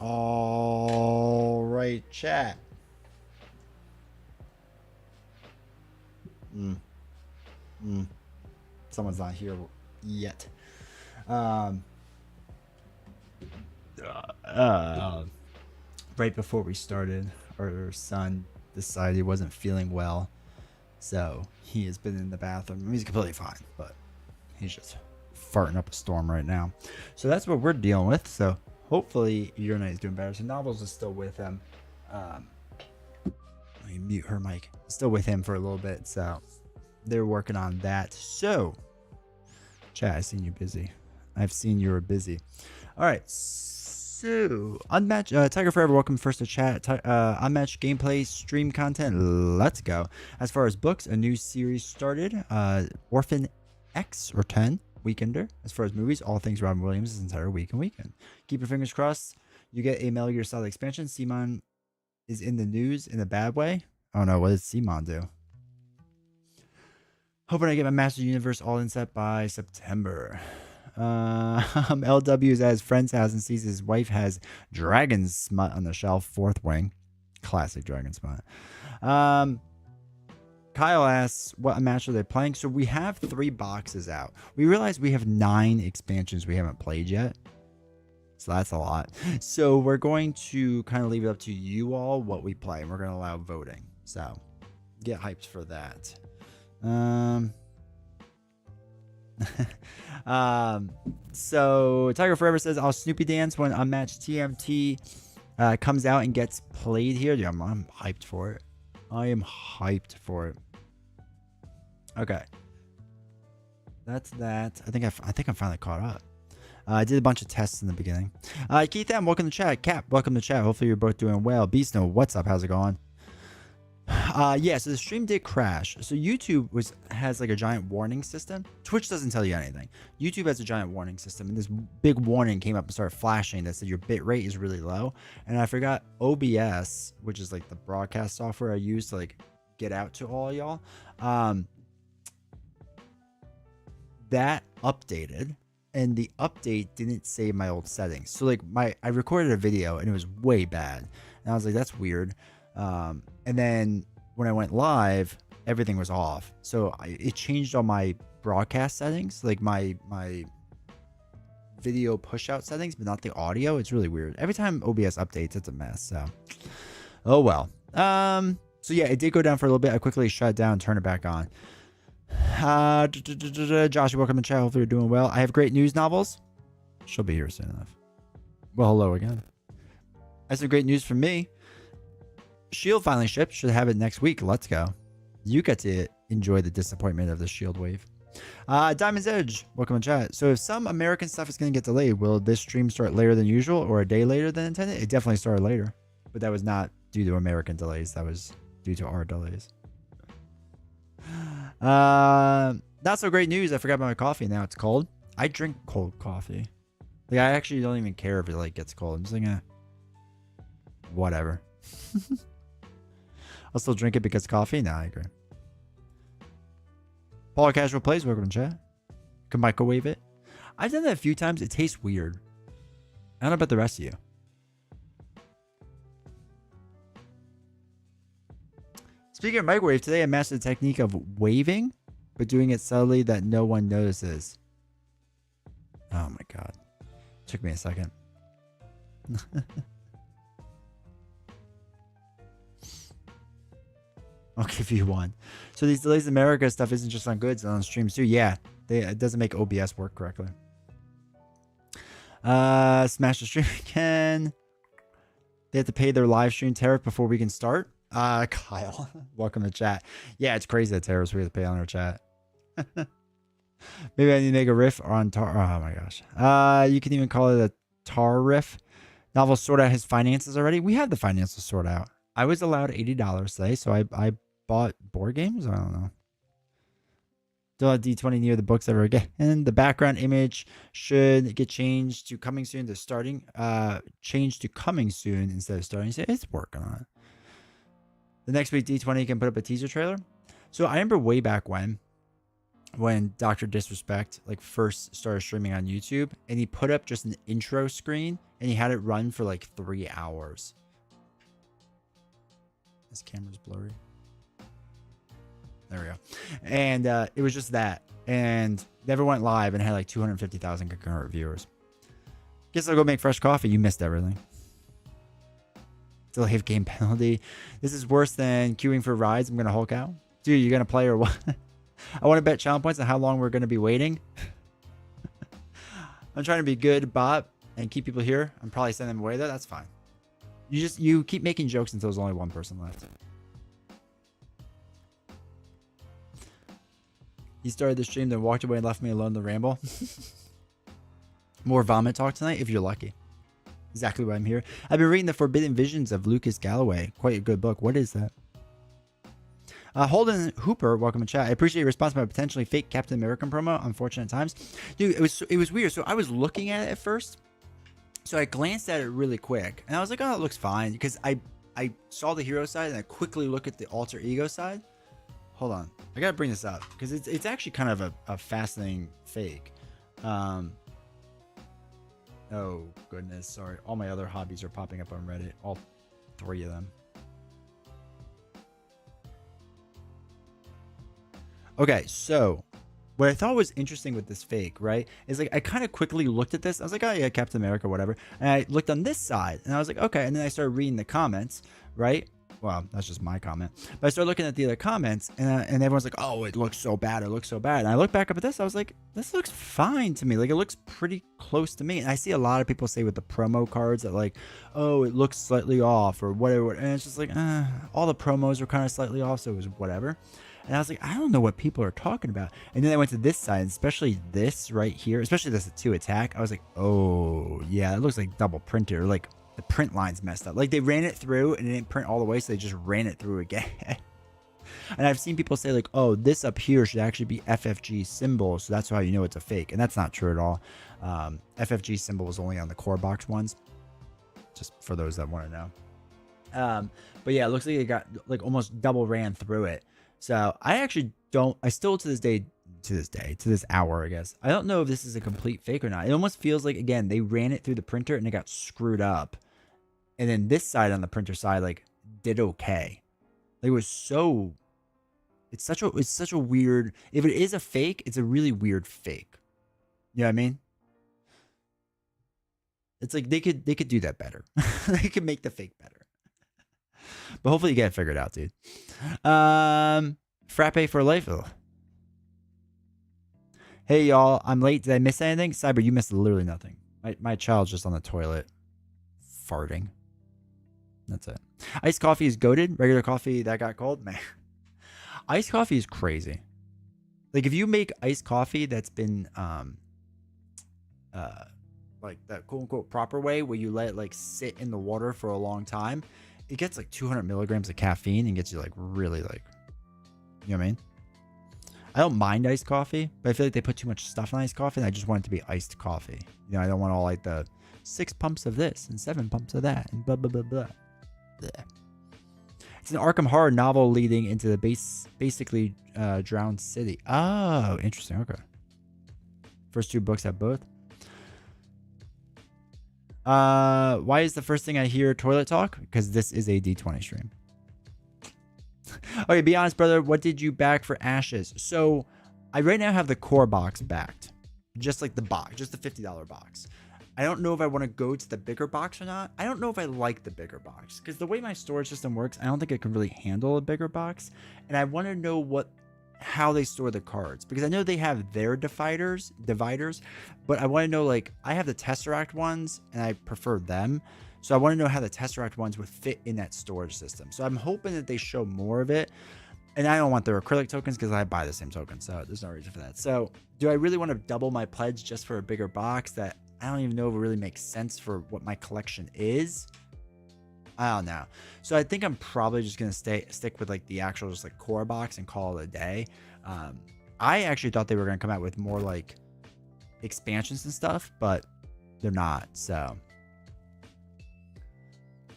All right, chat. Mm, mm. Someone's not here yet. Um, uh, right before we started, our son decided he wasn't feeling well. So he has been in the bathroom. He's completely fine, but he's just farting up a storm right now. So that's what we're dealing with. So hopefully your night is doing better. So Novels is still with him. Let me mute her mic. Still with him for a little bit. So they're working on that. So chat, I've seen you busy. I've seen you were busy. All right. So Unmatched, Tiger Forever, welcome first to chat. Unmatched gameplay stream content. Let's go. As far as books, a new series started. Orphan X or 10 Weekender. As far as movies, all things Robin Williams this entire week and weekend. Keep your fingers crossed. You get a Metal Gear Solid expansion. Simon is in the news in a bad way. Oh no, what did Simon do? Hoping I get my Master Universe all in set by September. LW is at his friend's house and sees his wife has dragon smut on the shelf. Fourth wing. Classic dragon smut. Kyle asks, what match are they playing? So we have 3 boxes out. We realize we have 9 expansions we haven't played yet. So that's a lot. So we're going to kind of leave it up to you all what we play. And we're going to allow voting. So get hyped for that. So Tiger Forever says I'll Snoopy dance when Unmatched TMT comes out and gets played here. Yeah, I'm hyped for it. I am hyped for it. Okay, that's that. I think I'm finally caught up. I did a bunch of tests in the beginning. Keith M, welcome to chat. Cap, welcome to chat. Hopefully you're both doing well. Beast No, what's up? How's it going? Yeah, so the stream did crash. So YouTube has like a giant warning system. Twitch doesn't tell you anything. YouTube has a giant warning system, and this big warning came up and started flashing that said your bit rate is really low. And I forgot OBS, which is like the broadcast software I use to like get out to all y'all. That updated, and the update didn't save my old settings. So like I recorded a video and it was way bad, and I was like, that's weird. And then when I went live, everything was off. So it changed all my broadcast settings, like my video push out settings, but not the audio. It's really weird. Every time OBS updates, it's a mess. So, oh well. So yeah, it did go down for a little bit. I quickly shut it down, turn it back on. Josh, welcome to chat. Hopefully you're doing well. I have great news, Novels. She'll be here soon enough. Well, hello again. That's some great news from me. Shield finally shipped. Should have it next week. Let's go. You get to enjoy the disappointment of the Shield wave. Diamond's Edge, welcome to chat. So if some American stuff is going to get delayed, will this stream start later than usual or a day later than intended? It definitely started later, but that was not due to American delays. That was due to our delays. Not so great news. I forgot about my coffee. Now it's cold. I drink cold coffee. Like I actually don't even care if it like gets cold. I'm just like, whatever. I'll still drink it because coffee. Nah, I agree. Paul Casual Plays, welcome to chat. You can microwave it. I've done that a few times. It tastes weird. I don't know about the rest of you. Speaking of microwave, today I mastered the technique of waving, but doing it subtly that no one notices. Oh my god. Took me a second. I'll give you one. So these delays in America stuff isn't just on goods, on streams too. Yeah, it doesn't make OBS work correctly. Smash the stream again. They have to pay their live stream tariff before we can start. Kyle, welcome to chat. Yeah, it's crazy that tariffs we have to pay on our chat. Maybe I need to make a riff on tar. Oh my gosh. You can even call it a tar riff. Novel sort out his finances already. We have the finances sorted out. I was allowed $80 today, so I bought board games. I don't know. Still have D20 near the books ever again. And the background image should get changed to coming soon to starting. Change to coming soon instead of starting. So it's working on it. The next week, D20 can put up a teaser trailer. So I remember way back when when Dr. Disrespect like first started streaming on YouTube, and he put up just an intro screen and he had it run for like 3 hours. This camera's blurry. There we go. And it was just that, and never went live, and had like 250,000 concurrent viewers. Guess I'll go make fresh coffee. You missed everything. Delay of game penalty. This is worse than queuing for rides. I'm gonna Hulk out. Dude, you gonna play or what? I want to bet challenge points on how long we're gonna be waiting. I'm trying to be good bot and keep people here. I'm probably sending them away though. That's fine. You keep making jokes until there's only one person left. He started the stream, then walked away and left me alone to ramble. More vomit talk tonight if you're lucky. Exactly why I'm here. I've been reading The Forbidden Visions of Lucas Galloway. Quite a good book. What is that? Holden Hooper, welcome to chat. I appreciate your response to my potentially fake Captain America promo. Unfortunate times. Dude, it was weird. So I was looking at it at first. So I glanced at it really quick. And I was like, oh, it looks fine. Because I saw the hero side and I quickly look at the alter ego side. Hold on. I got to bring this up. Because it's actually kind of a fascinating fake. Oh, goodness. Sorry. All my other hobbies are popping up on Reddit. All 3 of them. Okay, so what I thought was interesting with this fake, right, is like I kind of quickly looked at this. I was like, oh, yeah, Captain America, whatever. And I looked on this side, and I was like, okay. And then I started reading the comments, right? Well, that's just my comment. But I started looking at the other comments, and everyone's like, oh, it looks so bad. It looks so bad. And I look back up at this. I was like, this looks fine to me. Like, it looks pretty close to me. And I see a lot of people say with the promo cards that, like, oh, it looks slightly off or whatever. And it's just like, all the promos were kind of slightly off, so it was whatever. And I was like, I don't know what people are talking about. And then I went to this side, especially this right here, especially this 2 attack. I was like, oh, yeah, it looks like double printed, or like the print line's messed up. Like they ran it through and it didn't print all the way, so they just ran it through again. And I've seen people say like, oh, this up here should actually be FFG symbol, so that's how you know it's a fake. And that's not true at all. FFG symbol is only on the core box ones, just for those that want to know. But yeah, it looks like it got like almost double ran through it. So I actually don't, I still to this hour, I guess, I don't know if this is a complete fake or not. It almost feels like, again, they ran it through the printer and it got screwed up. And then this side on the printer side, like, did okay. Like, it was so, it's such a weird, if it is a fake, it's a really weird fake. You know what I mean? It's like they could do that better. They could make the fake better. But hopefully you get it figured out, dude. Frappe for life. Ugh. Hey, y'all. I'm late. Did I miss anything? Cyber, you missed literally nothing. My child's just on the toilet farting. That's it. Iced coffee is goated. Regular coffee that got cold. Man. Iced coffee is crazy. Like, if you make iced coffee that's been like that quote unquote proper way, where you let it like sit in the water for a long time, it gets like 200 milligrams of caffeine and gets you like really like, you know what I mean? I don't mind iced coffee, but I feel like they put too much stuff in iced coffee, and I just want it to be iced coffee. You know, I don't want all like the 6 pumps of this and 7 pumps of that and blah, blah, blah, blah. Blech. It's an Arkham Horror novel leading into the basically drowned city. Oh, interesting. Okay. First 2 books have both. Why is the first thing I hear toilet talk? Because this is a D20 stream. Okay, be honest, brother. What did you back for Ashes? So, I right now have the core box backed. Just like the box. Just the $50 box. I don't know if I want to go to the bigger box or not. I don't know if I like the bigger box. Because the way my storage system works, I don't think it can really handle a bigger box. And I want to know how they store the cards. Because I know they have their dividers. But I want to know, like, I have the Tesseract ones, and I prefer them. So I want to know how the Tesseract ones would fit in that storage system. So I'm hoping that they show more of it. And I don't want their acrylic tokens because I buy the same token. So there's no reason for that. So do I really want to double my pledge just for a bigger box that I don't even know if it really makes sense for what my collection is? I don't know. So I think I'm probably just going to stick with like the actual just like core box and call it a day. I actually thought they were going to come out with more like expansions and stuff, but they're not. So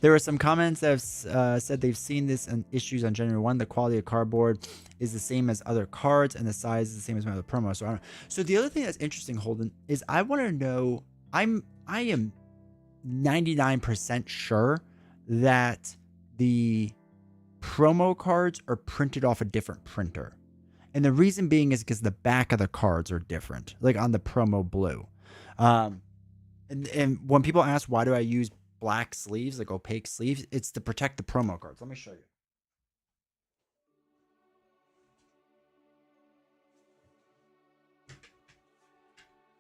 There were some comments that have said they've seen this and issues on January 1. The quality of cardboard is the same as other cards, and the size is the same as my other promo. So the other thing that's interesting, Holden, is I want to know. I am 99% sure that the promo cards are printed off a different printer. And the reason being is because the back of the cards are different, like on the promo blue. And when people ask why do I use black sleeves, like opaque sleeves, it's to protect the promo cards. Let me show you.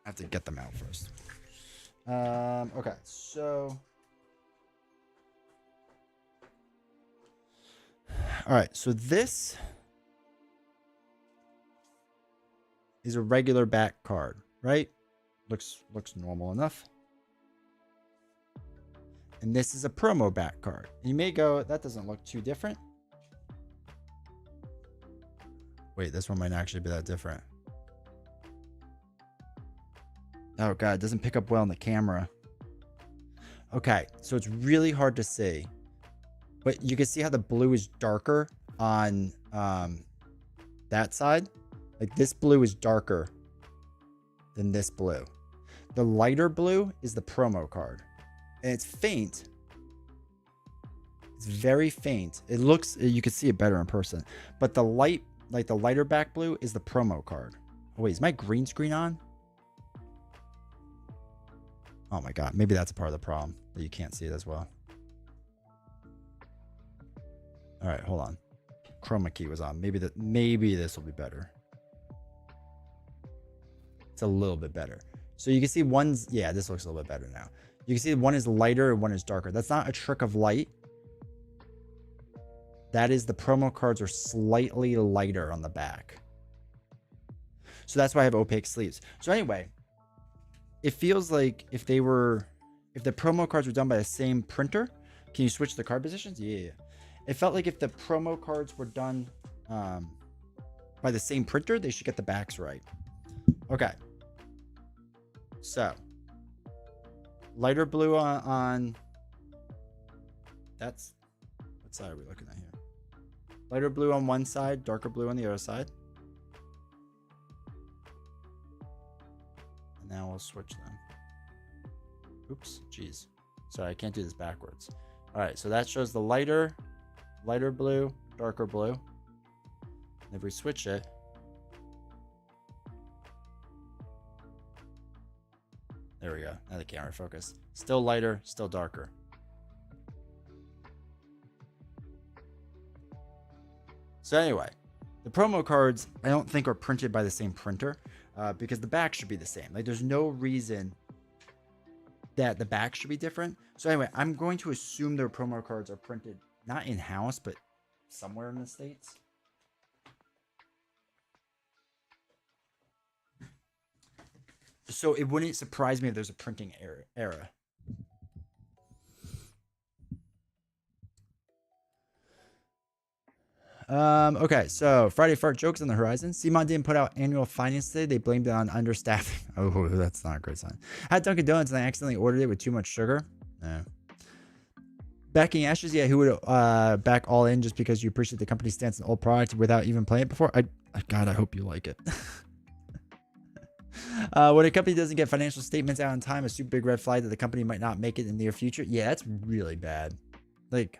I have to get them out first. Okay, so all right, so this is a regular back card, right? Looks normal enough. And this is a promo back card. And you may go, that doesn't look too different. Wait, this one might actually be that different. Oh God, it doesn't pick up well in the camera. Okay, so it's really hard to see. But you can see how the blue is darker on that side. Like this blue is darker than this blue. The lighter blue is the promo card. And it's faint. It's very faint. It looks, you can see it better in person. But the light, like the lighter back blue is the promo card. Oh wait, is my green screen on? Oh my God, maybe that's a part of the problem that you can't see it as well. All right, hold on. Chroma key was on. Maybe this will be better. It's a little bit better. So you can see one's, yeah, this looks a little bit better now. You can see one is lighter and one is darker. That's not a trick of light. That is the promo cards are slightly lighter on the back. So that's why I have opaque sleeves. So anyway, it feels like if the promo cards were done by the same printer, can you switch the card positions? Yeah. It felt like if the promo cards were done by the same printer, they should get the backs right. Okay. So, lighter blue on that's, what side are we looking at here? Lighter blue on one side, darker blue on the other side. And now we'll switch them. Oops, geez. Sorry, I can't do this backwards. All right, so that shows the lighter blue, darker blue. And if we switch it, there we go. Now the camera focus. Still lighter, still darker. So anyway, the promo cards I don't think are printed by the same printer because the back should be the same. Like there's no reason that the back should be different. So anyway, I'm going to assume their promo cards are printed not in-house, but somewhere in the States. So it wouldn't surprise me if there's a printing error. Okay, so Friday Fart jokes on the horizon. Simon didn't put out annual finance today. They blamed it on understaffing. Oh, that's not a great sign. I had Dunkin' Donuts and I accidentally ordered it with too much sugar. No. Backing Ashes, yeah, who would back all in just because you appreciate the company's stance on old product without even playing it before? God, I hope you like it. When a company doesn't get financial statements out on time, a super big red flag that the company might not make it in the near future. Yeah, that's really bad. Like,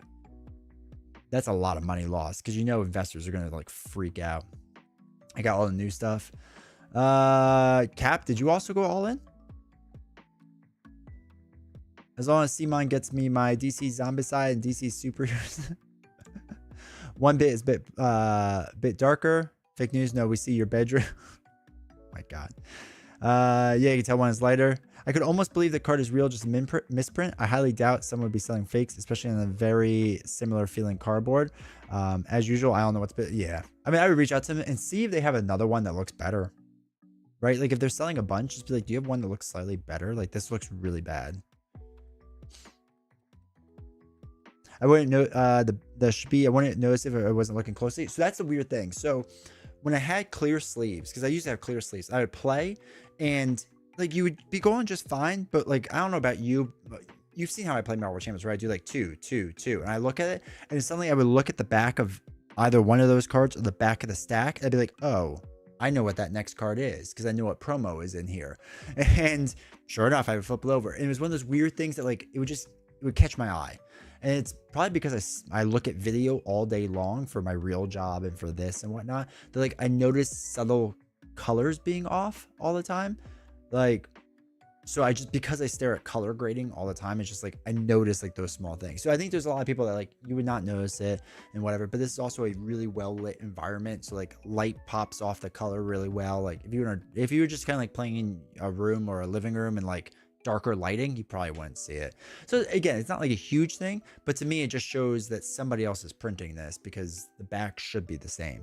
that's a lot of money lost because you know investors are gonna like freak out. I got all the new stuff. Cap, did you also go all in? As long as Simon gets me my DC Zombicide and DC Superheroes. One bit is bit darker. Fake news. No, we see your bedroom. My God. Yeah, you can tell one is lighter. I could almost believe the card is real, just a misprint. I highly doubt someone would be selling fakes, especially on a very similar feeling cardboard. As usual, I don't know what's yeah. I mean, I would reach out to them and see if they have another one that looks better. Right? Like if they're selling a bunch, just be like, do you have one that looks slightly better? Like this looks really bad. I wouldn't know I wouldn't notice if I wasn't looking closely. So that's the weird thing. So when I had clear sleeves, because I used to have clear sleeves, I would play and like you would be going just fine, but like I don't know about you, but you've seen how I play Marvel Champions, where I do like 2, 2, 2, and I look at it, and suddenly I would look at the back of either one of those cards or the back of the stack, and I'd be like, oh, I know what that next card is because I know what promo is in here. And sure enough, I would flip it over, and it was one of those weird things that like it would catch my eye. And it's probably because I look at video all day long for my real job and for this and whatnot, that like I notice subtle colors being off all the time. Like, so I just, because I stare at color grading all the time, it's just like I notice like those small things. So I think there's a lot of people that like you would not notice it and whatever, but this is also a really well lit environment. So like light pops off the color really well. Like if you were just kind of like playing in a room or a living room and like darker lighting, you probably wouldn't see it. So again, it's not like a huge thing, but to me, it just shows that somebody else is printing this because the back should be the same.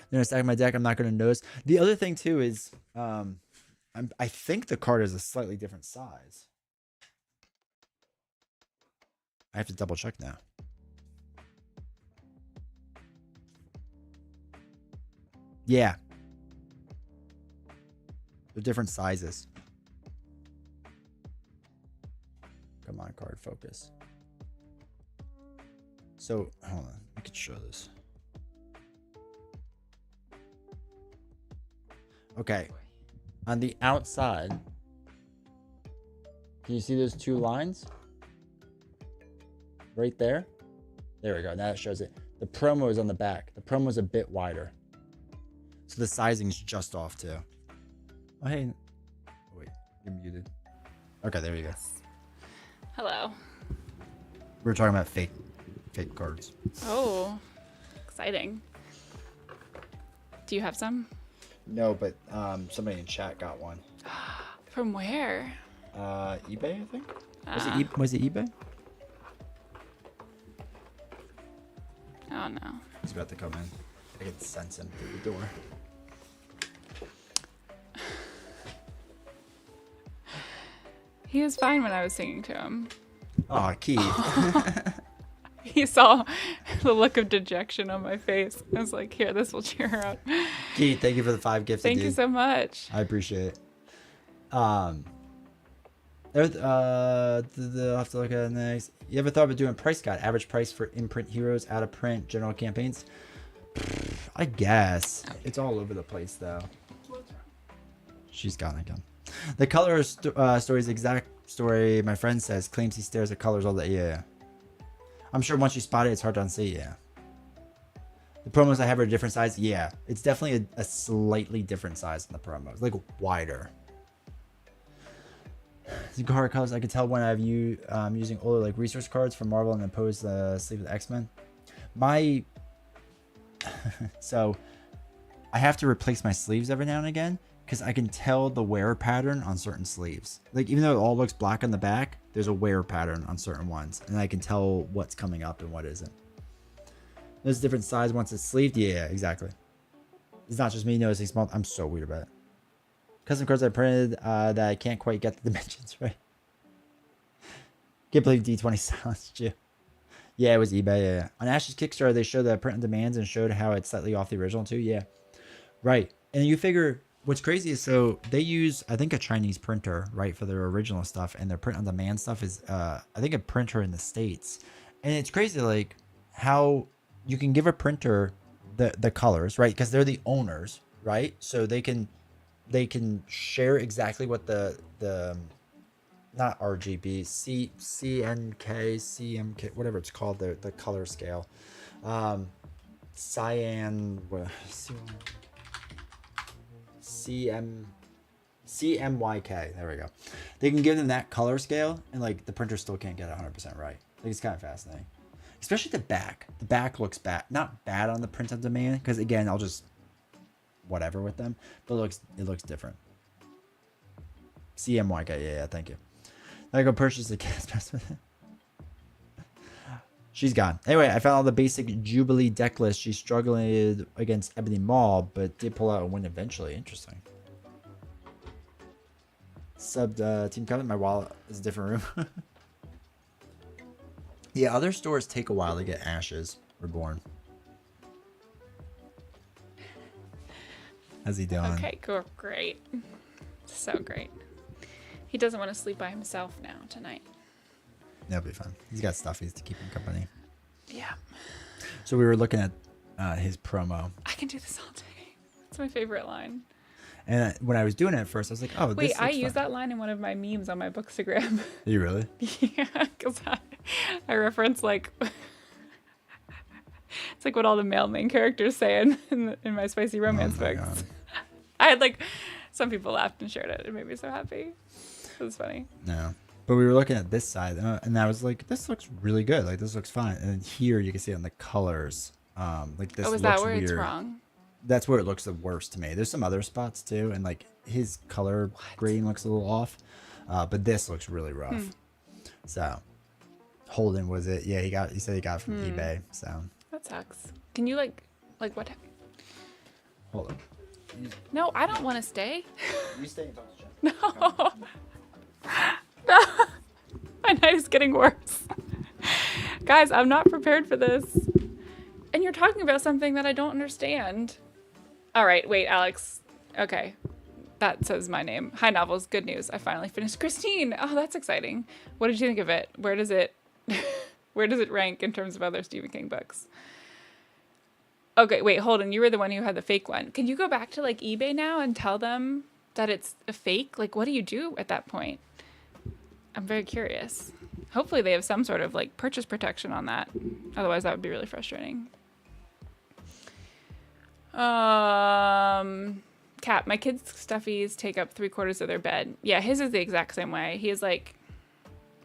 Then I stack my deck, I'm not going to notice. The other thing too is, I think the card is a slightly different size. I have to double check now. Yeah. They're different sizes. Come on, card focus. So, hold on. I could show this. Okay. On the outside, can you see those 2 lines? Right there? There we go. Now it shows it. The promo is on the back. The promo is a bit wider. So the sizing's just off too. Oh, hey. Oh, wait, you're muted. Okay, there you go. Hello. We were talking about fake cards. Oh, exciting. Do you have some? No, but somebody in chat got one. From where? eBay, I think. Was it eBay? Oh no. He's about to come in. I can sense him through the door. He was fine when I was singing to him. Oh, Keith. He saw the look of dejection on my face. I was like, here, this will cheer her up. Keith, thank you for the 5 gifts. Thank you so much. I appreciate it. I'll have to look at it next. You ever thought about doing price guide? Average price for imprint heroes, out of print, general campaigns? I guess. It's all over the place, though. She's gone again. The color story's exact story. My friend says, claims he stares at colors all day. Yeah. I'm sure once you spot it, it's hard to unsee. Yeah. The promos I have are a different size. Yeah. It's definitely a slightly different size in the promos. Like wider. The card colors, I could tell when I'm using older like resource cards from Marvel and then pose the sleeve of the X-Men. So I have to replace my sleeves every now and again because I can tell the wear pattern on certain sleeves. Like even though it all looks black on the back, there's a wear pattern on certain ones, and I can tell what's coming up and what isn't. There's different size once it's sleeved. Yeah, exactly. It's not just me noticing small. I'm so weird about it. Custom cards I printed that I can't quite get the dimensions right. Can't believe D20 silenced you. Yeah, it was eBay. Yeah. On Ash's Kickstarter, they showed the print on demands and showed how it's slightly off the original too. Yeah, right. And you figure what's crazy is so they use I think a Chinese printer right for their original stuff, and their print on demand stuff is I think a printer in the States. And it's crazy like how you can give a printer the colors right because they're the owners right, so they can share exactly what the not RGB, CNK, CMK, whatever it's called, the color scale. Cyan, CMYK, there we go. They can give them that color scale, and like the printer still can't get it 100% right. Like it's kind of fascinating. Especially the back. The back looks bad. Not bad on the print on demand, because again, I'll just whatever with them, but it looks different. CMYK, yeah, thank you. I go purchase the cast with it. She's gone. Anyway, I found all the basic Jubilee deck list. She struggled against Ebony Maw, but did pull out a win eventually. Interesting. Subbed Team Covenant. My wallet is a different room. Yeah, other stores take a while to get Ashes Reborn. How's he doing? Okay, cool. Great. So great. He doesn't want to sleep by himself now tonight. That'll be fun. He's got stuffies to keep him company. Yeah. So we were looking at his promo. I can do this all day. It's my favorite line. And when I was doing it at first, I was like, oh, Wait, this I looks use fun. that line in one of my memes on my Bookstagram. Are you really? Yeah, because I reference like it's like what all the male main characters say in my spicy romance my books. God. I had like some people laughed and shared it. It made me so happy. It was funny. No. But we were looking at this side, and I was like, this looks really good. Like, this looks fine. And then here you can see on the colors, like this Oh, is looks that where weird. it's wrong? That's where it looks the worst to me. There's some other spots too, and like his color grading looks a little off. But this looks really rough. So Holden was it? Yeah, he said he got it from eBay. So That sucks. Can you like what? hold on. No, I don't want to stay. You stay and talk to Jeff. No. No. My night is getting worse. Guys, I'm not prepared for this. And you're talking about something that I don't understand. All right, wait, Alex. Okay. That says my name. Hi, novels. Good news. I finally finished Christine. Oh, that's exciting. What did you think of it? Where does it rank in terms of other Stephen King books? Okay, wait, hold on. You were the one who had the fake one. Can you go back to like eBay now and tell them that it's a fake? Like, what do you do at that point? I'm very curious. Hopefully they have some sort of like purchase protection on that. Otherwise that would be really frustrating. Cat, my kid's stuffies take up 3/4 of their bed. Yeah, his is the exact same way. He is like,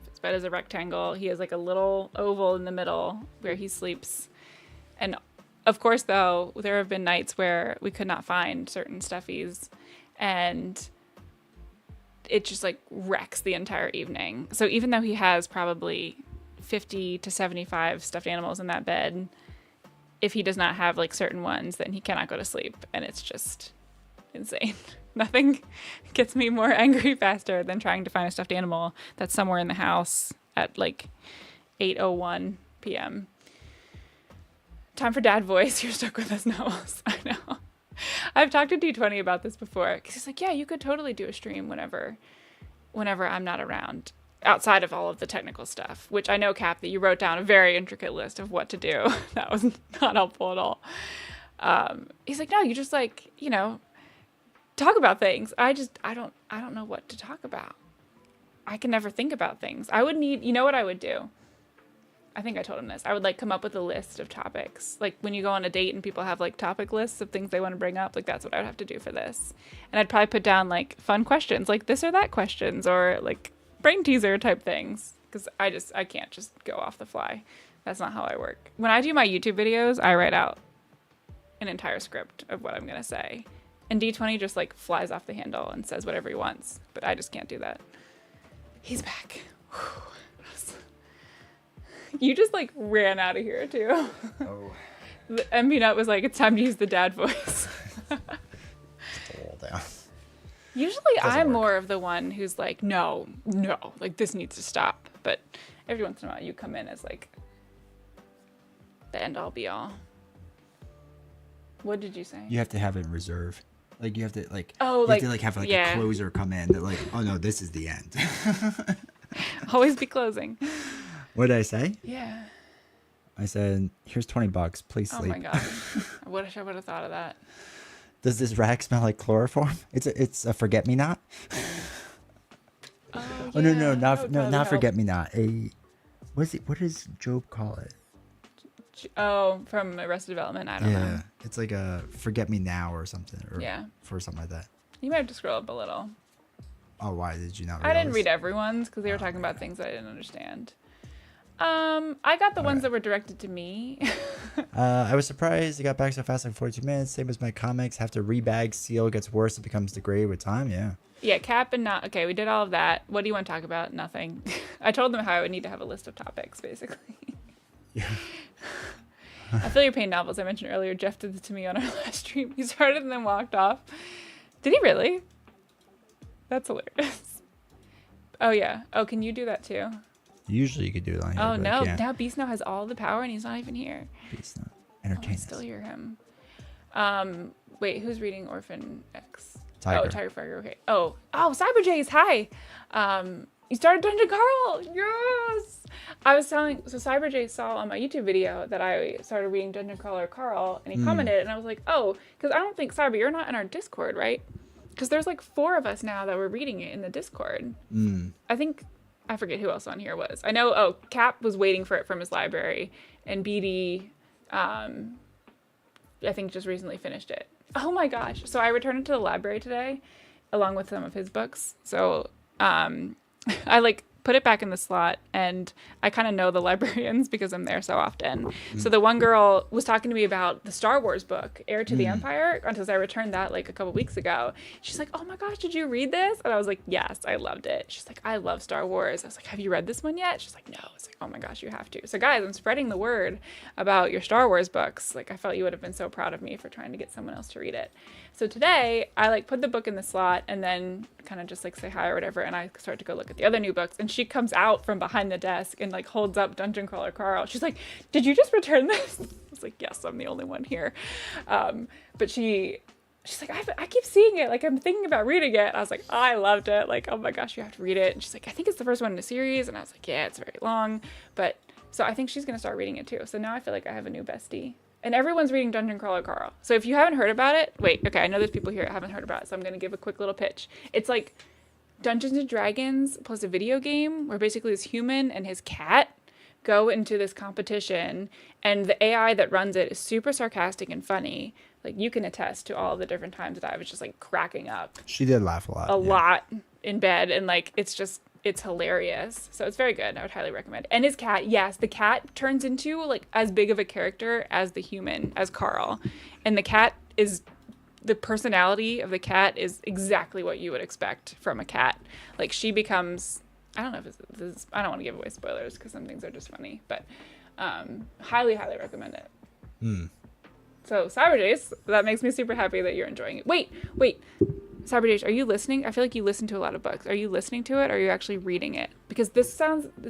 his bed is a rectangle. He has like a little oval in the middle where he sleeps. And of course, though, there have been nights where we could not find certain stuffies and it just like wrecks the entire evening. So even though he has probably 50 to 75 stuffed animals in that bed, if he does not have like certain ones, then he cannot go to sleep. And it's just insane. Nothing gets me more angry faster than trying to find a stuffed animal that's somewhere in the house at like 8:01 p.m. Time for dad voice. You're stuck with us novels. I know. I've talked to D20 about this before because he's like, yeah, you could totally do a stream whenever I'm not around, outside of all of the technical stuff, which I know, Cap, that you wrote down a very intricate list of what to do. That was not helpful at all. He's like, no, you just like, talk about things. I don't know what to talk about. I can never think about things. I would need, what I would do? I think I told him this. I would like come up with a list of topics. Like when you go on a date and people have like topic lists of things they want to bring up, like that's what I would have to do for this. And I'd probably put down like fun questions, like this or that questions, or like brain teaser type things. Because I can't just go off the fly. That's not how I work. When I do my YouTube videos, I write out an entire script of what I'm going to say. And D20 just like flies off the handle and says whatever he wants. But I just can't do that. He's back. Whew. You just like ran out of here too. Oh. The MB Nut was like, it's time to use the dad voice. Hold down. Usually Doesn't I'm work. more of the one who's like, no, like this needs to stop. But every once in a while you come in as like the end all be all. What did you say? You have to have it in reserve. Like you have to like. Oh, you like, have to have like yeah. a closer come in that like, oh no, this is the end. Always be closing. What did I say? Yeah. I said, here's $20. Please Oh sleep. my god. I wish I would have thought of that. Does this rack smell like chloroform? It's a forget me not. Oh, Oh yeah, no, that would probably not help. forget me not. What does Job call it? Oh, from Arrested Development. I don't know. It's like a forget me now or something, or Yeah. for something like that. You might have to scroll up a little. Oh, why did you not? I didn't realize? read everyone's because they were talking about things that I didn't understand. I got the ones that were directed to me. I was surprised it got back so fast, like 42 minutes. Same as my comics. Have to rebag, seal, gets worse. It becomes degraded with time. Yeah. Yeah, Cap and not. Okay, we did all of that. What do you want to talk about? Nothing. I told them how I would need to have a list of topics, basically. Yeah. I feel your pain novels I mentioned earlier. Jeff did it to me on our last stream. He started and then walked off. Did he really? That's hilarious. Oh, yeah. Oh, can you do that too? Usually you could do it on here. Oh, but no. I can't. Now Beast Now has all the power and he's not even here. Please not. Oh, I Entertain still us. hear him. Wait, who's reading Orphan X? Tiger. Oh, Tiger Frogger. Okay. Oh, Cyber Jays. Hi. You started Dungeon Carl. Yes. I was telling. So Cyber Jay saw on my YouTube video that I started reading Dungeon Crawler Carl, and he commented, and I was like, oh, because I don't think Cyber, you're not in our Discord, right? Because there's like 4 of us now that were reading it in the Discord. I think I forget who else on here was. I know. Oh, Cap was waiting for it from his library, and BD, I think just recently finished it. Oh my gosh! So I returned it to the library today, along with some of his books. So I like put it back in the slot, and I kind of know the librarians because I'm there so often. So the one girl was talking to me about the Star Wars book, Heir to the Empire, until I returned that like a couple weeks ago. She's like, oh my gosh, did you read this? And I was like, yes, I loved it. She's like, I love Star Wars. I was like, have you read this one yet? She's like, no. I was like, oh my gosh, you have to. So guys, I'm spreading the word about your Star Wars books. Like, I felt you would have been so proud of me for trying to get someone else to read it. So today I like put the book in the slot and then kind of just like say hi or whatever, and I start to go look at the other new books, and she comes out from behind the desk and like holds up Dungeon Crawler Carl. She's like, did you just return this? I was like, yes, I'm the only one here. But she's like, I keep seeing it, like I'm thinking about reading it. I was like, I loved it, like, oh my gosh, you have to read it. And she's like, I think it's the first one in the series. And I was like, yeah, it's very long, but so I think she's gonna start reading it too. So now I feel like I have a new bestie. And everyone's reading Dungeon Crawler Carl. So if you haven't heard about it, wait, okay, I know there's people here that haven't heard about it, so I'm going to give a quick little pitch. It's like Dungeons and Dragons plus a video game where basically this human and his cat go into this competition, and the AI that runs it is super sarcastic and funny. Like, you can attest to all the different times that I was just like cracking up. She did laugh a lot. A lot in bed, and like it's hilarious. So it's very good. I would highly recommend it. And his cat, yes, the cat turns into like as big of a character as the human, as Carl. And the personality of the cat is exactly what you would expect from a cat. Like, she becomes, I don't know if I don't want to give away spoilers because some things are just funny, but highly, highly recommend it. So Cyber Jace, that makes me super happy that you're enjoying it. Wait. Cyber Jace, are you listening? I feel like you listen to a lot of books. Are you listening to it, or are you actually reading it? Because it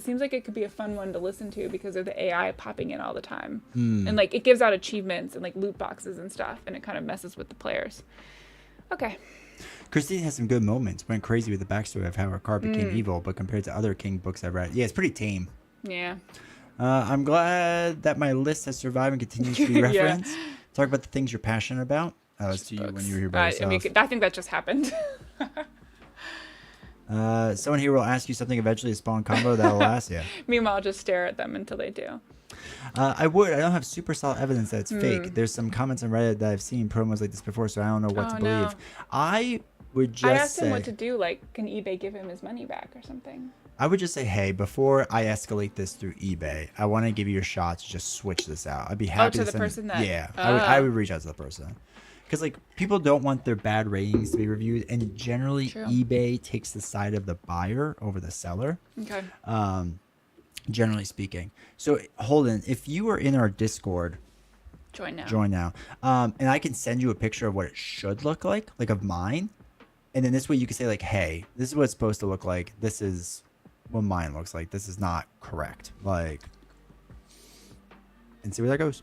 seems like it could be a fun one to listen to because of the AI popping in all the time. And like it gives out achievements and like loot boxes and stuff, and it kind of messes with the players. Okay. Christine has some good moments. Went crazy with the backstory of how her car became evil, but compared to other King books I've read, yeah, it's pretty tame. Yeah. I'm glad that my list has survived and continues to be referenced. Talk about the things you're passionate about. That was to you when you were here by yourself. I think that just happened. Someone here will ask you something eventually to spawn combo that'll last you. Meanwhile, I'll just stare at them until they do. I don't have super solid evidence that it's fake. There's some comments on Reddit that I've seen promos like this before, so I don't know what to believe. No. I would just I asked him what to do. Like, can eBay give him his money back or something? I would just say, hey, before I escalate this through eBay, I want to give you a shot to just switch this out. I'd be happy to the person that... Yeah, I would reach out to the person. Because, like, people don't want their bad ratings to be reviewed, and generally eBay takes the side of the buyer over the seller. Okay. Generally speaking. So, Holden, if you are in our Discord... Join now. And I can send you a picture of what it should look like of mine. And then this way you can say, like, hey, this is what it's supposed to look like. This is what mine looks like. This is not correct. Like, and see where that goes.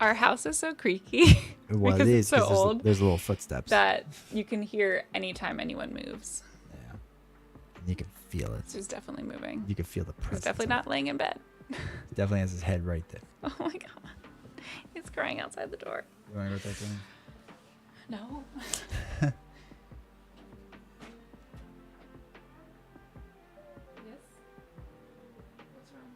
Our house is so creaky. Well, it is. It's so old. There's little footsteps. That you can hear anytime anyone moves. Yeah. You can feel it. He's definitely moving. You can feel the presence. He's definitely not laying in bed. He definitely has his head right there. Oh my god. He's crying outside the door. You want to go with that thing? No. Yes? What's wrong?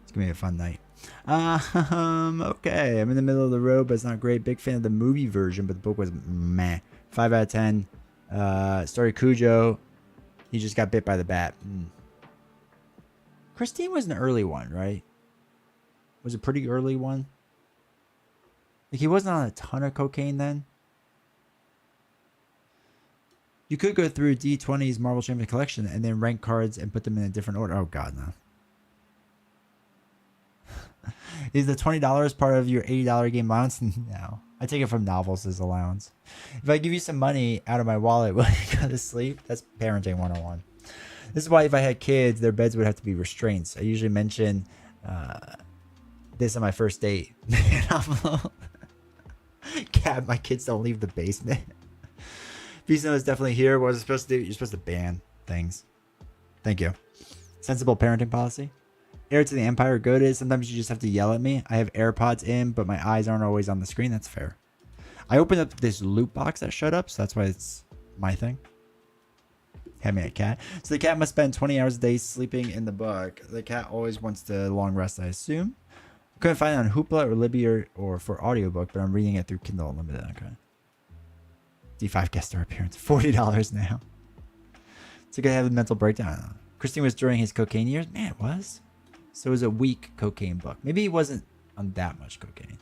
It's going to be a fun night. Okay. I'm in the middle of the road, but it's not great. Big fan of the movie version, but the book was meh. 5 out of 10. Started Cujo. He just got bit by the bat. Christine was an early one, right? Was a pretty early one. Like, he wasn't on a ton of cocaine then. You could go through D20's Marvel Champions collection and then rank cards and put them in a different order. Oh, God, no. Is the $20 part of your $80 game allowance? No. I take it from novels as allowance. If I give you some money out of my wallet, will you go to sleep? That's parenting 101. This is why if I had kids, their beds would have to be restraints. I usually mention This on my first date. Man, Cat, my kids don't leave the basement. Visa is definitely here. What was it supposed to do? You're supposed to ban things. Thank you. Sensible parenting policy. Heir to the Empire. Good is sometimes you just have to yell at me. I have AirPods in, but my eyes aren't always on the screen. That's fair. I opened up this loot box that showed up, so that's why it's my thing. Had me a cat. So the cat must spend 20 hours a day sleeping in the book. The cat always wants to long rest, I assume. Couldn't find it on Hoopla or Libby or for audiobook, but I'm reading it through Kindle Unlimited. Okay. D5 guest star appearance. $40 now. So gonna have a mental breakdown. Christine was during his cocaine years. Man, it was. So it was a weak cocaine book. Maybe he wasn't on that much cocaine.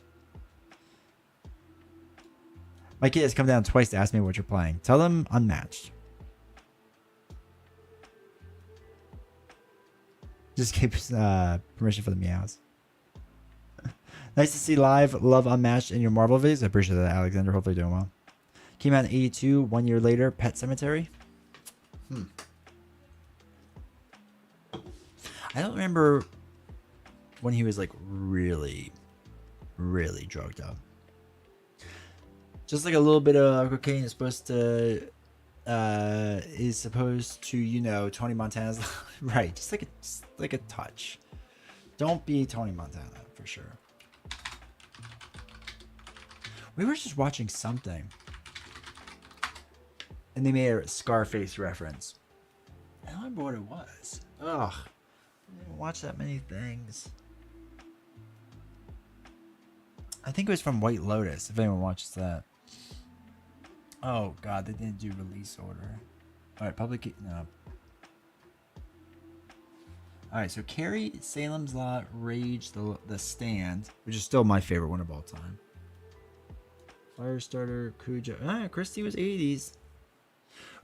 My kid has come down twice to ask me what you're playing. Tell them Unmatched. Just gives permission for the meows. Nice to see live. Love Unmatched in your Marvel videos. I appreciate that, Alexander. Hopefully doing well. Came out in 82. 1 year later, Pet Cemetery. I don't remember when he was like really, really drugged up. Just like a little bit of cocaine is supposed to, you know, Tony Montana's right. Just like a touch. Don't be Tony Montana for sure. We were just watching something, and they made a Scarface reference. I don't remember what it was. Ugh, I didn't watch that many things. I think it was from White Lotus. If anyone watches that. Oh God, they didn't do release order. All right, no. All right, so Carrie, Salem's Lot, Rage, the Stand, which is still my favorite one of all time. Firestarter, Cujo. Christie was 80s.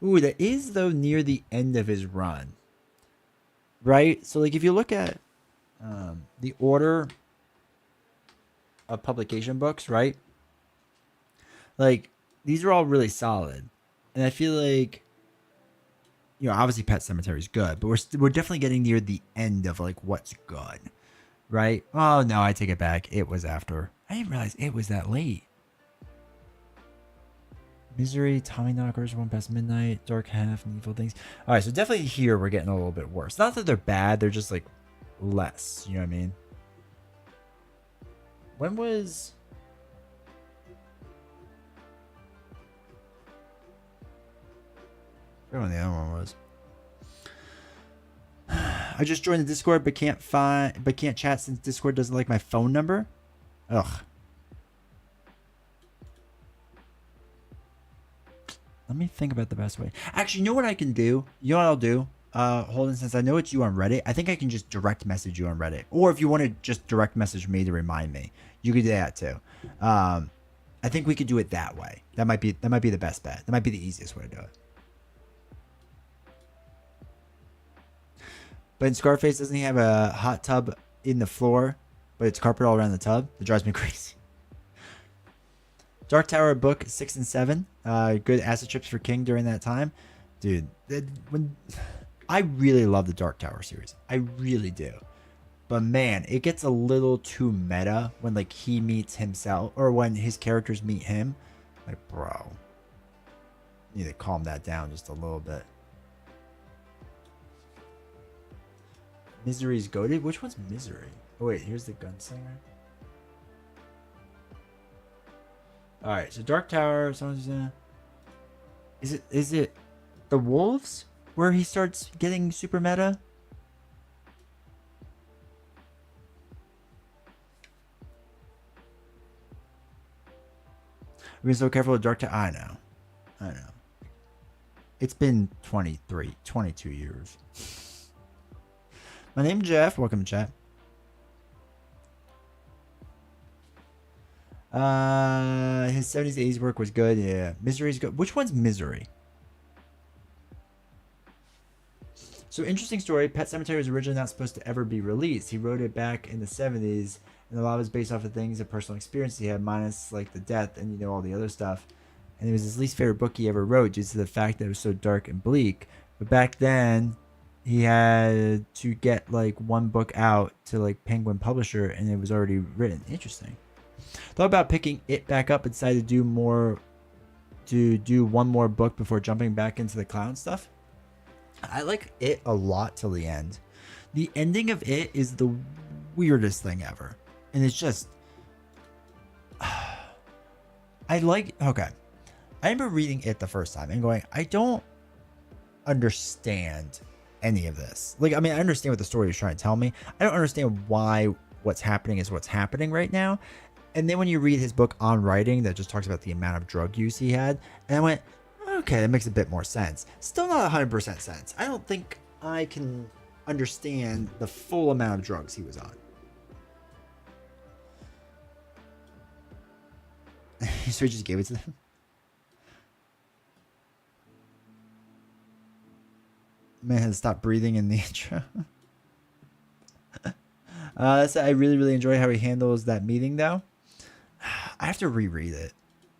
Ooh, that is though near the end of his run, right? So like if you look at the order of publication books, right? Like these are all really solid, and I feel like, you know, obviously Pet Cemetery is good, but we're definitely getting near the end of like what's good, right? Oh no, I take it back. It was after. I didn't realize it was that late. Misery, Tommy Knockers, One Past Midnight, Dark Half, and Evil Things. All right, so definitely here we're getting a little bit worse. Not that they're bad, they're just like less. You know what I mean? When was? I forgot when the other one was. I just joined the Discord, but can't chat since Discord doesn't like my phone number. Ugh. Let me think about the best way. Actually, you know what I can do? You know what I'll do? Hold on, since I know it's you on Reddit, I think I can just direct message you on Reddit. Or if you want to just direct message me to remind me, you could do that too. I think we could do it that way. That might be the best bet. That might be the easiest way to do it. But in Scarface, doesn't he have a hot tub in the floor, but it's carpet all around the tub? That drives me crazy. Dark Tower book 6 and 7. Good acid trips for King during that time. Dude, I really love the Dark Tower series. I really do. But man, it gets a little too meta when like he meets himself, or when his characters meet him. Like, bro, you need to calm that down just a little bit. Misery's goated? Which one's Misery? Oh wait, here's the Gunslinger. All right, so Dark Tower. Is it the Wolves where he starts getting super meta? We're so careful with Dark Tower. I know. It's been 22 years. My name's Jeff. Welcome to chat. His 70s, 80s work was good. Yeah. Misery's good. Which one's Misery? So interesting story. Pet Cemetery was originally not supposed to ever be released. He wrote it back in the 70s, and a lot was based off of things of personal experience he had, minus like the death and all the other stuff. And it was his least favorite book he ever wrote due to the fact that it was so dark and bleak. But back then, he had to get like one book out to like Penguin Publisher, and it was already written. Interesting. Thought about picking it back up and decided to do one more book before jumping back into the clown stuff. I like it a lot till the end. The ending of it is the weirdest thing ever, and it's just okay. I remember reading it the first time and going, I don't understand any of this. Like, I mean, I understand what the story is trying to tell me. I don't understand why what's happening is what's happening right now. And then when you read his book on writing that just talks about the amount of drug use he had, and I went, okay, that makes a bit more sense. Still not 100% sense. I don't think I can understand the full amount of drugs he was on. So he just gave it to them. Man had to stop breathing in the intro. I really, really enjoy how he handles that meeting, though. I have to reread it.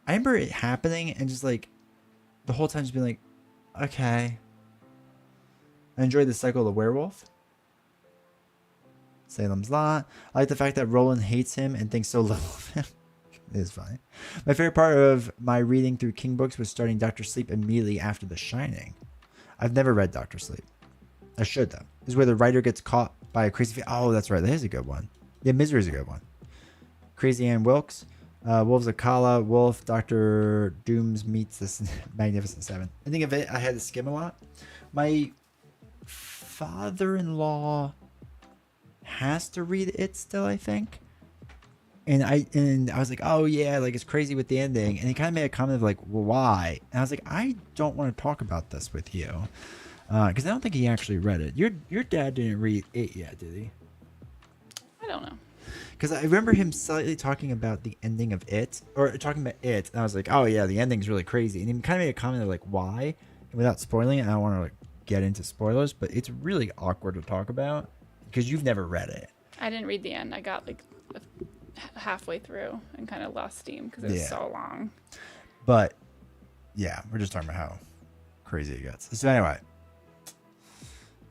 I remember it happening and just like the whole time just being like, okay. I enjoyed the cycle of the werewolf. Salem's Lot. I like the fact that Roland hates him and thinks so little of him. It is funny. My favorite part of my reading through King books was starting Dr. Sleep immediately after The Shining. I've never read Dr. Sleep. I should, though. This is where the writer gets caught by a crazy... Oh, that's right. That is a good one. Yeah, Misery's a good one. Crazy Ann Wilkes. Wolves of Kala. Wolf. Dr. Dooms meets the Magnificent Seven. I think of it, I had to skim a lot. My father-in-law has to read it still, I think. And I was like, oh yeah, like it's crazy with the ending. And he kind of made a comment of like, well, why? And I was like, I don't want to talk about this with you, because I don't think he actually read it. Your dad didn't read it yet, did he? I don't know. Because I remember him slightly talking about the ending of it, or talking about it, and I was like, oh yeah, the ending's really crazy. And he kind of made a comment of like, why? And without spoiling it, I don't want to like get into spoilers, but it's really awkward to talk about because you've never read it. I didn't read the end. I got like halfway through and kind of lost steam because it was so long. But yeah, we're just talking about how crazy it gets. So anyway,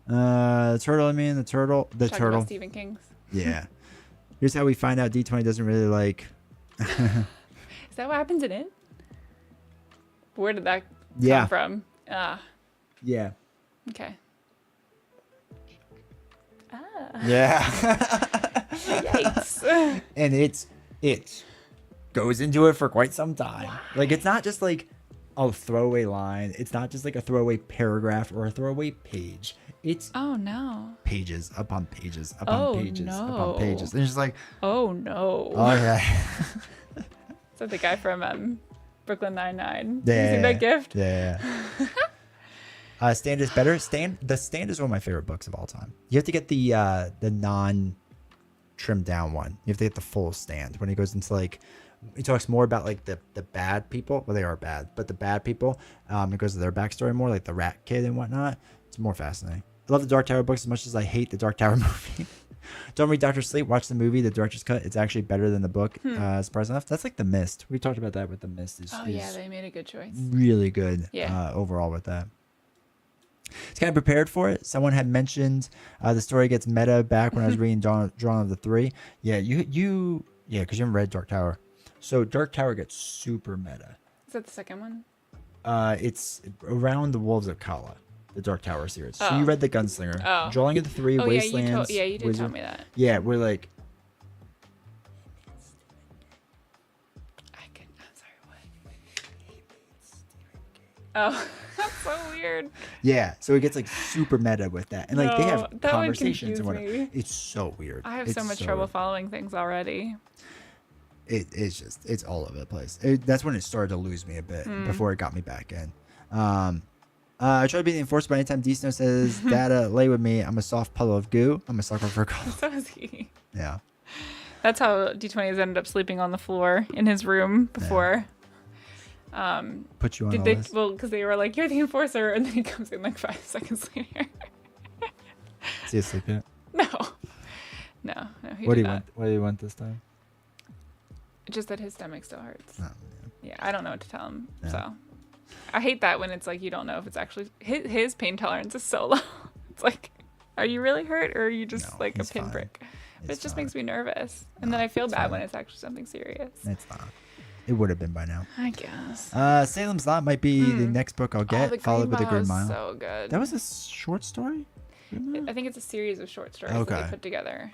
the turtle. The Talking turtle. about Stephen King's. Yeah. Here's how we find out D20 doesn't really like. Is that what happens in it? Where did that come from? Yeah. Okay. Yeah. Yikes. And it goes into it for quite some time. Why? Like, it's not just like a throwaway line. It's not just like a throwaway paragraph or a throwaway page. It's pages upon pages upon pages upon pages. And it's just like, oh no. Oh yeah. Is that the guy from Brooklyn Nine-Nine? Yeah. Using that gift? Yeah. Stand is better. The Stand is one of my favorite books of all time. You have to get the non trimmed down one. You have to get the full Stand when he goes into like, he talks more about like the bad people. Well, they are bad, but the bad people. It goes to their backstory more, like the rat kid and whatnot. It's more fascinating. I love the Dark Tower books as much as I hate the Dark Tower movie. Don't read Dr. Sleep. Watch the movie, the director's cut. It's actually better than the book. Surprise enough. That's like The Mist. We talked about that with The Mist. Yeah, they made a good choice. Really good. Overall with that. It's kind of prepared for it. Someone had mentioned the story gets meta back when I was reading Dawn of the Three. Yeah, because you haven't read Dark Tower. So Dark Tower gets super meta. Is that the second one? It's around the Wolves of Kala, the Dark Tower series. So you read the Gunslinger, Drawing of the Three, Wastelands. You did tell me that. Yeah, we're like. I'm sorry, what? Oh, that's so weird. Yeah, so it gets like super meta with that, and like they have conversations and whatnot. Me. It's so weird. I have so much trouble following things already. It's all over the place. That's when it started to lose me a bit before it got me back in. I try to be the enforcer, but anytime D-Snow says, Data, lay with me, I'm a soft puddle of goo. I'm a sucker for a call. So is he. Yeah. That's how D20 has ended up sleeping on the floor in his room before. Put you on the list? Well, because they were like, you're the enforcer, and then he comes in like 5 seconds later. Is he asleep yet? No. What do you want this time? Just that his stomach still hurts. Oh, yeah, I don't know what to tell him. So I hate that when it's like you don't know if it's actually his pain tolerance is so low. It's like, are you really hurt, or are you just No, like a he's fine. pinprick? But It's it just fine. makes me nervous, and No, then I feel it's bad fine. when it's actually something serious. It's not. It would have been by now. I guess. Salem's Lot might be the next book I'll Oh, get, the followed with The Green is Mile. so good. That was a short story? I think it's a series of short stories Okay. that they put together.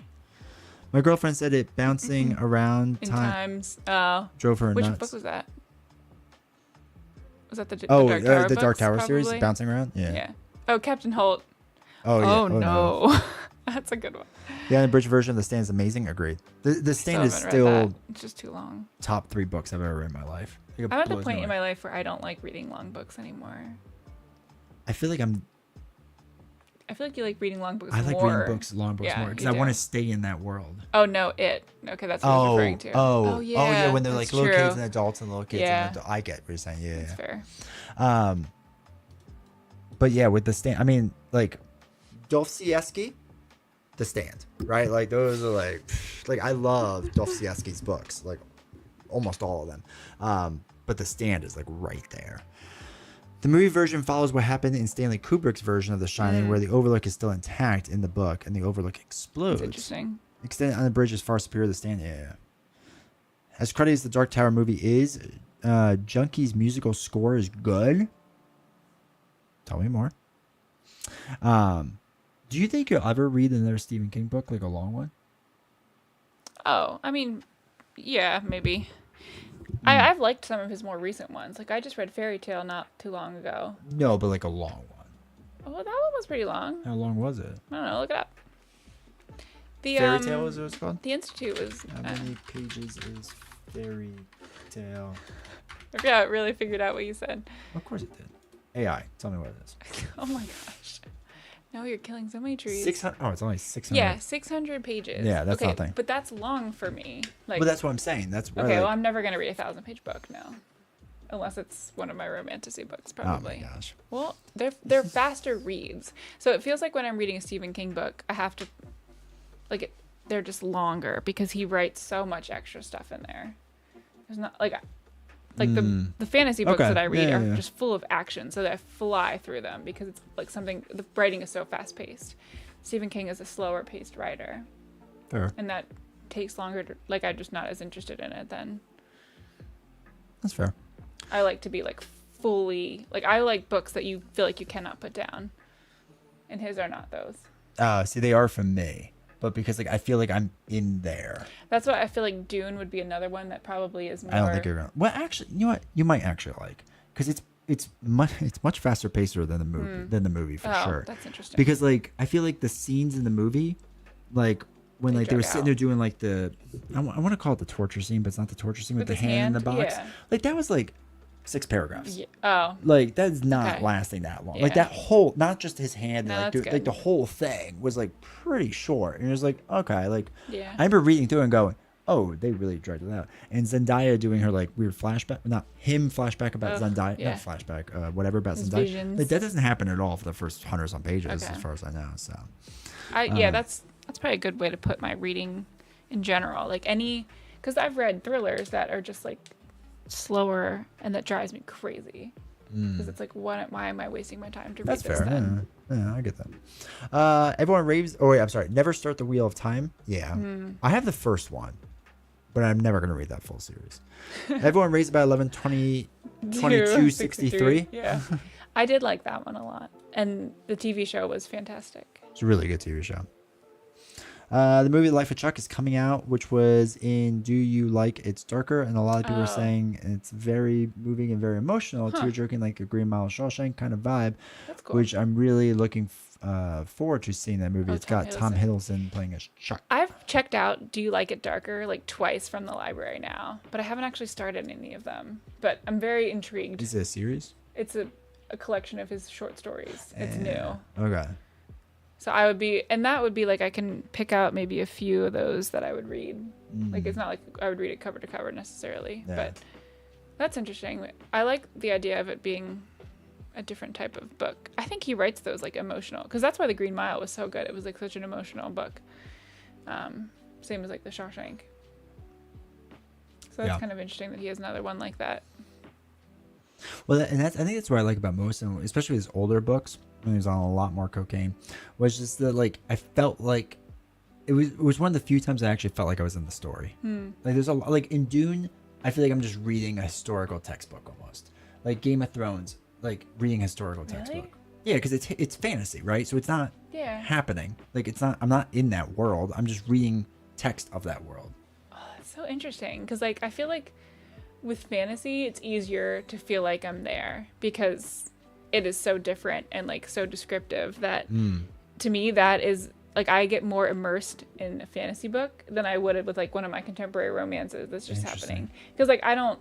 My girlfriend said it bouncing around In times. drove her Which nuts. book was that? Was that the The Dark Dark Tower Tower series, probably? bouncing around? Yeah. Yeah. Oh, Captain Holt. Oh, yeah. Oh, no. That's a good one. The unabridged version of The Stand is amazing. Agreed. The Stand is Still haven't read still that. It's just too long. top 3 books I've ever read in my life. It I'm at the blows point me in away. my life where I don't like reading long books anymore. I feel like I'm. I feel like you like reading long books I like more. reading long books Yeah, more because you I want do. to stay in that world. Oh, no, it. Okay, that's what I was referring to. Yeah. When they're like that's little true. kids and adults and little kids Yeah. and I get what you're saying. Yeah. That's fair. But yeah, with The Stand, I mean, like Dostoevsky, The Stand, right? Like those are like I love Dostoevsky's books, like almost all of them. But The Stand is like right there. The movie version follows what happened in Stanley Kubrick's version of The Shining, where the Overlook is still intact in the book and the Overlook explodes. That's interesting. Extended on the bridge is far superior to The Stand. Yeah. As cruddy as the Dark Tower movie is, Junkie's musical score is good. Tell me more. Do you think you'll ever read another Stephen King book, like a long one? Oh, I mean, yeah, maybe. I've liked some of his more recent ones. Like, I just read Fairy Tale not too long ago. No, but like a long one. Oh, well, that one was pretty long. How long was it? I don't know. Look it up. The Fairy Tale is what it's called? The Institute was. How many pages is Fairy Tale? Yeah, it really figured out what you said. Of course it did. AI, tell me what it is. Oh my gosh. No, you're killing so many trees. 600. Oh, it's only 600. Yeah, 600 pages. Yeah, that's okay, nothing. But that's long for me. Like, But that's what I'm saying. That's why, okay, like, well, I'm never gonna read a 1,000-page book now, unless it's one of my romantasy books, probably. Oh my gosh. Well, they're faster reads, so it feels like when I'm reading a Stephen King book, I have to, like, they're just longer because he writes so much extra stuff in there. There's not like the fantasy books Okay. that I read Yeah, are yeah. just full of action, so that I fly through them because it's like something. The writing is so fast paced. Stephen King is a slower paced writer, Fair. and that takes longer. Like, I'm just not as interested in it then. That's fair. I like to be like fully like I like books that you feel like you cannot put down, and his are not those. See, they are for me, but because like I feel like I'm in there. That's why I feel like Dune would be another one that probably is more. I don't think you're gonna. Well, actually, you know what? You might actually like because it's much faster pacer than the movie for sure. That's interesting. Because like I feel like the scenes in the movie, like when They like they were drag sitting out. there doing like I want to call it the torture scene, but it's not the torture scene with the his hand in the hand? box. Yeah. Like that was like 6 paragraphs. Yeah. Oh, Like that's not Okay. lasting that long. Like Yeah. that whole, not just his hand, No, and, like, that's like good. the whole thing was like pretty short. And it was like, okay, like yeah. I remember reading through and going, oh, they really dragged it out. And Zendaya doing her like weird flashback, not him flashback about Ugh, Zendaya, yeah. not flashback, whatever about His Zendaya. visions. Like that doesn't happen at all for the first 100-some pages, Okay. as far as I know. So Yeah, that's probably a good way to put my reading in general. Like because I've read thrillers that are just like slower, and that drives me crazy. Because it's like, why am I wasting my time to that's read this fair. then? Yeah, I get that. Everyone raves. Oh wait, I'm sorry. Never Start the Wheel of Time. Yeah, I have the first one, but I'm never gonna read that full series. Everyone raves about 11, 20, 22, 63. Yeah. I did like that one a lot. And the TV show was fantastic. It's a really good TV show. The movie Life of Chuck is coming out, which was in Do You Like It's Darker? And a lot of people are saying it's very moving and very emotional, tear-jerking, like a Green Mile Shawshank kind of vibe, That's cool. which I'm really looking forward to seeing that movie. Oh, It's got Tom Hiddleston playing as Chuck. I've checked out Do You Like It Darker like twice from the library now, but I haven't actually started any of them. But I'm very intrigued. Is it a series? It's a collection of his short stories. It's new. Okay. So that would be like I can pick out maybe a few of those that I would read. Like it's not like I would read it cover to cover necessarily, Yeah. but that's interesting. I like the idea of it being a different type of book. I think he writes those like emotional, because that's why The Green Mile was so good. It was like such an emotional book. Same as like The Shawshank. So that's kind of interesting that he has another one like that. Well, and I think that's what I like about most of them, especially his older books. when he was on a lot more cocaine, was just that like I felt like it was one of the few times I actually felt like I was in the story. Like there's a lot, like in Dune, I feel like I'm just reading a historical textbook almost. Like Game of Thrones, like reading a historical textbook. Yeah, because it's fantasy, right? So it's not happening. Like it's not. I'm not in that world. I'm just reading text of that world. Oh, that's so interesting. Because like I feel like with fantasy, it's easier to feel like I'm there because it is so different and like so descriptive that to me that is like I get more immersed in a fantasy book than I would have with like one of my contemporary romances that's just happening. Because like I don't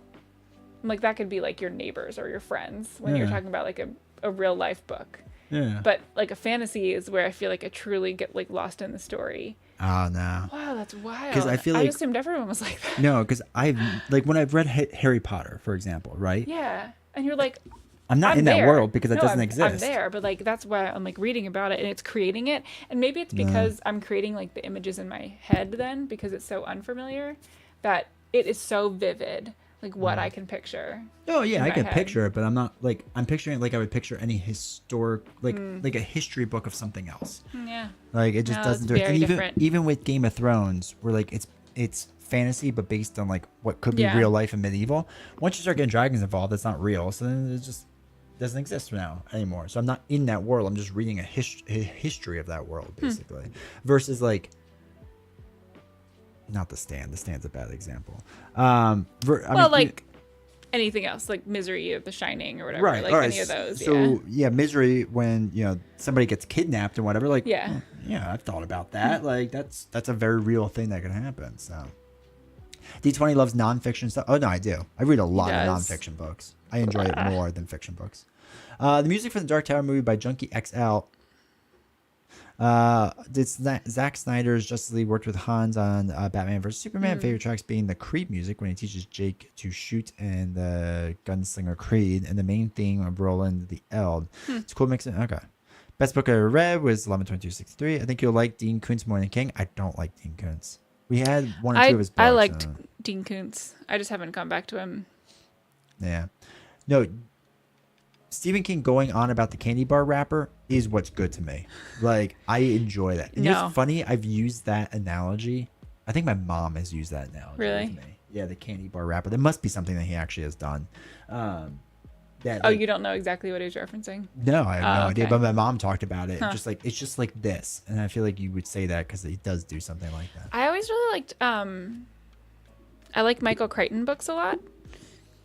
like that could be like your neighbors or your friends when you're talking about like a real life book. Yeah. But like a fantasy is where I feel like I truly get like lost in the story. Oh no. Wow, that's wild. Because I feel like I assumed everyone was like that. no, because I've like when I've read Harry Potter, for example, right? Yeah, and you're like, I'm not in that world because it doesn't I'm exist. I'm there, but like that's why I'm like reading about it and it's creating it. And maybe it's because I'm creating like the images in my head then because it's so unfamiliar that it is so vivid, like what I can picture. Oh yeah, I can head. picture it, but I'm not like I'm picturing it like I would picture any historic like a history book of something else. Yeah. Like it just No, doesn't it's do it. very And different. even with Game of Thrones, where like it's fantasy but based on like what could be Yeah. real life and medieval. Once you start getting dragons involved, it's not real. So then it just doesn't exist now anymore. So I'm not in that world. I'm just reading a history of that world basically. Versus like not The Stand. The Stand's a bad example. I mean, like anything else, like Misery or The Shining or whatever, right, like all right. any of those. So yeah, Misery, when somebody gets kidnapped and whatever, like Yeah. yeah, I've thought about that. Like that's a very real thing that can happen. So D20 loves nonfiction stuff. Oh no, I do. I read a lot of does. nonfiction books. I enjoy it more than fiction books. The music for the Dark Tower movie by Junkie XL. Zack Snyder's Justice League worked with Hans on Batman vs Superman. Favorite tracks being the Creed music when he teaches Jake to shoot and the gunslinger Creed, and the main theme of Roland the Eld. It's a cool mix. Okay. Best book I ever read was 11/22/63. I think you'll like Dean Koontz more than King. I don't like Dean Koontz. We had one or two of his books. I liked Dean Koontz. I just haven't gone back to him. Yeah. No, Stephen King going on about the candy bar wrapper is what's good to me. Like, I enjoy that. And No. it's funny, I've used that analogy. I think my mom has used that analogy Really? with me. Yeah, the candy bar wrapper. There must be something that he actually has done. That, Oh, you don't know exactly what he was referencing? No, I have no idea. okay. But my mom talked about it. Just like it's just like this, and I feel like you would say that because he does do something like that. I always really liked I like Michael Crichton books a lot.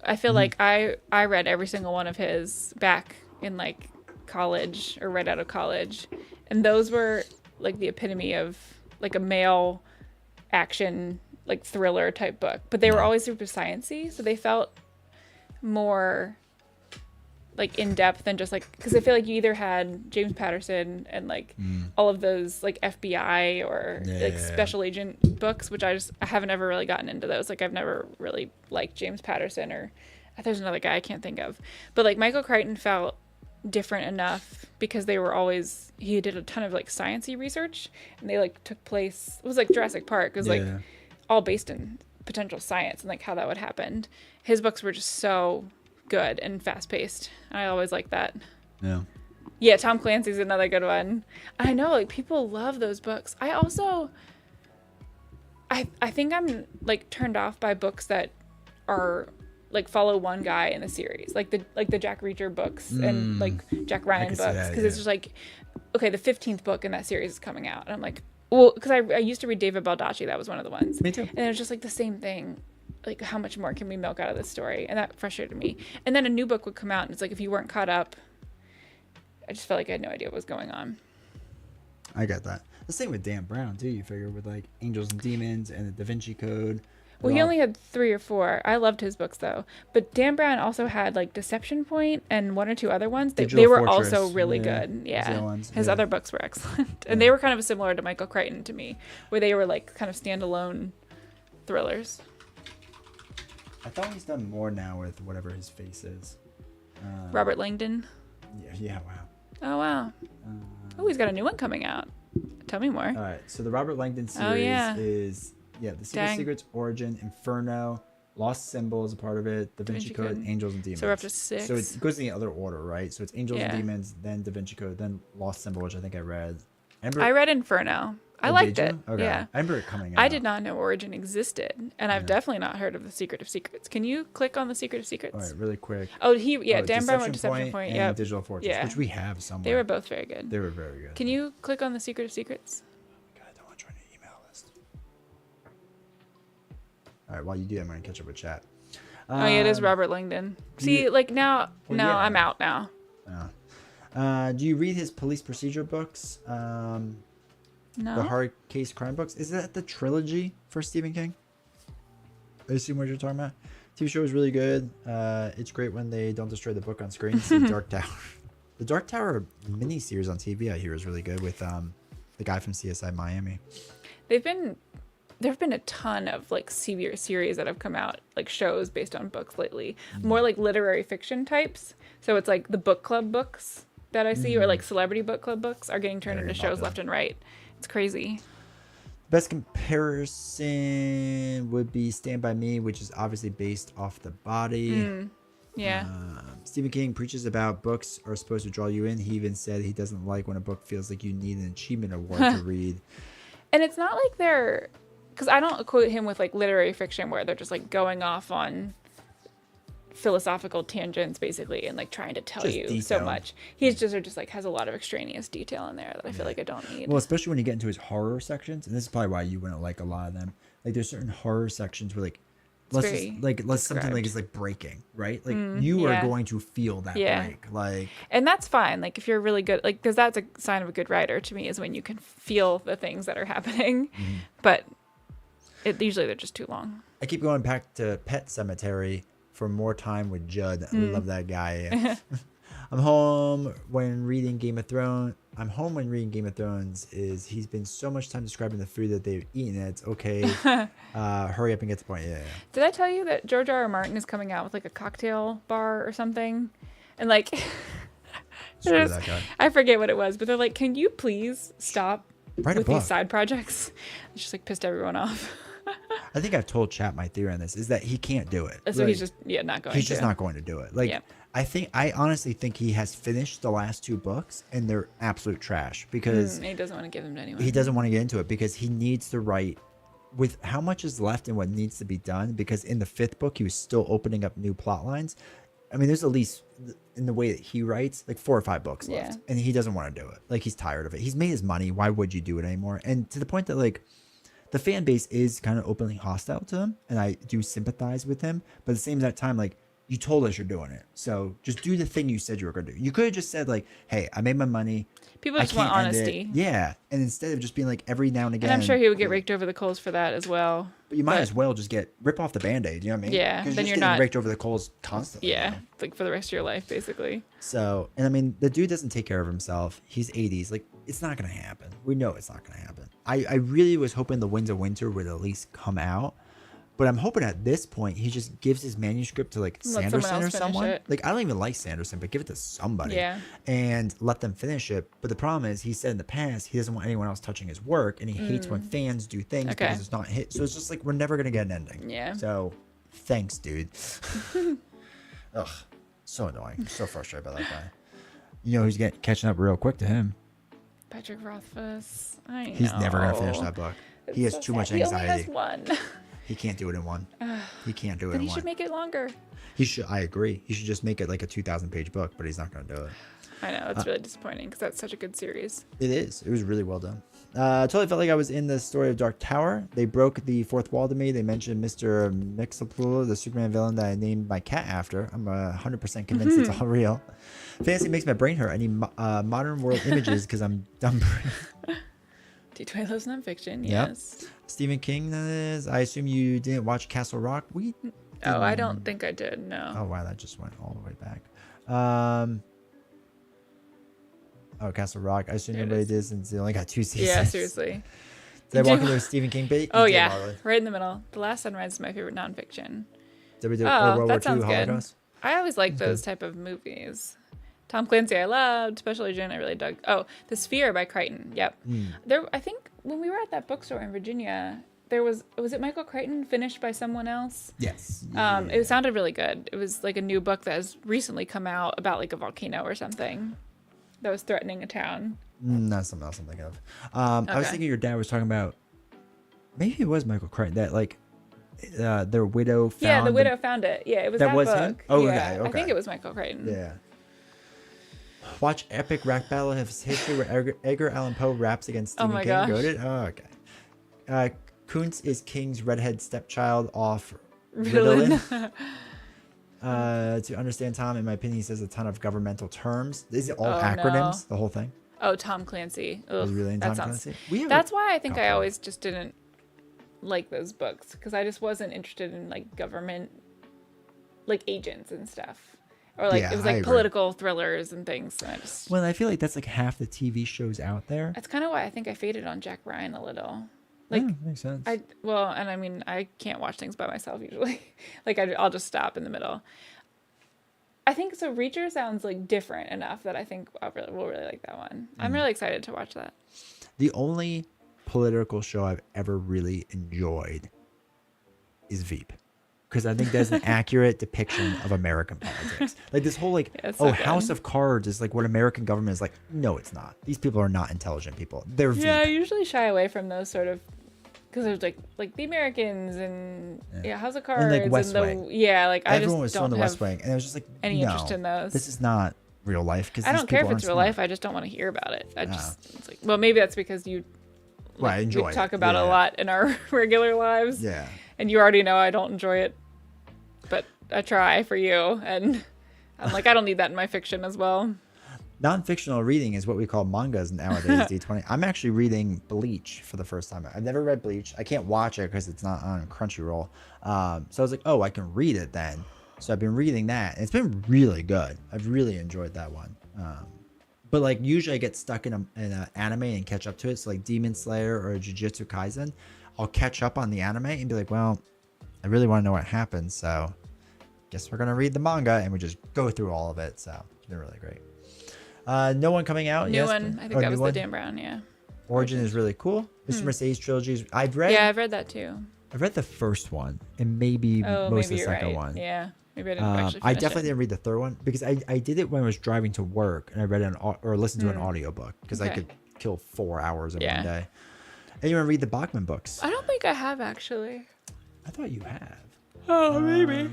I feel like I read every single one of his back in like college or right out of college, and those were like the epitome of like a male action like thriller type book, but they were always super sciencey, so they felt more like in depth than just like, because I feel like you either had James Patterson and like all of those like FBI or special agent books, which I haven't ever really gotten into those. Like I've never really liked James Patterson, or there's another guy I can't think of, but like Michael Crichton felt different enough because they were always, he did a ton of like sciencey research, and they like took place, it was like Jurassic Park, it was like all based in potential science and like how that would happen. His books were just so good and fast paced. I always like that. Yeah, Tom Clancy's another good one. I know, like people love those books. I also I think I'm like turned off by books that are like follow one guy in the series, like the Jack Reacher books and like Jack Ryan books, because it's just like, okay, the 15th book in that series is coming out, and I'm like, well, because I used to read David Baldacci, that was one of the ones. Me too. And it was just like the same thing. Like, how much more can we milk out of this story? And that frustrated me. And then a new book would come out, and it's like, if you weren't caught up, I just felt like I had no idea what was going on. I got that. The same with Dan Brown too. You figure with like Angels and Demons and the Da Vinci Code. Well, he only had 3 or 4. I loved his books though. But Dan Brown also had like Deception Point and 1 or 2 other ones. They were Fortress. also really good. Yeah. Ones. His other books were excellent. And they were kind of similar to Michael Crichton to me, where they were like kind of standalone thrillers. I thought he's done more now with whatever his face is. Robert Langdon. Yeah, wow. Oh, wow. Oh, he's got a new one coming out. Tell me more. All right, so the Robert Langdon series is The Secret Dang. Secrets, Origin, Inferno, Lost Symbol is a part of it. Da Vinci Code, Angels and Demons. So we're up to 6. So it goes in the other order, right? So it's Angels and Yeah. Demons, then Da Vinci Code, then Lost Symbol, which I think I read. I read Inferno. I liked it. Okay. Yeah. I remember it coming out. I did not know Origin existed, and I've definitely not heard of the Secret of Secrets. Can you click on the Secret of Secrets? All right, really quick. Dan Brown wrote Deception Point. And Yeah. Digital Fortress, which we have somewhere. They were both very good. They were very good. Can you click on the Secret of Secrets? God, I don't want to join the email list. All right, while you do, I'm going to catch up with chat. Oh yeah, it is Robert Langdon. See, now I'm out now. Do you read his police procedure books? No. The hard case crime books? Is that the trilogy for Stephen King? I assume what you're talking about. TV show is really good. It's great when they don't destroy the book on screen. See Dark Tower. The Dark Tower miniseries on TV I hear is really good with the guy from CSI Miami. There have been a ton of like series that have come out, like shows based on books lately. More like literary fiction types. So it's like the book club books that I see, or like celebrity book club books, are getting turned into shows left and right. It's crazy. Best comparison would be Stand By Me, which is obviously based off The Body. Yeah. Stephen King preaches about books are supposed to draw you in. He even said he doesn't like when a book feels like you need an achievement award to read. And it's not like they're, because I don't equate him with like literary fiction where they're just like going off on philosophical tangents basically and like trying to tell Just you detail. so much. He's just like has a lot of extraneous detail in there that I feel like I don't need. Well, especially when you get into his horror sections, and this is probably why you wouldn't like a lot of them. Like there's certain horror sections where like let's something like it's like breaking, right? Like you are going to feel that break. Like, and that's fine. Like if you're really good, like, because that's a sign of a good writer to me is when you can feel the things that are happening. But usually they're just too long. I keep going back to Pet Cemetery for more time with Judd. I love that guy. I'm home when reading Game of Thrones. He's been so much time describing the food that they've eaten. It's okay. Hurry up and get to the point. Yeah. Did I tell you that George R. R. Martin is coming out with like a cocktail bar or something? And like, Screw that guy. I forget what it was, but they're like, can you please stop Write a with book. these side projects? It's just like pissed everyone off. I think I've told Chat my theory on this is that he can't do it. So like, he's just not going. He's just not going to do it. Like I honestly think he has finished the last 2 books and they're absolute trash because he doesn't want to give them to anyone. He doesn't want to get into it because he needs to write with how much is left and what needs to be done. Because in the 5th book, he was still opening up new plot lines. I mean, there's at least in the way that he writes, like 4 or 5 books left, and he doesn't want to do it. Like he's tired of it. He's made his money. Why would you do it anymore? And to the point that like the fan base is kind of openly hostile to him, and I do sympathize with him. But at the same time, like you told us you're doing it, so just do the thing you said you were going to do. You could have just said like, "Hey, I made my money." People just want honesty. Yeah, and instead of just being like every now and again. And I'm sure he would get raked over the coals for that as well. But you might as well just rip off the Band-Aid, you know what I mean? Yeah, then you're not raked over the coals constantly. Yeah, now. like for the rest of your life, basically. So, and I mean, the dude doesn't take care of himself. He's 80s. Like, it's not going to happen. We know it's not going to happen. I really was hoping The Winds of Winter would at least come out. But I'm hoping at this point he just gives his manuscript to like Sanderson or someone. Like I don't even like Sanderson, but give it to somebody and let them finish it. But the problem is he said in the past he doesn't want anyone else touching his work, and he hates when fans do things because it's not hit. So it's just like we're never gonna get an ending. Yeah. So thanks, dude. Ugh, so annoying. So frustrated by that guy. You know who's catching up real quick to him? Patrick Rothfuss. I know. He's never gonna finish that book. He has too much anxiety. He only has one. He can't do it in one. He can't do it in one. Then he should make it longer. He should. I agree. He should just make it like a 2,000-page book, but he's not going to do it. I know. It's really disappointing because that's such a good series. It is. It was really well done. Totally felt like I was in the story of Dark Tower. They broke the 4th wall to me. They mentioned Mr. Mxyzptlk, the Superman villain that I named my cat after. I'm 100% convinced it's all real. Fantasy makes my brain hurt. I need modern world images because I'm dumb. D2 loves nonfiction, yes. Yep. Stephen King, that is. I assume you didn't watch Castle Rock? I don't think I did, no. Oh, wow, that just went all the way back. Castle Rock. I assume everybody did since they only got 2 seasons. Yeah, seriously. Did I walk into a Stephen King bait? Oh, yeah, right in the middle. The Last Sunrise is my favorite nonfiction. Did we do World War II Holocaust? I always like those type of movies. Tom Clancy I loved. Special Agent I really dug. Oh, The Sphere by Crichton. Yep. I think when we were at that bookstore in Virginia, there was it Michael Crichton finished by someone else? Yes. It sounded really good. It was like a new book that has recently come out about like a volcano or something that was threatening a town. That's something else I'm thinking of. I was Okay. thinking your dad was talking about, maybe it was Michael Crichton, that like their widow found. Yeah, the widow found it. Yeah, it was That that was book. him? Oh, yeah, okay. I think it was Michael Crichton. Yeah. Watch epic rap battle of history where Edgar Allan Poe raps against Stephen my King. gosh. Goated? Oh, okay. Kuntz is King's redhead stepchild off Ritalin. Ritalin. To understand Tom, in my opinion, he says a ton of governmental terms. Is it all Oh, acronyms? no. The whole thing? Oh, Tom Clancy. Ugh, Is it really in that Tom sounds. Clancy? That's why I think I couple. always just didn't like those books because I just wasn't interested in like government, like agents and stuff, or like Yeah, it was I like agree. political thrillers and things. And I just Well, I feel like that's like half the TV shows out there. that's kind of why I think I faded on Jack Ryan a little. Like Yeah, makes sense. and I mean I can't watch things by myself usually. Like I'll just stop in the middle. I think so. Reacher sounds like different enough that I think we'll really like that one. I'm really excited to watch that. The only political show I've ever really enjoyed is Veep. Because I think that's an accurate depiction of American politics. Like this whole like, Yeah, it's so good. House of Cards is like what American government is like. No, it's not. These people are not intelligent people. They're Yeah, I Veep. usually shy away from those sort of because there's like the Americans and House of Cards And like West and Wing. I Everyone was just throwing don't the have West Wing, and I was just like, any no, interest in those. This is not real life. Because I don't care if it's real life. I just don't want to hear about it. It's like, well, maybe that's because you Well, I enjoy we talk it. about it a Yeah. lot in our regular lives. Yeah. And you already know I don't enjoy it, but I try for you, and I'm like I don't need that in my fiction as well. Non-fictional reading is what we call mangas nowadays, D20. I'm actually reading Bleach for the first time. I've never read Bleach. I can't watch it because it's not on Crunchyroll. So I was like, oh, I can read it then. So I've been reading that. And it's been really good. I've really enjoyed that one. But like usually I get stuck in an anime and catch up to it. So like Demon Slayer or Jujutsu Kaisen, I'll catch up on the anime and be like, well, I really want to know what happens. So guess we're going to read the manga and we just go through all of it. So it's been really great. No one coming out. New yes, one. I think that was the Dan Brown. Yeah. Origin is really cool. Mr. Mercedes trilogies. I've read. Yeah, I've read that too. I've read the first one and maybe most Maybe of the you're second right. one. Yeah. Maybe I didn't actually I finish definitely it. didn't read the third one because I did it when I was driving to work and I read or listened to an audiobook because I Okay. could kill 4 hours in Yeah. one day. And you want to read the Bachman books? I don't think I have actually. I thought you have. Oh, maybe.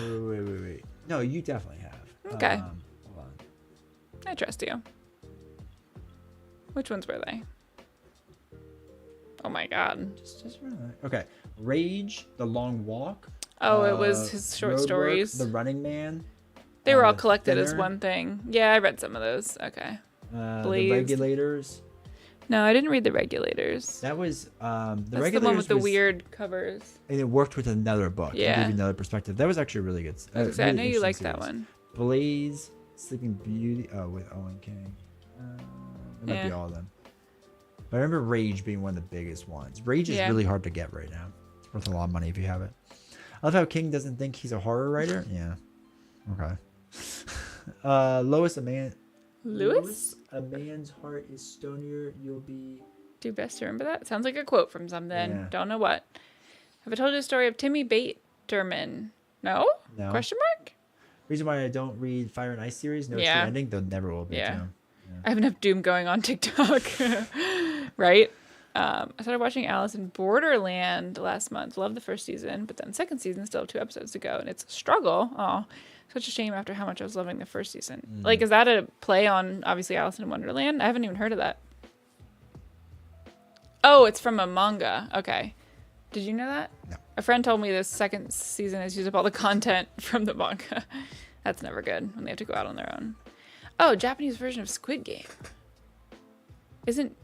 Wait. No, you definitely have. Okay. Hold on. I trust you. Which ones were they? Oh my god. Just relax. Okay. Rage, The Long Walk. Oh, it was his short Roadwork, stories. The Running Man. They were all collected as Thinner, one thing. Yeah, I read some of those. Okay. The Blazed. Regulators. No, I didn't read The Regulators. That was the That's Regulators. the one with the was- weird covers. And it worked with another book. Yeah. To give you another perspective. That was actually really good. I was gonna say, I really know you interesting liked that series. one. Blaze, Sleeping Beauty. Oh, with Owen King. It might be Yeah. all of them. But I remember Rage being one of the biggest ones. Rage is Yeah. really hard to get right now. It's worth a lot of money if you have it. I love how King doesn't think he's a horror writer. Yeah. Okay. Lois, a man. Lewis? A man's heart is stonier. You'll be. Do best to remember that. Sounds like a quote from something. Yeah. Don't know what. Have I told you the story of Timmy Baterman? No? No. Question mark? Reason why I don't read Fire and Ice series. No, it's Yeah. the ending. There never will be. Yeah. Too. I have enough doom going on TikTok. Right? I started watching Alice in Borderland last month. Loved the first season, but then second season still have 2 episodes to go, and it's a struggle. Oh, such a shame after how much I was loving the first season. Like, is that a play on obviously Alice in Wonderland? I haven't even heard of that. Oh, it's from a manga. Okay. Did you know that? No. A friend told me this second season has used up all the content from the manga. That's never good when they have to go out on their own. Oh, Japanese version of Squid Game. Isn't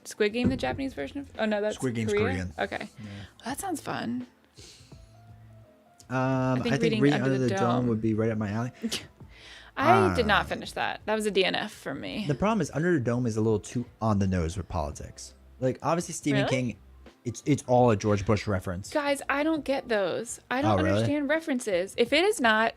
Squid Game the Japanese version of? Oh no, that's Squid Game's Korea? Korean. Okay, well, that sounds fun. I think reading reading Under the Dome would be right up my alley. I did not finish that. That was a DNF for me. The problem is Under the Dome is a little too on the nose with politics. Like obviously Stephen Really? King, it's all a George Bush reference. Guys, I don't get those. I don't Oh, really? understand references. If it is not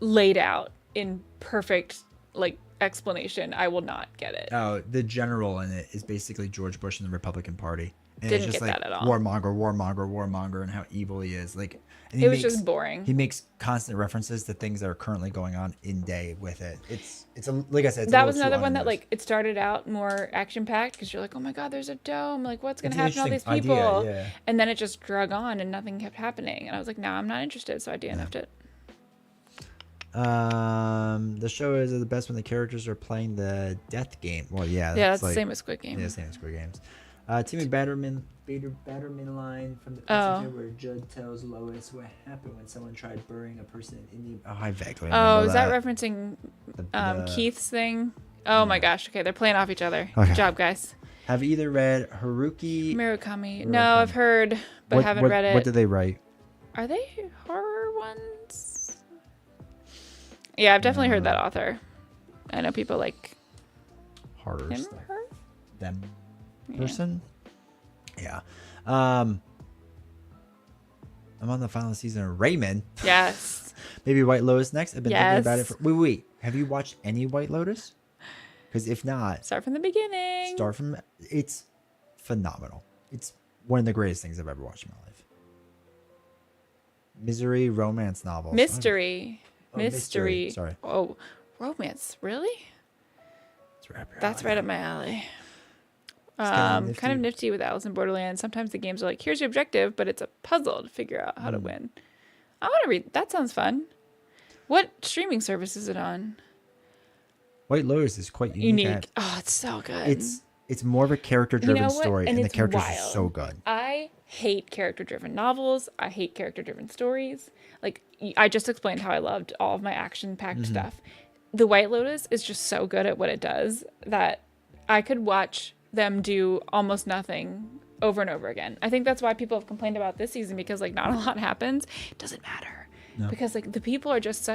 laid out in perfect like explanation, I will not get it. Oh, the general in it is basically George Bush and the Republican Party, And Didn't it's just get like that at all. warmonger, and how evil he is. Like, and It was just boring. He makes constant references to things that are currently going on in day with it. It's a, like I said, it's That a was little another too one on the that nose. like it started out more action packed because you're like, oh my god, there's a dome. Like, what's gonna It's an happen to all these interesting people? idea, yeah. And then it just drug on and nothing kept happening. And I was like, no, I'm not interested. So I DNF'd it. The show is the best when the characters are playing the death game. Well, yeah, Yeah, that's like, the same as Squid Game. Yeah, same as Squid Games. Timmy Batterman line from the Oh. passenger where Judd tells Lois what happened when someone tried burying a person in the. Oh, I vaguely Oh, remember is that referencing Keith's thing? Oh my gosh. Okay, they're playing off each other. Okay. Good job, guys. Have either read Haruki? Murakami. No, I've heard, but haven't read it. What did they write? Are they horror ones? Yeah, I've definitely heard that author. I know people like Horror him, stuff. her. Them Yeah. person. Yeah. I'm on the final season of Raymond. Yes. Maybe White Lotus next. I've been thinking about it Yes. for. Wait. Have you watched any White Lotus? Because if not, Start from the beginning. start from. It's phenomenal. It's one of the greatest things I've ever watched in my life. Misery romance novels. Mystery. Oh, mystery. Sorry. Oh, romance. Really? That's right up my alley. Kind of nifty with Alice in Borderland. Sometimes the games are like, here's your objective, but it's a puzzle to figure out how to win. I want to read. That sounds fun. What streaming service is it on? White Lotus is quite unique. Unique. Oh, it's so good. It's more of a character-driven You know what? story, and the it's characters wild. are so good. I hate character-driven novels. I hate character-driven stories. Like, I just explained how I loved all of my action-packed stuff. The White Lotus is just so good at what it does that I could watch them do almost nothing over and over again. I think that's why people have complained about this season, because like not a lot happens. It doesn't matter. No. Because like the people are just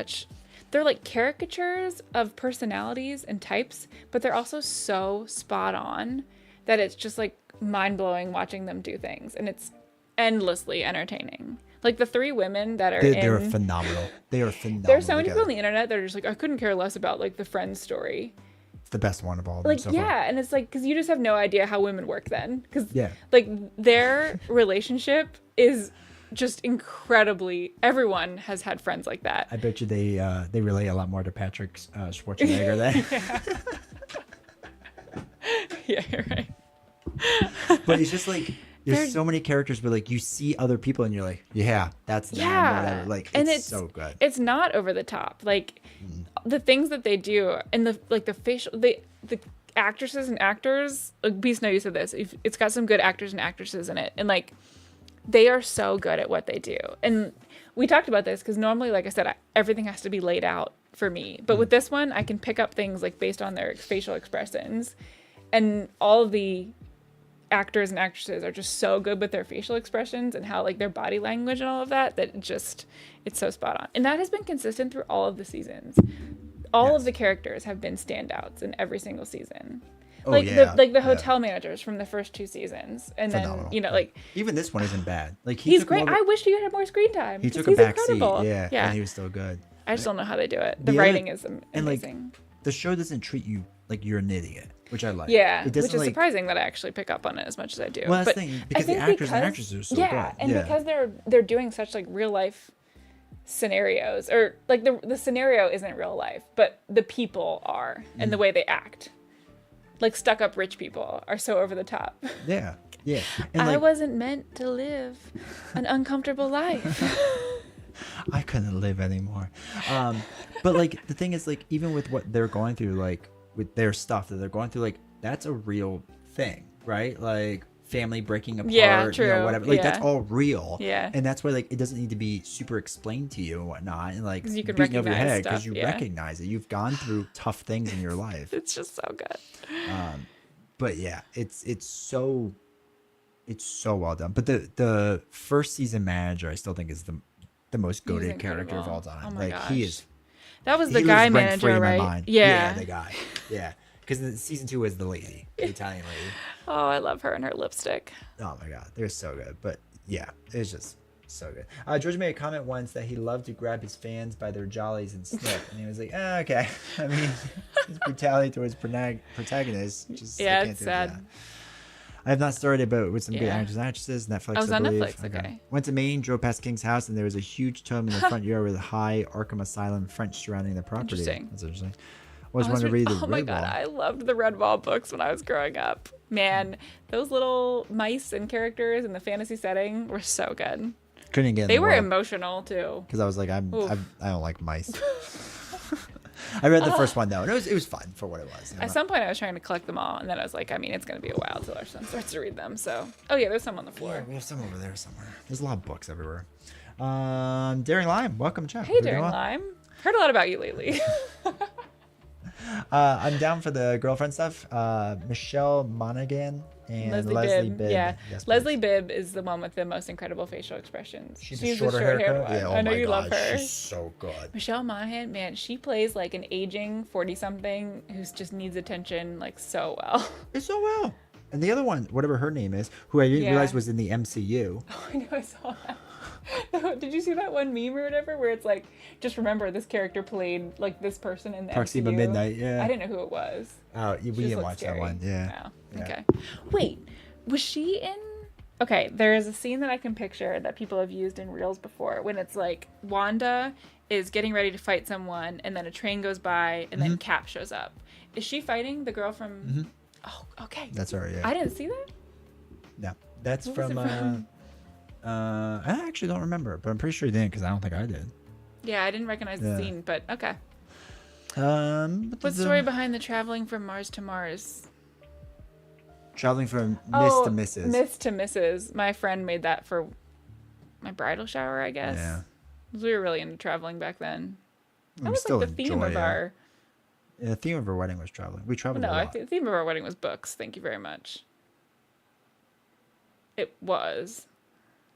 they're like caricatures of personalities and types, but they're also so spot on that it's just like mind-blowing watching them do things, and it's endlessly entertaining. Like the three women that are They're phenomenal. They are phenomenal. There's so many people together. on the internet that are just like, I couldn't care less about like the Friends story. It's the best one of all of them Like, so yeah, far. and it's like, because you just have no idea how women work then. Because, Yeah. like, their relationship is just incredibly. Everyone has had friends like that. I bet you they relate a lot more to Patrick Schwarzenegger than. Yeah, you're right. But it's just like there's so many characters, but like you see other people and you're like, yeah, that's them, Yeah. whatever. Like And it's so good. It's not over the top. Like, the things that they do and the facial, the actresses and actors, like Beast, know you said this, it's got some good actors and actresses in it. And like, they are so good at what they do. And we talked about this because normally, like I said, everything has to be laid out for me. But with this one, I can pick up things like based on their facial expressions, and all of the actors and actresses are just so good with their facial expressions and how like their body language and all of that it's so spot on. And that has been consistent through all of the seasons. All of the characters have been standouts in every single season. Like the hotel managers from the first two seasons, and Phenomenal. then like even this one isn't bad. Like he's great. I wish he had more screen time. He took he's a back incredible. seat, yeah, yeah. and he was still good. I just don't know how they do it. The The other- writing is amazing. and like the show doesn't treat you like you're an idiot, which I like. Yeah, it which doesn't is like, surprising that I actually pick up on it as much as I do. Well, that's but the thing, I because the think actors and actresses are so good. And because they're doing such like real life scenarios, or like the scenario isn't real life, but the people are, and the way they act. Like stuck up rich people are so over the top. Yeah, yeah. And I like, wasn't meant to live an uncomfortable life. I couldn't live anymore. But like the thing is, like even with what they're going through, like with their stuff that they're going through, like that's a real thing, right? Like family breaking apart, Yeah, true. you know, whatever. Like Yeah. that's all real. Yeah. And that's why like it doesn't need to be super explained to you and whatnot, and like 'Cause you can beating over your recognize head because stuff, you yeah. recognize it. You've gone through tough things in your life. It's just so good. But yeah, it's so well done. But the first season manager, I still think is the most goated character of incredible. all time. Oh my like gosh. he is. That was the he guy lives rent-free manager, in my right? mind. Yeah. the guy. Yeah, because season 2 is the lady, the Italian lady. Oh, I love her and her lipstick. Oh my god, they're so good. But yeah, it's just so good. George made a comment once that he loved to grab his fans by their jollies and snip, and he was like, okay. I mean, his brutality towards protagonists. Just I Yeah, can't it's do sad. that. I have not started, but with some good Yeah. actors and actresses. Netflix, Oh, it's I on believe. Netflix, okay. Went to Maine, drove past King's house, and there was a huge tome in the front yard with a high Arkham Asylum French surrounding the property. Interesting. That's interesting. Always wanted to read the Oh my Red god, Wall. I loved the Red Wall books when I was growing up. Man, those little mice and characters in the fantasy setting were so good. Couldn't get in They the were world. emotional too. Because I was like, I Oof. don't like mice. I read the first one though, and it was fun for what it was. At some point, I was trying to collect them all, and then I was like, I mean, it's going to be a while till our son starts to read them. So, oh yeah, there's some on the floor. Yeah, we have some over there somewhere. There's a lot of books everywhere. Daring Lime, welcome, Chuck. Hey, Daring Lime. Heard a lot about you lately. I'm down for the girlfriend stuff. Michelle Monaghan and Leslie Bibb. Yeah, Yes, Leslie please. Bibb is the one with the most incredible facial expressions. She's the a shorter short-haired haircut. one. Yeah, oh I know my you God, love her. she's so good. Michelle Monaghan, man, she plays like an aging 40-something who just needs attention like so well. It's so well. And the other one, whatever her name is, who I didn't Yeah. realize was in the MCU. I know, I saw that. Did you see that one meme or whatever where it's like, just remember this character played like this person in the Proxima MCU? Midnight, yeah. I didn't know who it was. Oh, we She just didn't looked watch scary. that one. Yeah. Oh, Yeah. okay. Wait, was she in? Okay, there is a scene that I can picture that people have used in reels before when it's like Wanda is getting ready to fight someone and then a train goes by and then Cap shows up. Is she fighting the girl from? Oh, okay. That's her, yeah. I didn't see that. No, that's What was from. it from? I actually don't remember, but I'm pretty sure you didn't because I don't think I did. Yeah, I didn't recognize the Yeah. scene, but okay. What's What's the story behind the traveling from Mars to Mars? Traveling from Miss to Mrs. Miss to Mrs. My friend made that for my bridal shower, I guess. Yeah. 'Cause we were really into traveling back then. That was still like the theme enjoy of it. our. Yeah, the theme of our wedding was traveling. We traveled No, a lot. the theme of our wedding was books. Thank you very much. It was.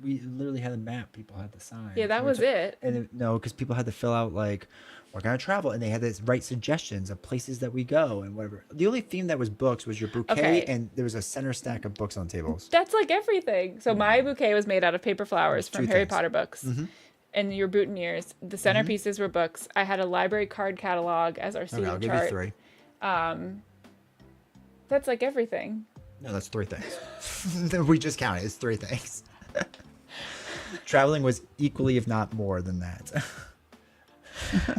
We literally had a map. People had to sign. Yeah, that was it. And no, because people had to fill out like, we're gonna travel, and they had to write suggestions of places that we go and whatever. The only theme that was books was your bouquet, Okay. and there was a center stack of books on tables. That's like everything. So my bouquet was made out of paper flowers from Two Harry things. Potter books. And your boutonnieres. The centerpieces were books. I had a library card catalog as our Okay, seating I'll give chart. you three. That's like everything. No, that's three things. We just counted. It's three things. Traveling was equally, if not more, than that.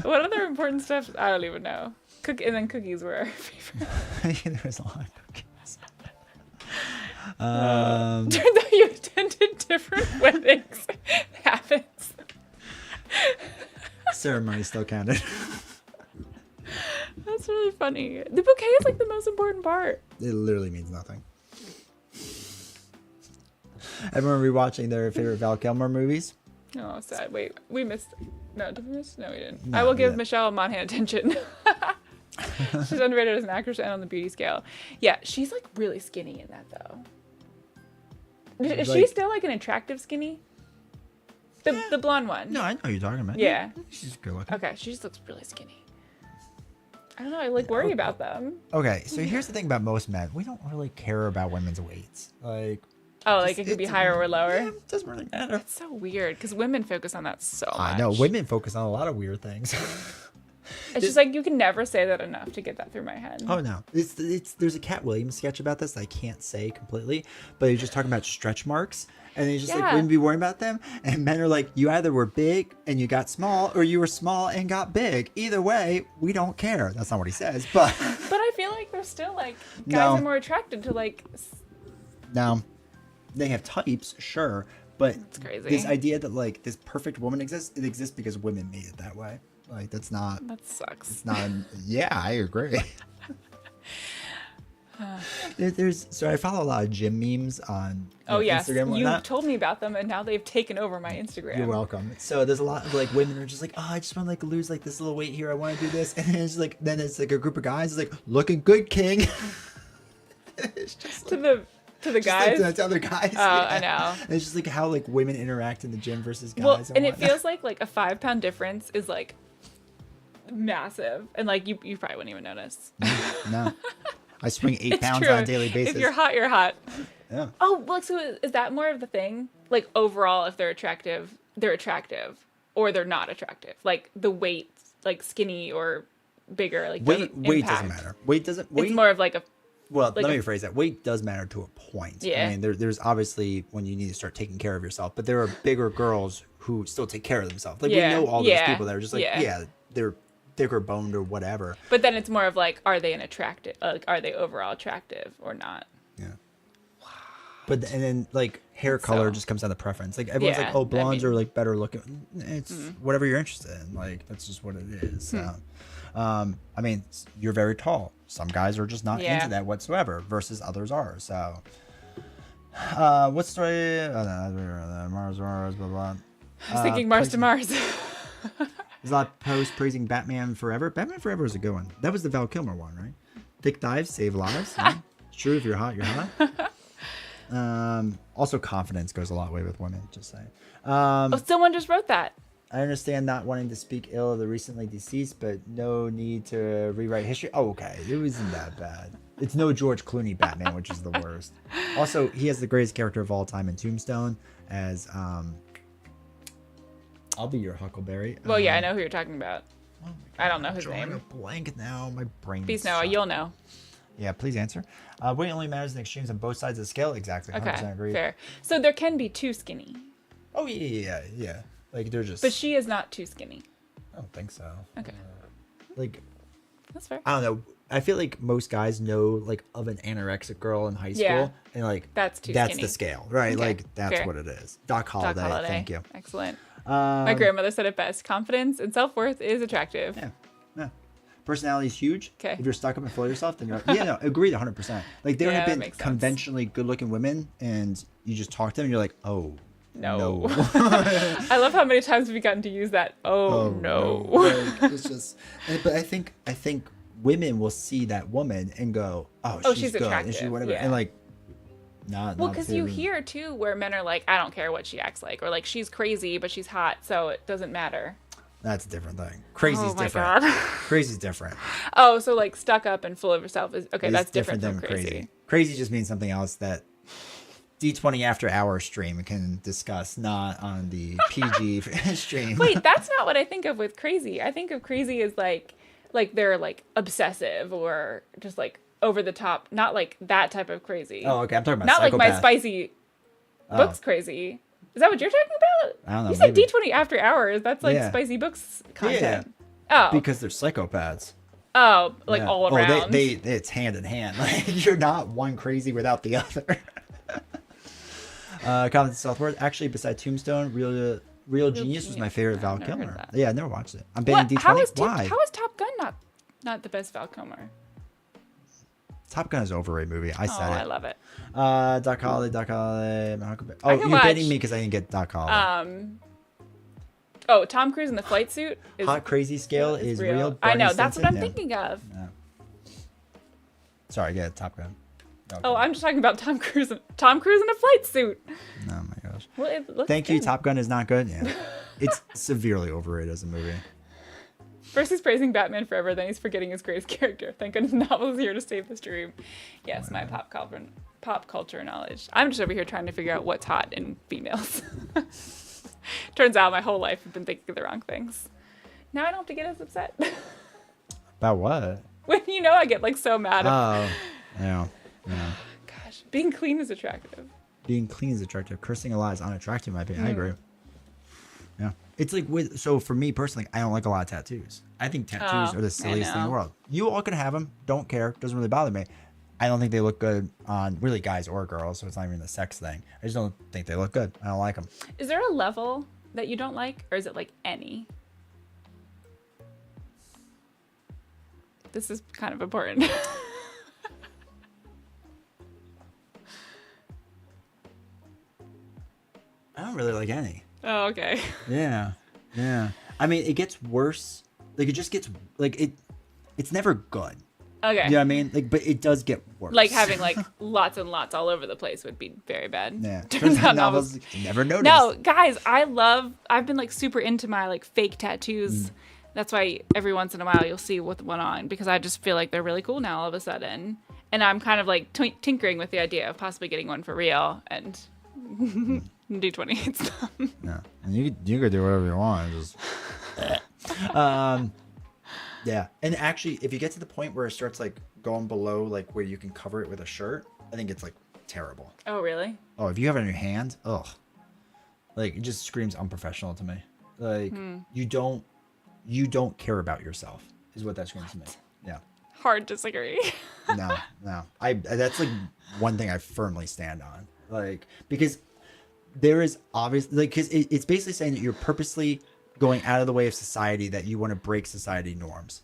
What other important stuff? I don't even know. And then cookies were our favorite. There was a lot of cookies. Turns out you attended different weddings. Happens. Ceremony still counted. That's really funny. The bouquet is like the most important part. It literally means nothing. Everyone rewatching their favorite Val Kilmer movies. Oh, sad. Wait, we missed. No, did we miss? No, we didn't. No, I will give yeah. Michelle Monaghan attention. She's underrated as an actress and on the beauty scale. Yeah, she's like really skinny in that though. Is she Like- still like an attractive skinny? The blonde one. No, I know who you're talking about. Yeah. She's good looking. Okay, she just looks really skinny. I don't know. I like worry about them. Okay, so here's the thing about most men. We don't really care about women's weights. Like, Oh, like it could be it's- higher or lower. yeah, it doesn't really matter. It's so weird because women focus on that so much. I know. Women focus on a lot of weird things. It's just like you can never say that enough to get that through my head. Oh no, it's there's a Cat Williams sketch about this that I can't say completely, but he's just talking about stretch marks, and he's just like Yeah. wouldn't be worrying about them. And men are like, you either were big and you got small, or you were small and got big. Either way, we don't care. That's not what he says, but But I feel like there's still like guys No. are more attracted to like. now they have types, sure, but It's crazy. this idea that like this perfect woman exists, it exists because women made it that way. Like that's not. That sucks. It's not. Yeah, I agree. So I follow a lot of gym memes on Oh yes, Instagram and you whatnot. told me about them, and now they've taken over my Instagram. You're welcome. So there's a lot of like women are just like, oh, I just want to like lose like this little weight here. I want to do this, and then it's like a group of guys like looking good, king. It's just To like, the just like guys. to other guys. Oh, I know. And it's just like how like women interact in the gym versus guys. Well, and and it whatnot. feels like a 5-pound difference is like massive, and like you probably wouldn't even notice. No, I swing 8 It's pounds true. on a daily basis. If you're hot, you're hot. Yeah. Oh, well, so is that more of the thing? Like overall, if they're attractive, or they're not attractive. Like the weight, like skinny or bigger, like Weight doesn't doesn't impact. matter. Weight doesn't. Weight, It's more of like a Well, Like let me rephrase that. Weight does matter to a point. Yeah. I mean, there's obviously when you need to start taking care of yourself, but there are bigger girls who still take care of themselves. Like we Yeah, know all those yeah, people that are just like, yeah. yeah, they're thicker boned or whatever. But then it's more of like, are they are they overall attractive or not? Yeah. But and then like hair color So- just comes down to preference. Like everyone's Yeah, like, oh, I blondes mean- are like better looking. It's whatever you're interested in. Like that's just what it is. So, I mean, you're very tall. Some guys are just not Yeah. into that whatsoever, versus others are. So, what's the story? Mars, blah blah. I was thinking Mars to Mars. There's a lot of posts praising Batman Forever. Batman Forever is a good one. That was the Val Kilmer one, right? Thick thighs save lives. Yeah. It's true. If you're hot, you're hot. Also, confidence goes a lot way with women. Just saying. Oh, someone just wrote that. I understand not wanting to speak ill of the recently deceased, but no need to rewrite history. Oh, okay. It wasn't that bad. It's no George Clooney Batman, which is the worst. Also, he has the greatest character of all time in Tombstone as I'll be your Huckleberry. Well, yeah, I know who you're talking about. Oh my I don't know his drawing name. a blank now. My brain. Please, Noah, you'll know. Yeah, please answer. Weight only matters in extremes on both sides of the scale. Exactly. 100% Okay, agree. fair. So there can be too skinny, Oh yeah. Like they're just. but she is not too skinny. I don't think so. Okay, Like that's fair. I don't know. I feel like most guys know like of an anorexic girl in high school, Yeah. and like That's too that's skinny. the scale, right? Okay, Like that's fair. what it is. Doc Holliday. Doc Holliday. Thank you. Excellent. My grandmother said it best. Confidence and self-worth is attractive. Yeah. Personality is huge. 'Kay. If you're stuck up and full of yourself, then you're like, yeah, no, agreed 100%. Like there Yeah, have that been makes sense. conventionally good-looking women, and you just talk to them, and you're like, oh No. I love how many times we've gotten to use that. Oh, no. Like, it's just, but I think women will see that woman and go, oh, she's good, and attractive, she's whatever, yeah. and like, not. Well, not because to- you hear too where men are like, I don't care what she acts like, or like she's crazy but she's hot, so it doesn't matter. That's a different thing. Crazy's Oh my different. God. Crazy's different. Oh, so like stuck up and full of herself is okay. It's That's different from than crazy. Crazy just means something else that D20 After Hour stream can discuss, not on the PG stream. Wait, that's not what I think of with crazy. I think of crazy as like they're like obsessive or just like over the top, not like that type of crazy. Oh, okay. I'm talking about Not like my psychopath. spicy books crazy. Is that what you're talking about? I don't know, You said maybe. D20 After Hours. That's like Yeah. spicy books content. Oh, Because they're psychopaths. like Yeah. all around. They it's hand in hand. Like you're not one crazy without the other. Confidence Southward. Actually, beside Tombstone, Real Genius was my favorite Val I've never heard Kilmer. that. Yeah, I never watched it. I'm banning D20. How is Why? how is Top Gun not the best Val Kilmer? Top Gun is an overrated movie. I Oh, said I it. love it. Doc Holliday. Oh, I you're can banning watch, me because I didn't get Doc Holliday. Oh, Tom Cruise in the flight suit is Hot Crazy Scale is real. I know, Barney that's what I'm Stinson? thinking of. Yeah. Sorry, yeah, Top Gun. Okay. Oh, I'm just talking about Tom Cruise in a flight suit. Oh my gosh. Well, it looks Thank you. good. Top Gun is not good. Yeah, it's severely overrated as a movie. First he's praising Batman Forever, then he's forgetting his greatest character. Thank goodness Novel is here to save this dream. Yes, my pop culture knowledge. I'm just over here trying to figure out what's hot in females. Turns out my whole life I've been thinking of the wrong things. Now I don't have to get as upset. About what? When I get like so mad. Oh, yeah. Gosh, being clean is attractive. Being clean is attractive. Cursing a lot is unattractive, in my opinion. I Hmm. agree. Yeah. It's like so for me personally, I don't like a lot of tattoos. I think tattoos Oh, are the I silliest thing in the know. world. You all can have them. Don't care. Doesn't really bother me. I don't think they look good on really guys or girls, so it's not even the sex thing. I just don't think they look good. I don't like them. Is there a level that you don't like, or is it like any? This is kind of important. I don't really like any. Oh, okay. Yeah. Yeah. I mean, it gets worse. Like it just gets like it's never good. Okay. You know what I mean? Like, but it does get worse. Like having like lots and lots all over the place would be very bad. Yeah. Turns out novels novels. you never noticed. No, guys, I've been like super into my like fake tattoos. That's why every once in a while you'll see with one on, because I just feel like they're really cool now all of a sudden. And I'm kind of like tinkering with the idea of possibly getting one for real, and D20 hates them. Yeah. And you could do whatever you want. Just Yeah, and actually, if you get to the point where it starts like going below, like where you can cover it with a shirt, I think it's like terrible. Oh, really? Oh, if you have it on your hand, ugh, like it just screams unprofessional to me. Like you don't care about yourself, is what that screams to me. Yeah. Hard disagree. No, no. I that's like one thing I firmly stand on. Like because there is obviously like because it's basically saying that you're purposely going out of the way of society, that you want to break society norms.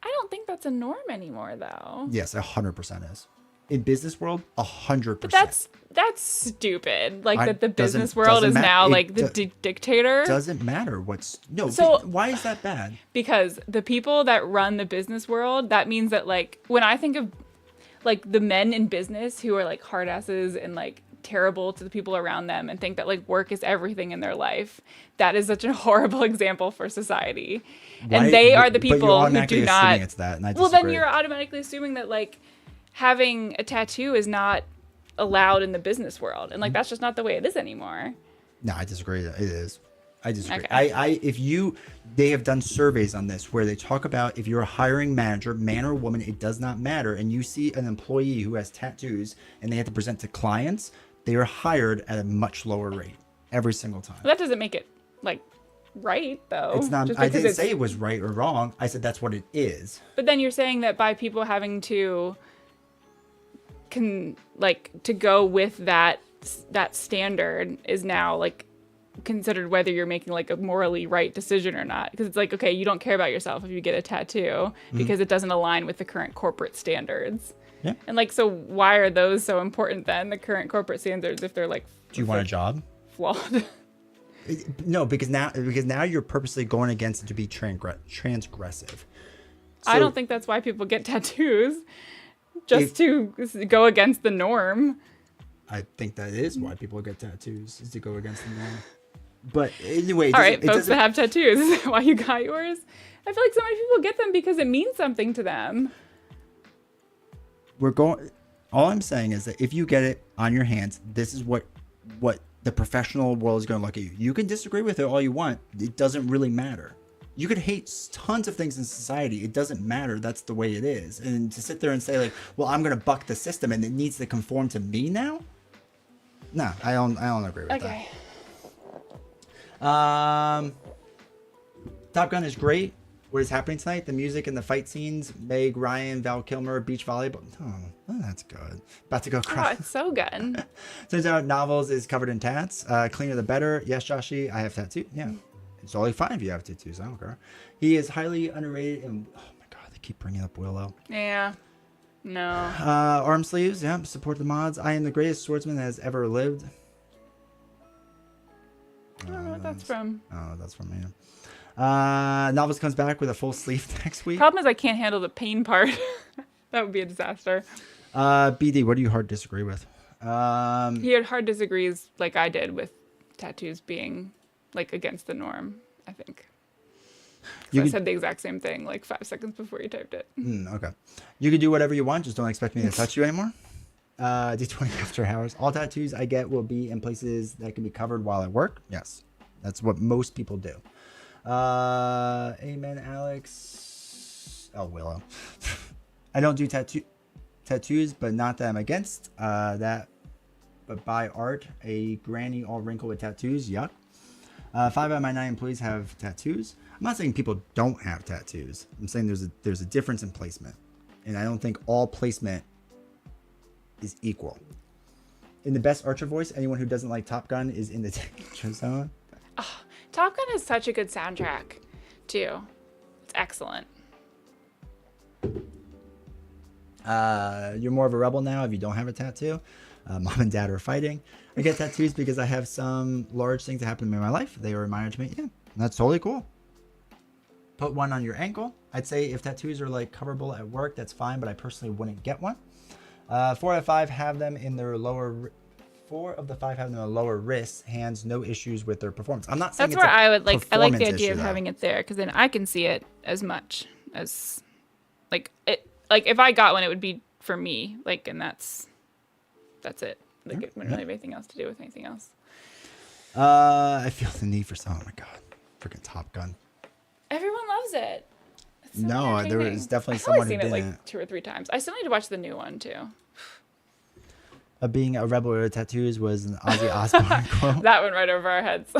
I don't think that's a norm anymore, though. Yes, 100% is. In business world, 100%. But that's stupid. Like that the business world doesn't is now like the it dictator. doesn't matter what's no. So- Why is that bad? Because the people that run the business world, that means that like when I think of like the men in business who are like hard asses and like terrible to the people around them and think that like work is everything in their life, that is such a horrible example for society. Why- And they are the but you're people who automatically do not. assuming it's that, and I Well, then disagree. you're automatically assuming that like having a tattoo is not allowed in the business world, and like that's just not the way it is anymore. No, I disagree. It is. I disagree. Okay. They have done surveys on this where they talk about if you're a hiring manager, man or woman, it does not matter, and you see an employee who has tattoos and they have to present to clients, they are hired at a much lower rate every single time. Well, that doesn't make it like right though. It's not. Just I because didn't say it was right or wrong. I said that's what it is. But then you're saying that by people having to to go with that standard is now like considered whether you're making like a morally right decision or not, because it's like, okay, you don't care about yourself if you get a tattoo because it doesn't align with the current corporate standards. Yeah. And like, so why are those so important then, the current corporate standards, if they're like Do you want a job? flawed? No, because now you're purposely going against it to be transgressive. I So- don't think that's why people get tattoos, just to go against the norm. I think that is why people get tattoos, is to go against the norm. But anyway, All right, folks that have tattoos, is that why you got yours? I feel like so many people get them because it means something to them. All I'm saying is that if you get it on your hands, this is what the professional world is going to look at you. You can disagree with it all you want. It doesn't really matter. You could hate tons of things in society. It doesn't matter. That's the way it is. And to sit there and say like, well, I'm going to buck the system and it needs to conform to me now. No, I don't agree with Okay. that. Top Gun is great. What is happening tonight? The music and the fight scenes. Meg Ryan, Val Kilmer, beach volleyball. Oh, that's good. About to go Oh, cry. it's so good. Turns out novels is covered in tats. Cleaner the better. Yes, Joshi, I have tattoo. Yeah. It's only fine if you have tattoos. I don't care. He is highly underrated. And oh my god, they keep bringing up Willow. Yeah. No. Arm sleeves. Yeah. Support the mods. I am the greatest swordsman that has ever lived. I don't know what that's from. Oh, that's from me. Novelist comes back with a full sleeve next week. Problem is I can't handle the pain part. That would be a disaster. BD, what do you hard disagree with? He had hard disagrees like I did with tattoos being like against the norm, I think. I said the exact same thing like 5 seconds before you typed it. Okay. You can do whatever you want, just don't expect me to touch you anymore. D20 after hours. All tattoos I get will be in places that can be covered while at work. Yes. That's what most people do. Amen, Alex. Oh, Willow. I don't do tattoos, but not that I'm against that. But buy art, a granny all wrinkled with tattoos. Yuck. 5 out of my 9 employees have tattoos. I'm not saying people don't have tattoos. I'm saying there's a difference in placement, and I don't think all placement is equal. In the best Archer voice, anyone who doesn't like Top Gun is in the danger zone. Top Gun is such a good soundtrack, too. It's excellent. You're more of a rebel now if you don't have a tattoo. Mom and dad are fighting. I get tattoos because I have some large things that happen to me in my life. They are a reminder to me. Yeah, that's totally cool. Put one on your ankle. I'd say if tattoos are like coverable at work, that's fine, but I personally wouldn't get one. 4 out of 5 have them in their lower. 4 of the 5 have them in their lower wrists, hands, no issues with their performance. I'm not saying That's it's where a I would like. I like the performance idea of issue, though. having it there because then I can see it as much as like it. Like if I got one, it would be for me. Like, and that's it. Like it wouldn't really have anything else to do with anything else. I feel the need for some. Oh my god, freaking Top Gun. Everyone loves it. It's so No, there entertaining. was definitely I've probably someone who seen it didn't. like 2 or 3 times. I still need to watch the new one too. Being a rebel with tattoos was an Ozzy Osbourne quote. That one right over our heads.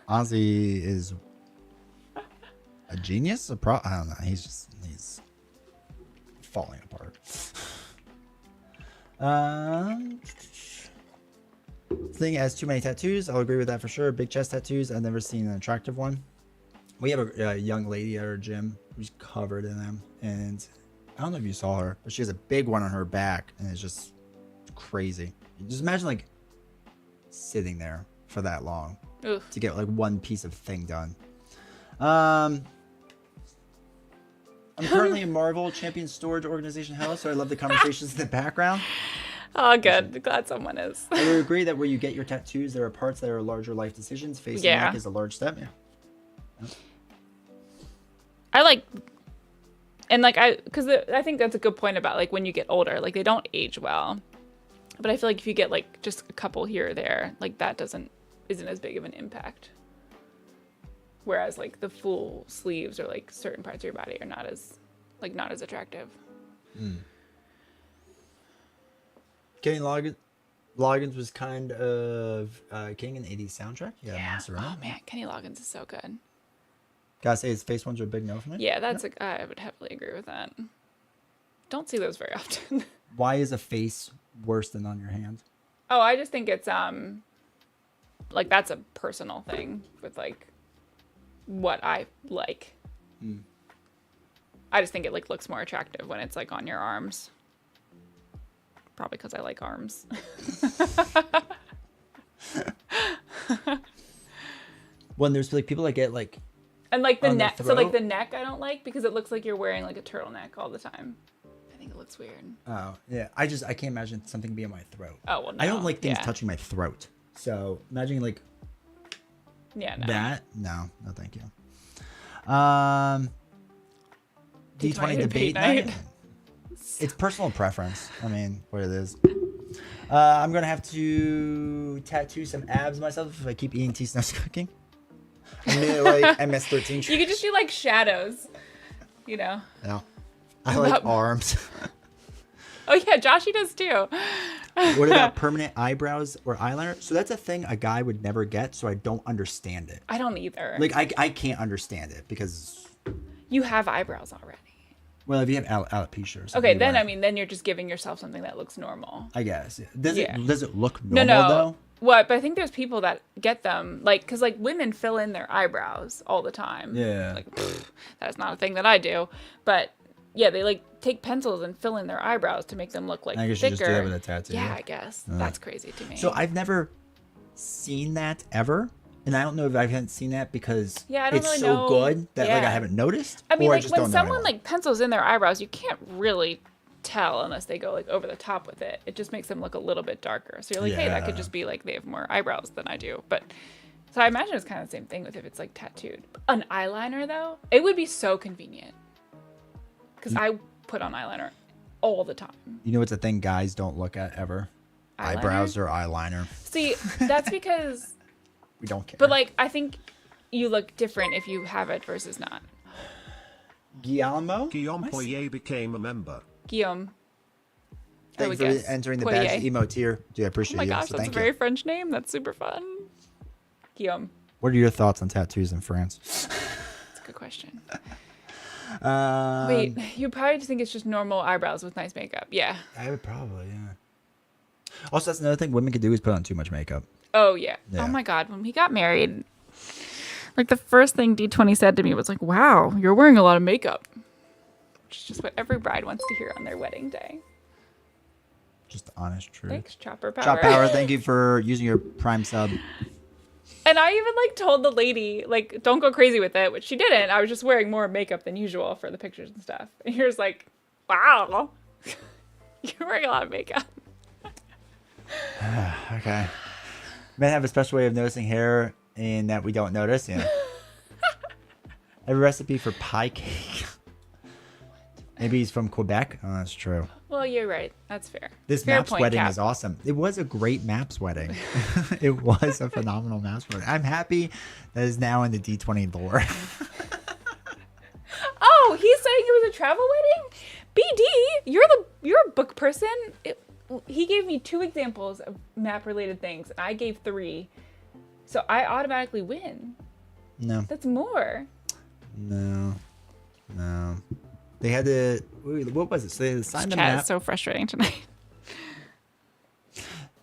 Ozzy is a genius. I don't know. He's falling apart. Thing has too many tattoos. I'll agree with that for sure. Big chest tattoos. I've never seen an attractive one. We have a young lady at our gym who's covered in them, and I don't know if you saw her, but she has a big one on her back, and it's just crazy. Just imagine like sitting there for that long Oof. to get like one piece of thing done. I'm currently a Marvel Champion Storage Organization host, so I love the conversations in the background. Oh, good. Glad someone is. I would agree that where you get your tattoos, there are parts that are larger life decisions. Facing neck is a large step. Yeah. I like, and like because I think that's a good point about like when you get older, like they don't age well. But I feel like if you get like just a couple here or there, like that isn't as big of an impact. Whereas like the full sleeves or like certain parts of your body are not as attractive. Kenny Loggins was kind of king in the 80s soundtrack. Yeah. Monster Runner. Oh man, Kenny Loggins is so good. Gotta say his face ones are a big no for me. Yeah, I would heavily agree with that. Don't see those very often. Why is a face worse than on your hand? Oh, I just think it's like that's a personal thing with like what I like. I just think it like looks more attractive when it's like on your arms. Probably because I like arms. When there's like people that get like and like the on neck, the so like throat? the neck I don't like because it looks like you're wearing like a turtleneck all the time. I think it looks weird. Oh yeah, I can't imagine something being on my throat. Oh well, no. I don't like things Yeah. touching my throat. So imagine like Yeah, no. that. No, thank you. D20 debate night. It's personal preference. I mean, what it is. I'm gonna have to tattoo some abs myself if I keep eating T-Snow's cooking. I'm gonna, like MS-13. You could just do like shadows, you know. No, I like arms. Oh yeah, Joshy does too. What about permanent eyebrows or eyeliner? So that's a thing a guy would never get. So I don't understand it. I don't either. Like I can't understand it because you have eyebrows already. well, if you have alopecia or something. Okay, then I mean, then you're just giving yourself something that looks normal. I guess. Yeah. Yeah. Does it look normal No. though? What? But I think there's people that get them, like, because, like, women fill in their eyebrows all the time. Yeah. Like, that's not a thing that I do. But, yeah, they, like, take pencils and fill in their eyebrows to make them look, like, I guess thicker. you just do that with a tattoo. Yeah, I guess. That's crazy to me. So I've never seen that ever. And I don't know if I haven't seen that because Yeah, I don't it's really so know. good that like I Yeah. haven't noticed. I mean, or I like, just when don't know someone, anymore. like, pencils in their eyebrows, you can't really tell unless they go, like, over the top with it. It just makes them look a little bit darker. So you're like, hey, that could Yeah. just be, like, they have more eyebrows than I do. But, so I imagine it's kind of the same thing with if it's, like, tattooed. An eyeliner, though, it would be so convenient. Because I put on eyeliner all the time. You know what's a thing guys don't look at ever? Eyeliner? Eyebrows or eyeliner. See, that's because, We don't care. but, like, I think you look different if you have it versus not. Guillermo? Guillaume Poirier became a member. Guillaume. I Thanks would for guess. entering the Poirier. badge emo tier. Dude, I Oh appreciate my you. gosh, So that's a thank very you. French name. That's super fun. Guillaume. What are your thoughts on tattoos in France? That's a good question. Um, Wait, you probably think it's just normal eyebrows with nice makeup. Yeah. I would probably, yeah. Also, that's another thing women could do is put on too much makeup. Oh, yeah. Yeah. Oh, my God. When we got married, like, the first thing D20 said to me was, like, wow, you're wearing a lot of makeup. Which is just what every bride wants to hear on their wedding day. Just the honest truth. Thanks, Chopper Power. Chop Power, thank you for using your Prime sub. And I even, like, told the lady, like, don't go crazy with it, which she didn't. I was just wearing more makeup than usual for the pictures and stuff. And he was like, wow, you're wearing a lot of makeup. Okay. Men have a special way of noticing hair in that we don't notice. Yeah. I have a recipe for pie cake. Maybe he's from Quebec. Oh, that's true. Well, you're right. That's fair. This Fair Maps point, wedding Cap. is awesome. It was a great Maps wedding. It was a phenomenal Maps wedding. I'm happy that it's now in the D20 lore. Oh, he's travel wedding? BD, you're a book person. He gave me 2 examples of map related things, and I gave 3. So I automatically win. No. That's more. No. They had to. What was it? So they had to sign the Chat map. is so frustrating tonight.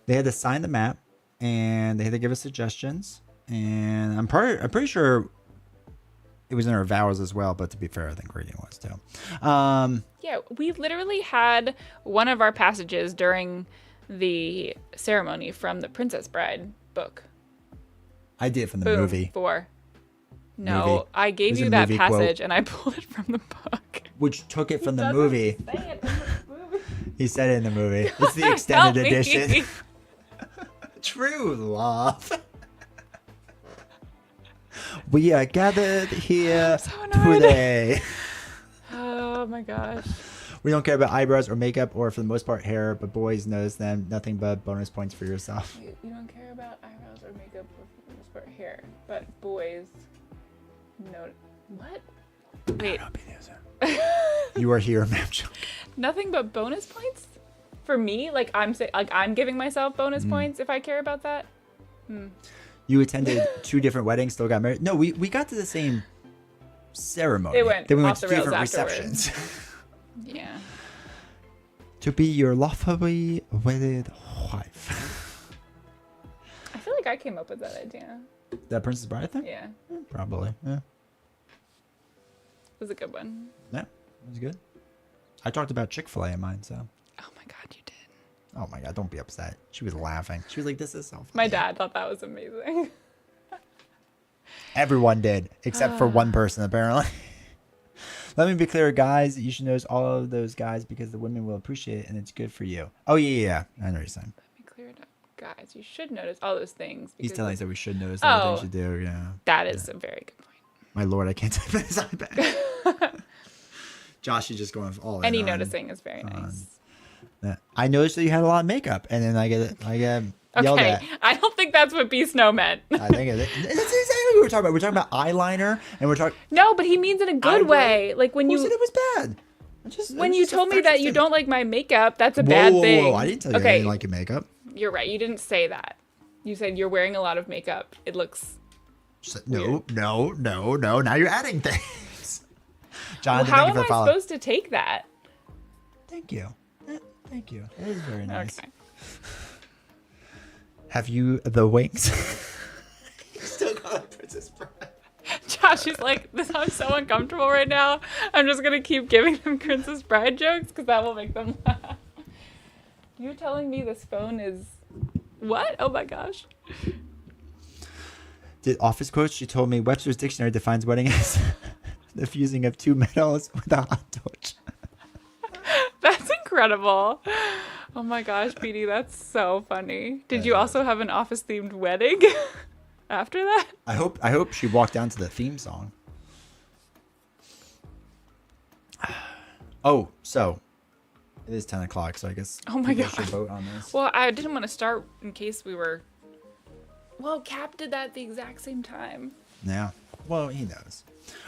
They had to sign the map, and they had to give us suggestions. And I'm pretty sure it was in our vows as well. But to be fair, I think reading was too. Yeah, we literally had one of our passages during the ceremony from the Princess Bride book. I did it from the Boom, movie, 4. No, Movie. I It gave was you a that movie passage quote. and I pulled it from the book. which took it from the Doesn't movie. say it in the movie. He said it in the movie. It's the Help extended me. edition. True love. We are gathered here so annoyed. today. Oh my gosh. We don't care about eyebrows or makeup or, for the most part, hair, but boys notice them. Nothing but bonus points for yourself. Wait, you don't care about eyebrows or makeup or hair, but boys know what? Wait. You are here, ma'am. Nothing but bonus points? For me? Like I'm giving myself bonus points if I care about that? You attended 2 different weddings, still got married. No, we got to the same ceremony. It went then we off went to the 2 rails different afterwards. receptions. Yeah. To be your lawfully wedded wife. I feel like I came up with that idea. That Princess Bride thing? Yeah. Probably. Yeah. It was a good one. Yeah, it was good. I talked about Chick-fil-A in mine, so. Oh my god, you did. Oh my god, don't be upset. She was laughing. She was like, this is so funny. My dad thought that was amazing. Everyone did, except for one person, apparently. Let me be clear, guys. You should notice all of those guys because the women will appreciate it and it's good for you. Oh, yeah. I know what you're saying. Let me clear it up. Guys, you should notice all those things. He's because telling us that we should notice all the things Oh. you do, yeah. that is a very good point. My lord, I can't type on his iPad. Josh is just going all in Any on- noticing is very nice. that. I noticed that you had a lot of makeup, and then I get yelled Okay, at. I don't think that's what Beast Snow meant. I think that's exactly what we're talking about. We're talking about eyeliner, and we're talking. No, but he means in a good Eyebrow- way. Like when Who said you it was bad? when you told me that you don't like my makeup, that's a bad whoa, thing. Whoa, I didn't tell you I Okay, didn't like your makeup. you're right. You didn't say that. You said you're wearing a lot of makeup. It looks. No. Now you're adding things. Well, Jonathan, how thank you am for I the follow. supposed to take that? Thank you. Thank you. That is very nice. Okay. Have you the wings? Still call it Princess Bride. Josh is like, I'm so uncomfortable right now. I'm just gonna keep giving them Princess Bride jokes because that will make them laugh. You're telling me this phone is what? Oh my gosh. Did office quotes? She told me Webster's dictionary defines wedding as the fusing of 2 metals with a hot torch. That's incredible. Oh my gosh, PD, that's so funny. Did you also have an office themed wedding after that? I hope she walked down to the theme song. Oh, so it is 10 o'clock, so I guess Oh my people should God. vote on this. Well, I didn't want to start in case we were. Well, Cap did that at the exact same time. Yeah. Well, he knows.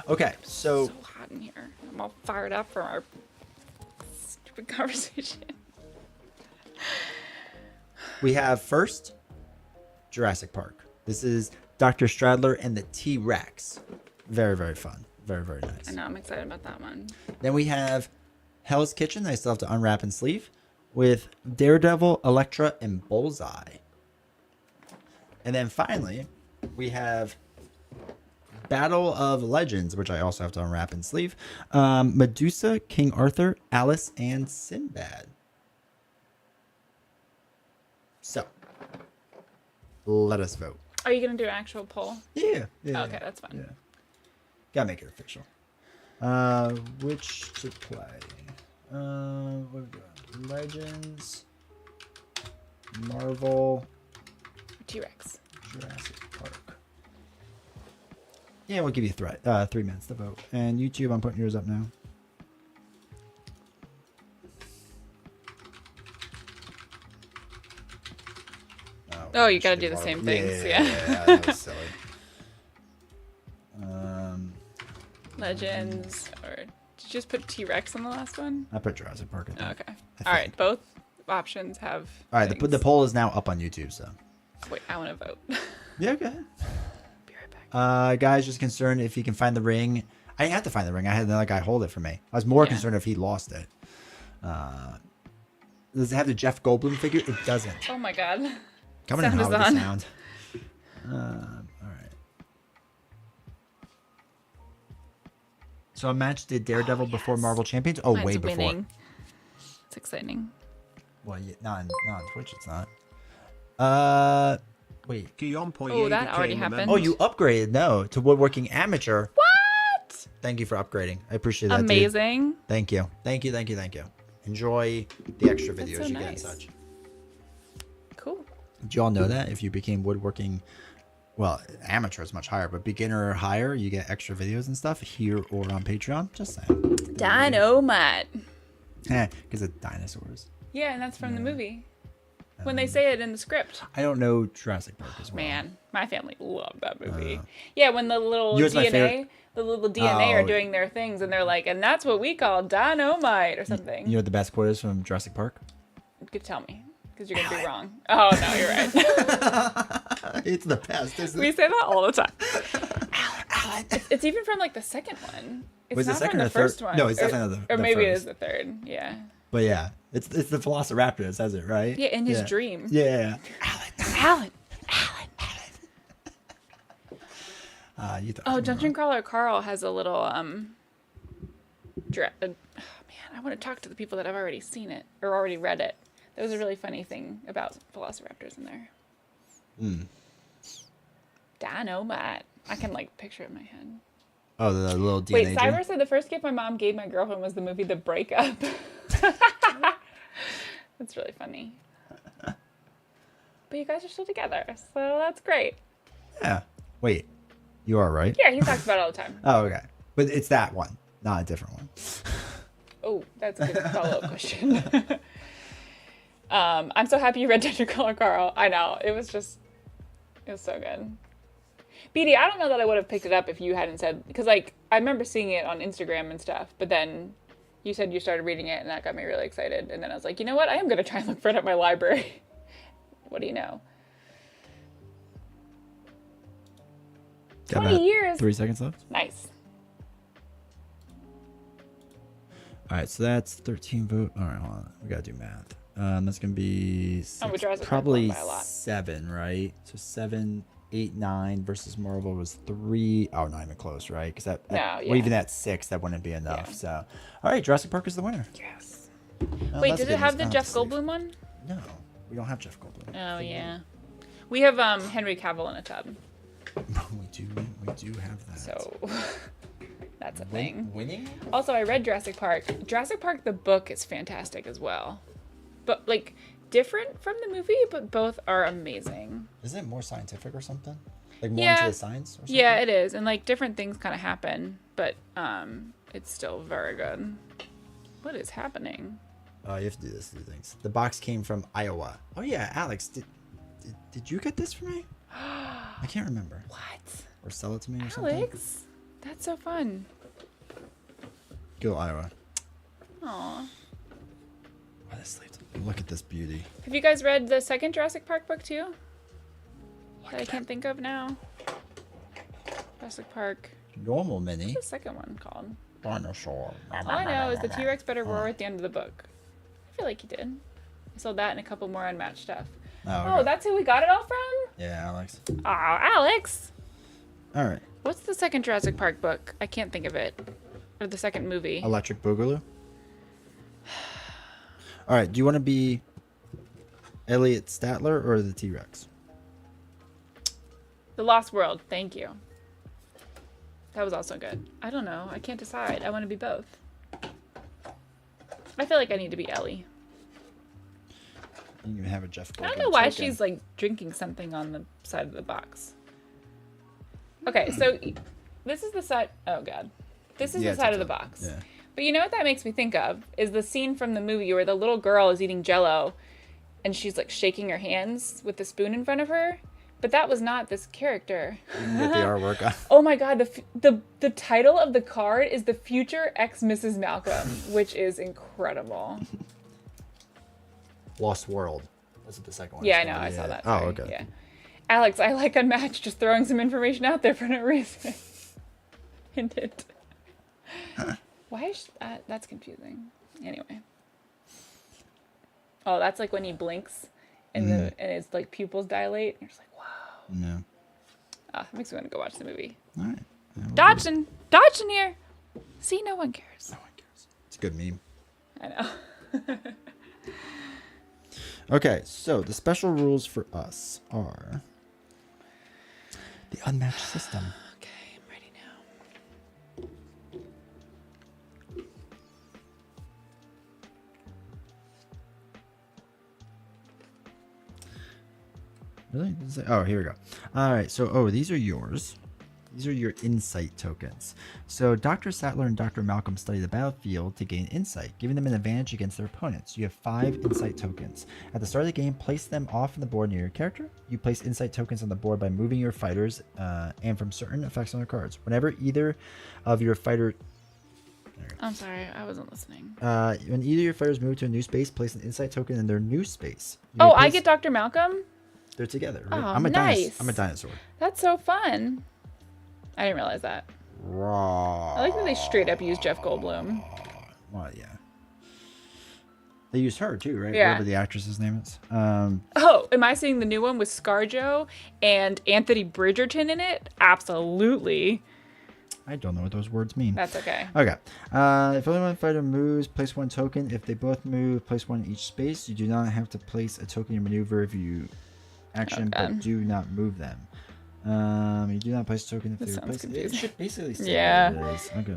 Okay, so So hot in here. I'm all fired up from our stupid conversation. we have first Jurassic Park. This is Dr. Stradler and the T-Rex. Very, very fun. Very, very nice. I know, I'm excited about that one. Then we have Hell's Kitchen. I still have to unwrap and sleeve with Daredevil, Elektra, and Bullseye. And then finally, we have Battle of Legends, which I also have to unwrap and sleeve. Medusa, King Arthur, Alice, and Sinbad. So, let us vote. Are you going to do an actual poll? Yeah. Okay, that's fine. Yeah. Gotta make it official. Which to play? What we got? Legends, Marvel, T-Rex. Jurassic Park. Yeah, we'll give you 3 minutes to vote. And YouTube, I'm putting yours up now. Oh, you gotta should do the Marvel. same things, Yeah, yeah. that was silly. Legends or Did you just put T-Rex on the last one? I put Jurassic Park. I think. Okay. I All right. think. Both options have. All right. The things. poll is now up on YouTube. So. Wait, I want to vote. Yeah. Go ahead. Be right back. Guys, just concerned if he can find the ring. I didn't have to find the ring. I had another guy hold it for me. I was more Yeah. concerned if he lost it. Does it have the Jeff Goldblum figure? It doesn't. Oh my God. Coming in Sound hot is with the on. sound. All right. So Unmatched did Daredevil before yes. Marvel Champions? Oh, Mine's way before. winning. It's exciting. Well, yeah, not on Twitch, it's not. Wait. Guillaume Poirier Oh, that already became a happened. member. Oh, you upgraded? No, to Woodworking Amateur. What? Thank you for upgrading. I appreciate that, dude. Amazing. Thank you. Thank you. Enjoy the extra That's videos so you get and nice. such. Cool. Do you all know that if you became woodworking, well, amateur is much higher, but beginner or higher, you get extra videos and stuff here or on Patreon? Just saying. Dynamite. Because of dinosaurs. Yeah, and that's from the movie. When they say it in the script. I don't know Jurassic Park as well. Man, my family loved that movie. Yeah, when the little You was my favorite- DNA are Oh. doing their things, and they're like, and that's what we call dynamite or something. You know what the best quote is from Jurassic Park? You could tell me, because you're gonna be wrong. Oh no, you're right. It's the best, isn't We it? say that all the time. It's even from like the second one. It's Was it not second from or the third? first one. No, it's Or- definitely Or the maybe it first. is the third. Yeah. But yeah, it's the Velociraptor that says it, right? Yeah, in his dream. Yeah. Alan. You thought Oh, Dungeon Crawler Carl has a little oh man, I want to talk to the people that have already seen it or already read it. There was a really funny thing about velociraptors in there. Dynamite. I can like picture it in my head. Oh, the little DNA. Wait, Cyber said the first gift my mom gave my girlfriend was the movie The Breakup. That's really funny. But you guys are still together, so that's great. Yeah. Wait, you are right. Yeah, he talks about it all the time. Oh, okay. But it's that one, not a different one. Oh, that's a good follow-up question. I'm so happy you read Dungeon Crawler Carl. I know. It was so good. BD, I don't know that I would have picked it up if you hadn't said, because like I remember seeing it on Instagram and stuff, but then you said you started reading it and that got me really excited. And then I was like, you know what? I am going to try and look for it at my library. What do you know? Got 20 about years. 3 seconds left. Nice. All right, so that's 13 vote. All right, hold on. We gotta do math. That's gonna be Oh, but Jurassic Park probably won by a lot. 7, right? So 7, 8, 9 versus Marvel was 3. Oh, not even close, right? Because No, well, yeah. even at 6, that wouldn't be enough. Yeah. So, all right, Jurassic Park is the winner. Yes. Oh, Wait, that's did good it have news. the Now Jeff it's safe. Goldblum one? No, we don't have Jeff Goldblum. Oh, yeah. We have Henry Cavill in a tub. we do have that. So that's a thing. Winning? Also, I read Jurassic Park. Jurassic Park, the book, is fantastic as well. But, like, different from the movie, but both are amazing. Isn't it more scientific or something? Like more Yeah. into the science or something? Yeah, it is. And, like, different things kind of happen, but it's still very good. What is happening? Oh, you have to do this. Do things. The box came from Iowa. Oh yeah, Alex, did you get this for me? I can't remember. What? Or sell it to me or something. Alex? That's so fun. Go Iowa. Aw. Oh, this leaves. Look at this beauty. Have you guys read the second Jurassic Park book too? That I can't think of now. Jurassic Park. Normal mini. What's the second one called? Dinosaur. All I know is the T-Rex better roar at the end of the book. I feel like he did. I sold that and a couple more Unmatched stuff. Oh, Oh, that's who we got it all from? yeah, Alex. Aw, Alex. All right. What's the second Jurassic Park book? I can't think of it. Or the second movie. Electric Boogaloo. All right. Do you want to be Elliot Statler or the T-Rex? The Lost World. Thank you. That was also good. I don't know. I can't decide. I want to be both. I feel like I need to be Ellie. You can have a Jeff Goldblum. I don't know why token. she's like drinking something on the side of the box. Okay, so this is the side. Oh god, this is Yeah, the it's side a of the tub. box. Yeah. But you know what that makes me think of is the scene from the movie where the little girl is eating Jello, and she's like shaking her hands with the spoon in front of her. But that was not this character. You can get the artwork on. Oh my god, the title of the card is The Future Ex Mrs. Malcolm, which is incredible. Lost World. That's what the second one Yeah, is I know, called. I saw that. Oh, Sorry. okay. Yeah. Alex, I like Unmatched, just throwing some information out there for no reason. Hint it. Why is that's confusing. Anyway. Oh, that's like when he blinks and and his like pupils dilate. You're just like, wow. No. Ah, that makes me want to go watch the movie. All right. Yeah, we'll do it. Dodging here. See, no one cares. No one cares. It's a good meme. I know. Okay, so the special rules for us are the unmatched system. Okay, I'm ready now. Really? Oh, here we go. All right, so these are yours. These are your insight tokens. So Dr. Sattler and Dr. Malcolm study the battlefield to gain insight, giving them an advantage against their opponents. You have 5 insight tokens. At the start of the game, place them off on the board near your character. You place insight tokens on the board by moving your fighters and from certain effects on their cards. Whenever either of your fighter... I'm sorry, I wasn't listening. when either of your fighters move to a new space, place an insight token in their new space. You Oh, may I place- get Dr. Malcolm? They're together. Right? Oh, I'm a nice. I'm a dinosaur. That's so fun. I didn't realize that. Raw. I like that they straight up use Jeff Goldblum. Well, yeah. They use her too, right? Yeah. Whatever the actress's name is. Oh, am I seeing the new one with ScarJo and Anthony Bridgerton in it? Absolutely. I don't know what those words mean. That's okay. Okay. If only one fighter moves, place 1 token. If they both move, place 1 in each space. You do not have to place a token in maneuver if you action, Okay. but do not move them. You do not place a token if This they sounds replace it. It confusing. should basically say Yeah. what it is. Okay.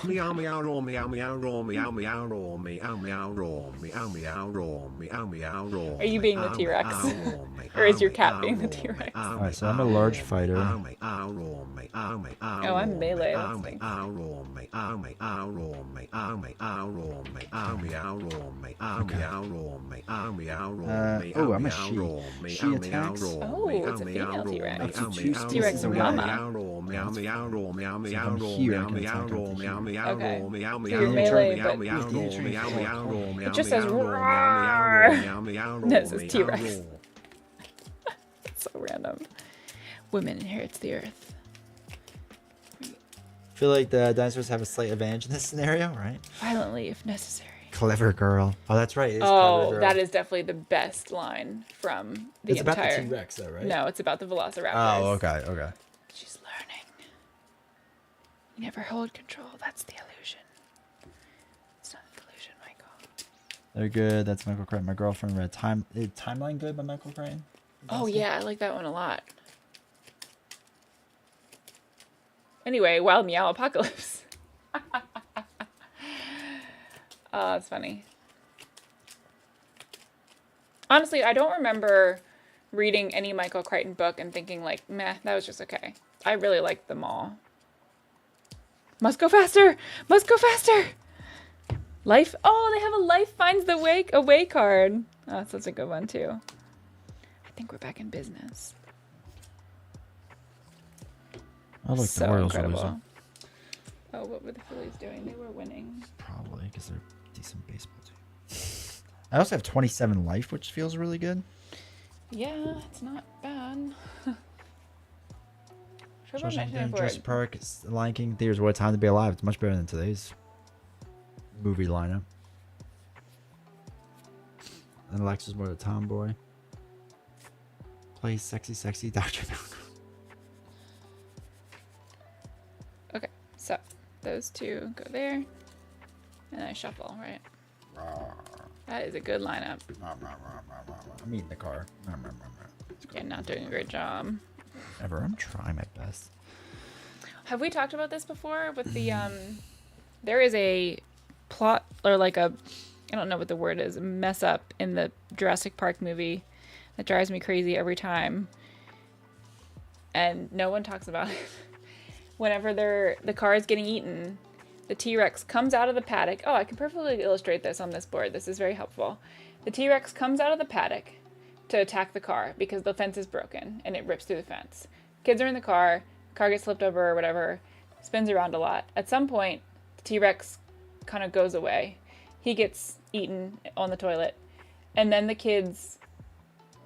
Meow meow roar meow meow roar meow meow roar meow meow roar meow meow roar meow meow roar. Are you being the T-Rex? Or is your cat being the T-Rex? Alright, so I'm a large fighter. Oh, I'm melee, that's nice. I'm a she. She attacks. Oh, it's a female T-Rex. Up to 2 T-Rex spaces and away. Okay. So you're melee, but it just says roar. That says T-Rex. So random. Women inherits the earth. I feel like the dinosaurs have a slight advantage in this scenario, right? Violently, if necessary. Clever girl. Oh, that's right. It is Oh, clever girl. that is definitely the best line from the It's entire. about the T-Rex, though, right? No, it's about the Velociraptors. Oh, okay, okay. She's learning. You never hold control. That's the illusion. It's not an illusion, Michael. They're good. That's Michael Crichton. My girlfriend read Timeline good by Michael Crichton. Oh yeah, I like that one a lot. Anyway, Wild Meow Apocalypse. Oh, that's funny. Honestly, I don't remember reading any Michael Crichton book and thinking like, meh, that was just okay. I really liked them all. Must go faster! Must go faster! Life. Oh, they have a life finds the way away card. Oh, that's such a good one too. I think we're back in business. I like So the Orioles incredible. losing. Oh, what were the Phillies doing? They were winning. Probably because they're a decent baseball team. I also have 27 life, which feels really good. Yeah, it's not bad. Jurassic Park, Lion King, Theaters, What a Time to Be Alive. It's much better than today's movie lineup. And Alexa's more the tomboy. Plays sexy Dr. Malcolm. Okay, so those two go there. And I shuffle, right? That is a good lineup. I'm eating the car. You're not doing a great job. Ever. I'm trying my best. Have we talked about this before with the there is a plot or like a I don't know what the word is, mess up in the Jurassic Park movie that drives me crazy every time. And no one talks about it. Whenever the car is getting eaten, the T-Rex comes out of the paddock. Oh, I can perfectly illustrate this on this board. This is very helpful. The T-Rex comes out of the paddock, to attack the car because the fence is broken and it rips through the fence. Kids are in the car gets flipped over or whatever, spins around a lot. At some point, the T-Rex kind of goes away. He gets eaten on the toilet. And then the kids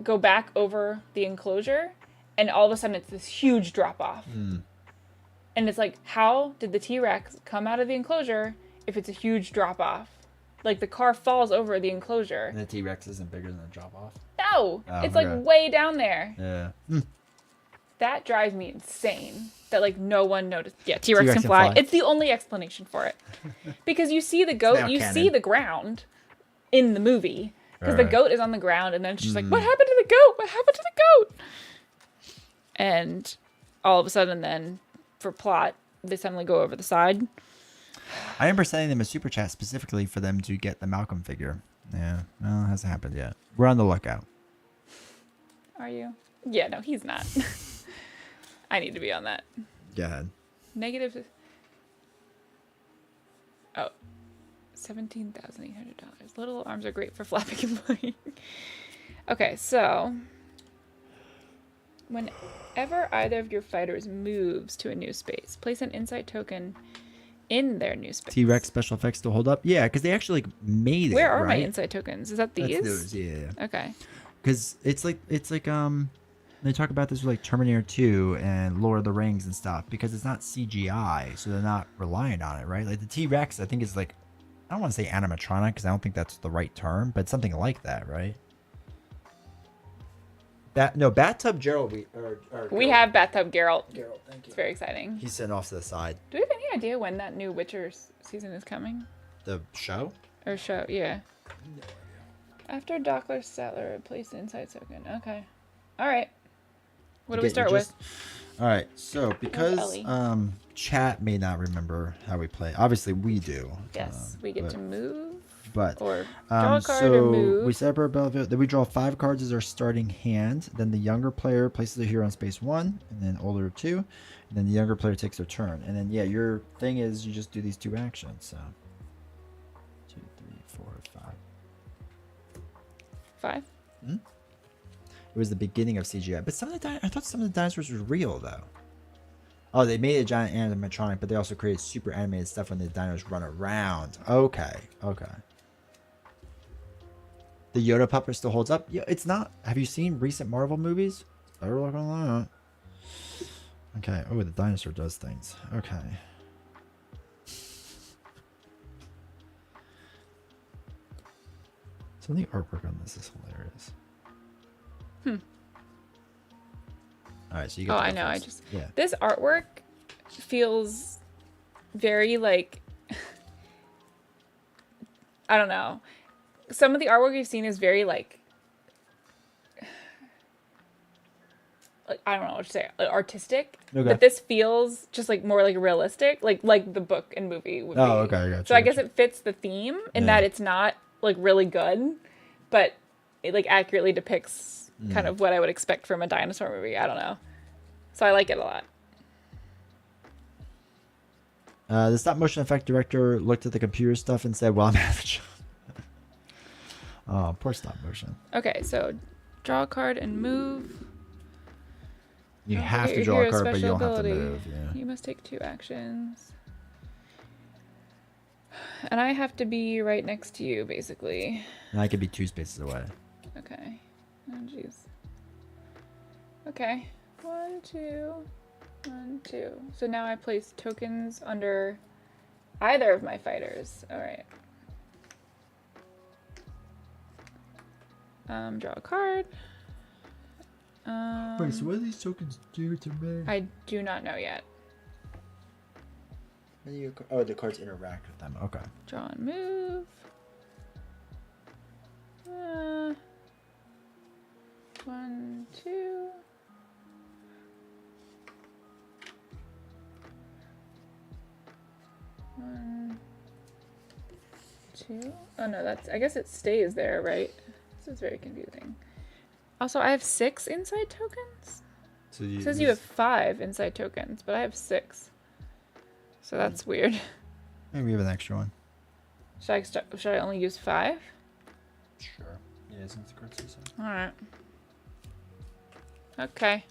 go back over the enclosure, and all of a sudden it's this huge drop-off. And it's like, how did the T-Rex come out of the enclosure if it's a huge drop-off? Like, the car falls over the enclosure. And the T-Rex isn't bigger than a drop-off? No! Oh, it's, okay. like, way down there. Yeah. That drives me insane. That, like, no one noticed. Yeah, T-Rex can fly. It's the only explanation for it. Because you see the goat, you see the ground in the movie. Because the goat is on the ground, and then it's just like, what happened to the goat? What happened to the goat? And all of a sudden, then, for plot, they suddenly go over the side. I remember sending them a super chat specifically for them to get the Malcolm figure. Yeah, well, it hasn't happened yet. We're on the lookout. Are you? Yeah, no, he's not. I need to be on that. Go ahead. Negative. Oh. $17,800. Little arms are great for flapping and playing. Okay, so whenever either of your fighters moves to a new space, place an insight token in their new space. T-Rex special effects still hold up? Yeah, because they actually like made it. Where are my right? insight tokens? Is that these? That's those, yeah. Okay. Because it's like they talk about this with like Terminator 2 and Lord of the Rings and stuff because it's not CGI, so they're not relying on it, right? Like the T-Rex, I think is like, I don't want to say animatronic because I don't think that's the right term, but something like that, right? Bathtub Gerald. We have Bathtub Geralt. Gerald, thank you. It's very exciting. He's sitting off to the side. Do we have any idea when that new Witcher season is coming? The show? Or show, yeah. No idea. After Dockler Settler, place the insight token. Okay. All right. What do we start with? All right. So because Ellie? chat may not remember how we play. Obviously we do. Yes, we get to move. But or draw a card so or move. we set up our battlefield. Then we draw 5 cards as our starting hand. Then the younger player places a hero on space 1, and then older 2. And then the younger player takes their turn. And then your thing is you just do these 2 actions. So 2, 3, 4, 5. 5. It was the beginning of CGI, but I thought some of the dinosaurs were real though. Oh, they made a giant animatronic, but they also created super animated stuff when the dinos run around. Okay. The Yoda puppet still holds up. Yeah, it's not. Have you seen recent Marvel movies? Better look on that. Okay. Oh, the dinosaur does things. Okay. Some of the artwork on this is hilarious. All right, so you get. Oh, I know. This artwork feels very like I don't know. Some of the artwork you've seen is very like I don't know what to say, like, artistic. Okay. But this feels just like more like realistic, like the book and movie would be. Oh, okay, I gotcha, So I guess it fits the theme in that it's not like really good, but it like accurately depicts kind of what I would expect from a dinosaur movie. I don't know. So I like it a lot. The stop motion effect director looked at the computer stuff and said, well, I'm out of job. Oh, poor stop motion. Okay, so draw a card and move. You Don't have forget to your draw a hero's card, but you special don't have to ability. move. Yeah. You must take 2 actions. And I have to be right next to you, basically. And I could be 2 spaces away. Okay. Oh, jeez. Okay. 1, 2, 1, 2. So now I place tokens under either of my fighters. All right. Draw a card. Wait, so what do these tokens do to me? I do not know yet. Oh, the cards interact with them. Okay. Draw and move. 1, 2. One, 2. Oh no, I guess it stays there, right? This is very confusing. Also, I have 6 inside tokens? So It says you have 5 inside tokens, but I have 6. So that's weird. Maybe we have an extra one. Should I only use 5? Sure. Yeah, since the cards say so. Alright. Okay.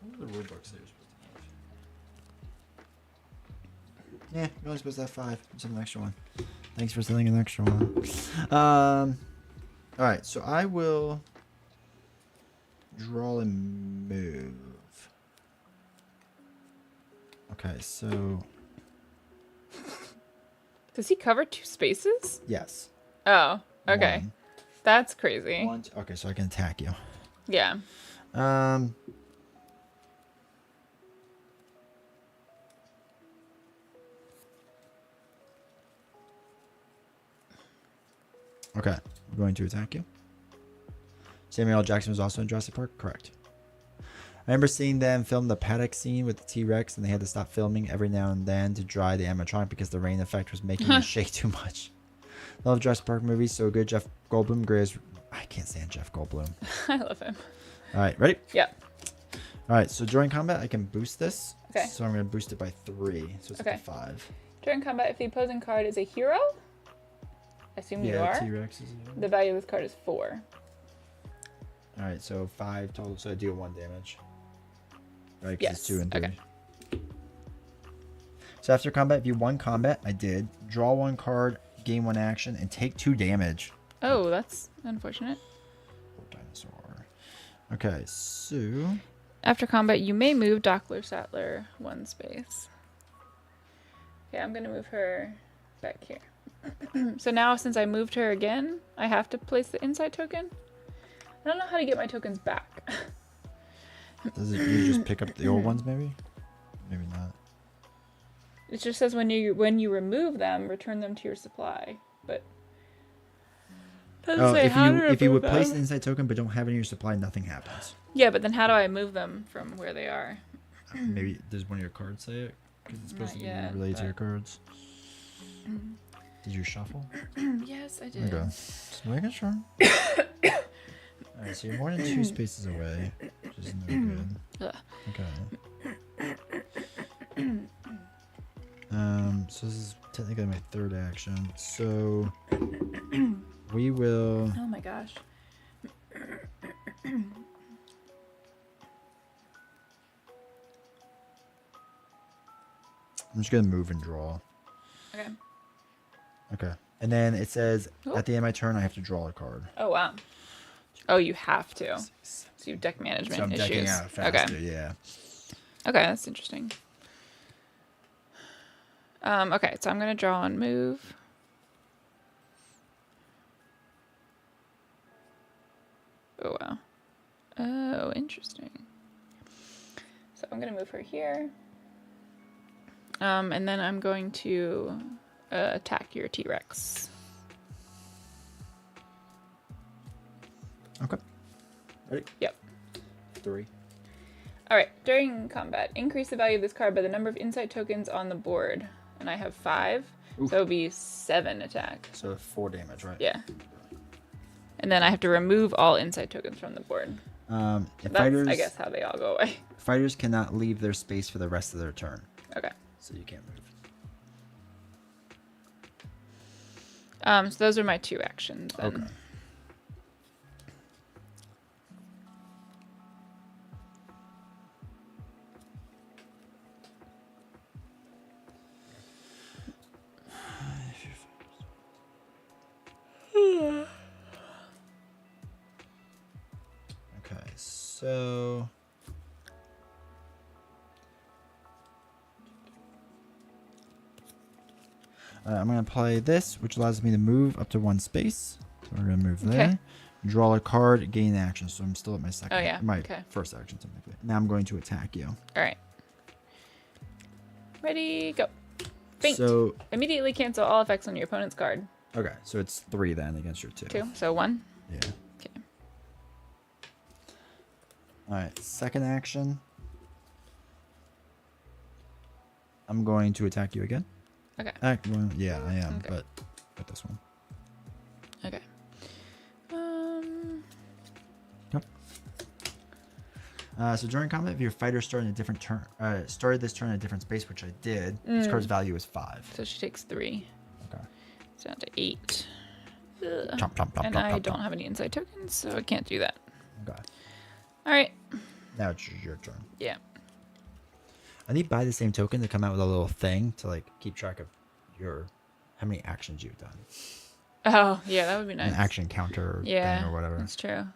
What do the rule book say you're supposed to have? Yeah, you're only supposed to have 5. Just an extra one. Thanks for sending an extra one. All right, so I will draw and move. Okay, so Does he cover 2 spaces? yes. Oh, okay. One. That's crazy. Okay, so I can attack you. Yeah. Okay, I'm going to attack you. Samuel L. Jackson was also in Jurassic Park? Correct. I remember seeing them film the paddock scene with the T-Rex, and they had to stop filming every now and then to dry the animatronic because the rain effect was making it shake too much. Love Jurassic Park movies, so good. Jeff Goldblum, greatest. I can't stand Jeff Goldblum. I love him. All right, ready? Yep. All right, so during combat, I can boost this. Okay. So I'm going to boost it by 3, so it's Okay. up to 5. During combat, if the opposing card is a hero, I assume you are. T-Rex is The value of this card is 4. All right, so 5 total, so I deal 1 damage. Right, 'cause Yes. it's 2 and 3. Okay. So after combat, if you won combat, I did. Draw 1 card, gain 1 action, and take 2 damage. Oh, that's unfortunate. Poor dinosaur. Okay, so After combat, you may move Dockler Sattler 1 space. Okay, I'm going to move her back here. So now, since I moved her again, I have to place the inside token. I don't know how to get my tokens back. does it you just pick up the old ones maybe? Maybe not. It just says when you remove them, return them to your supply. But doesn't Oh, say if how you to if you remove would place them. an inside token but don't have it in your supply, nothing happens. Yeah, but then how do I move them from where they are? Maybe does one of your cards say it? Because it's supposed Not to yet, be related to but- your cards. Did you shuffle? Yes, I did. Okay. Just making sure. Alright, so you're more than 2 spaces away, which is no good. Ugh. Okay. So this is technically my 3rd action. So we will. Oh my gosh. I'm just gonna move and draw. Okay. Okay. And then it says Oh. at the end of my turn, I have to draw a card. Oh wow. Oh, you have to. So you have deck management So I'm issues. decking out faster. Okay. Yeah. Okay, that's interesting. Okay, so I'm gonna draw and move. Oh wow. Oh, interesting. So I'm gonna move her here. And then I'm going to attack your T-Rex. Okay. Ready? Yep. 3. All right. During combat, increase the value of this card by the number of insight tokens on the board, and I have 5, Oof. so it'll be 7 attack. So 4 damage, right? Yeah. And then I have to remove all insight tokens from the board. And That's, fighters, I guess, how they all go away. fighters cannot leave their space for the rest of their turn, Okay. so you can't move. So those are my 2 actions. Then. Okay. Okay, so I'm gonna play this, which allows me to move up to 1 space. So we're gonna move there. Okay. Draw a card, gain action. So I'm still at my second. Oh, yeah, My okay. first action, technically. Now I'm going to attack you. All right. Ready, go. Faint. So Immediately cancel all effects on your opponent's card. okay, so it's 3 then against your 2. 2. So 1. Yeah. Okay. All right. Second action. I'm going to attack you again. Okay. Well, yeah, I am, Okay. but with this one. Okay. So during combat, if your fighter started a different turn, started this turn in a different space, which I did, this card's value is 5. So she takes 3. Okay. It's down to 8. Ugh. Chomp, chomp, chomp, And chomp, I chomp, don't chomp. have any insight tokens, so I can't do that. Okay. All right. Now it's your turn. Yeah. I need to buy the same token to come out with a little thing to like keep track of how many actions you've done. Oh, yeah, that would be An nice. action counter Yeah, thing or whatever. that's true.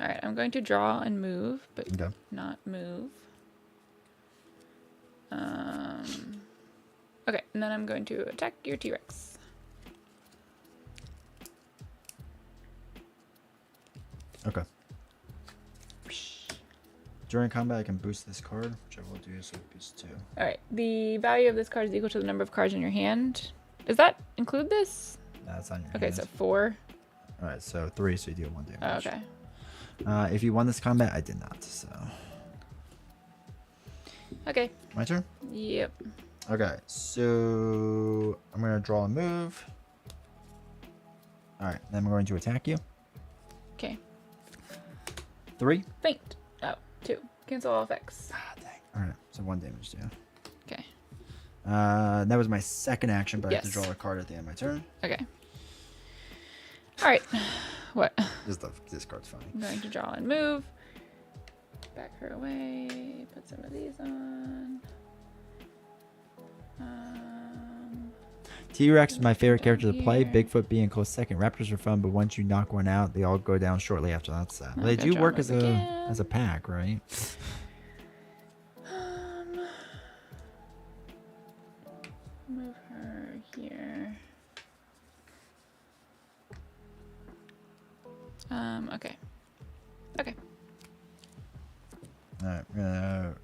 All right, I'm going to draw and move, but Okay. not move. Okay, and then I'm going to attack your T-Rex. Okay. During combat, I can boost this card, which I will do, so it boosts 2. All right, the value of this card is equal to the number of cards in your hand. Does that include this? That's on your Okay, hand. so 4. Alright, so 3, so you deal 1 damage. Oh, okay. If you won this combat, I did not, so. Okay. My turn? Yep. Okay, so I'm going to draw a move. Alright, then I'm going to attack you. Okay. 3. Faint. Oh, 2. Cancel all effects. Ah, dang. Alright, so 1 damage to you. Okay. That was my second action, but I have to Yes. draw a card at the end of my turn. Okay. All right. What? This card's funny. I'm going to draw and move. Back her away. Put some of these on. T-Rex is my favorite character to Down play. here. Bigfoot being close second. Raptors are fun, but once you knock one out, they all go down shortly after. That's sad. They Okay, do draw work move as a pack, right? Move her here. Okay. Okay. All right, I'm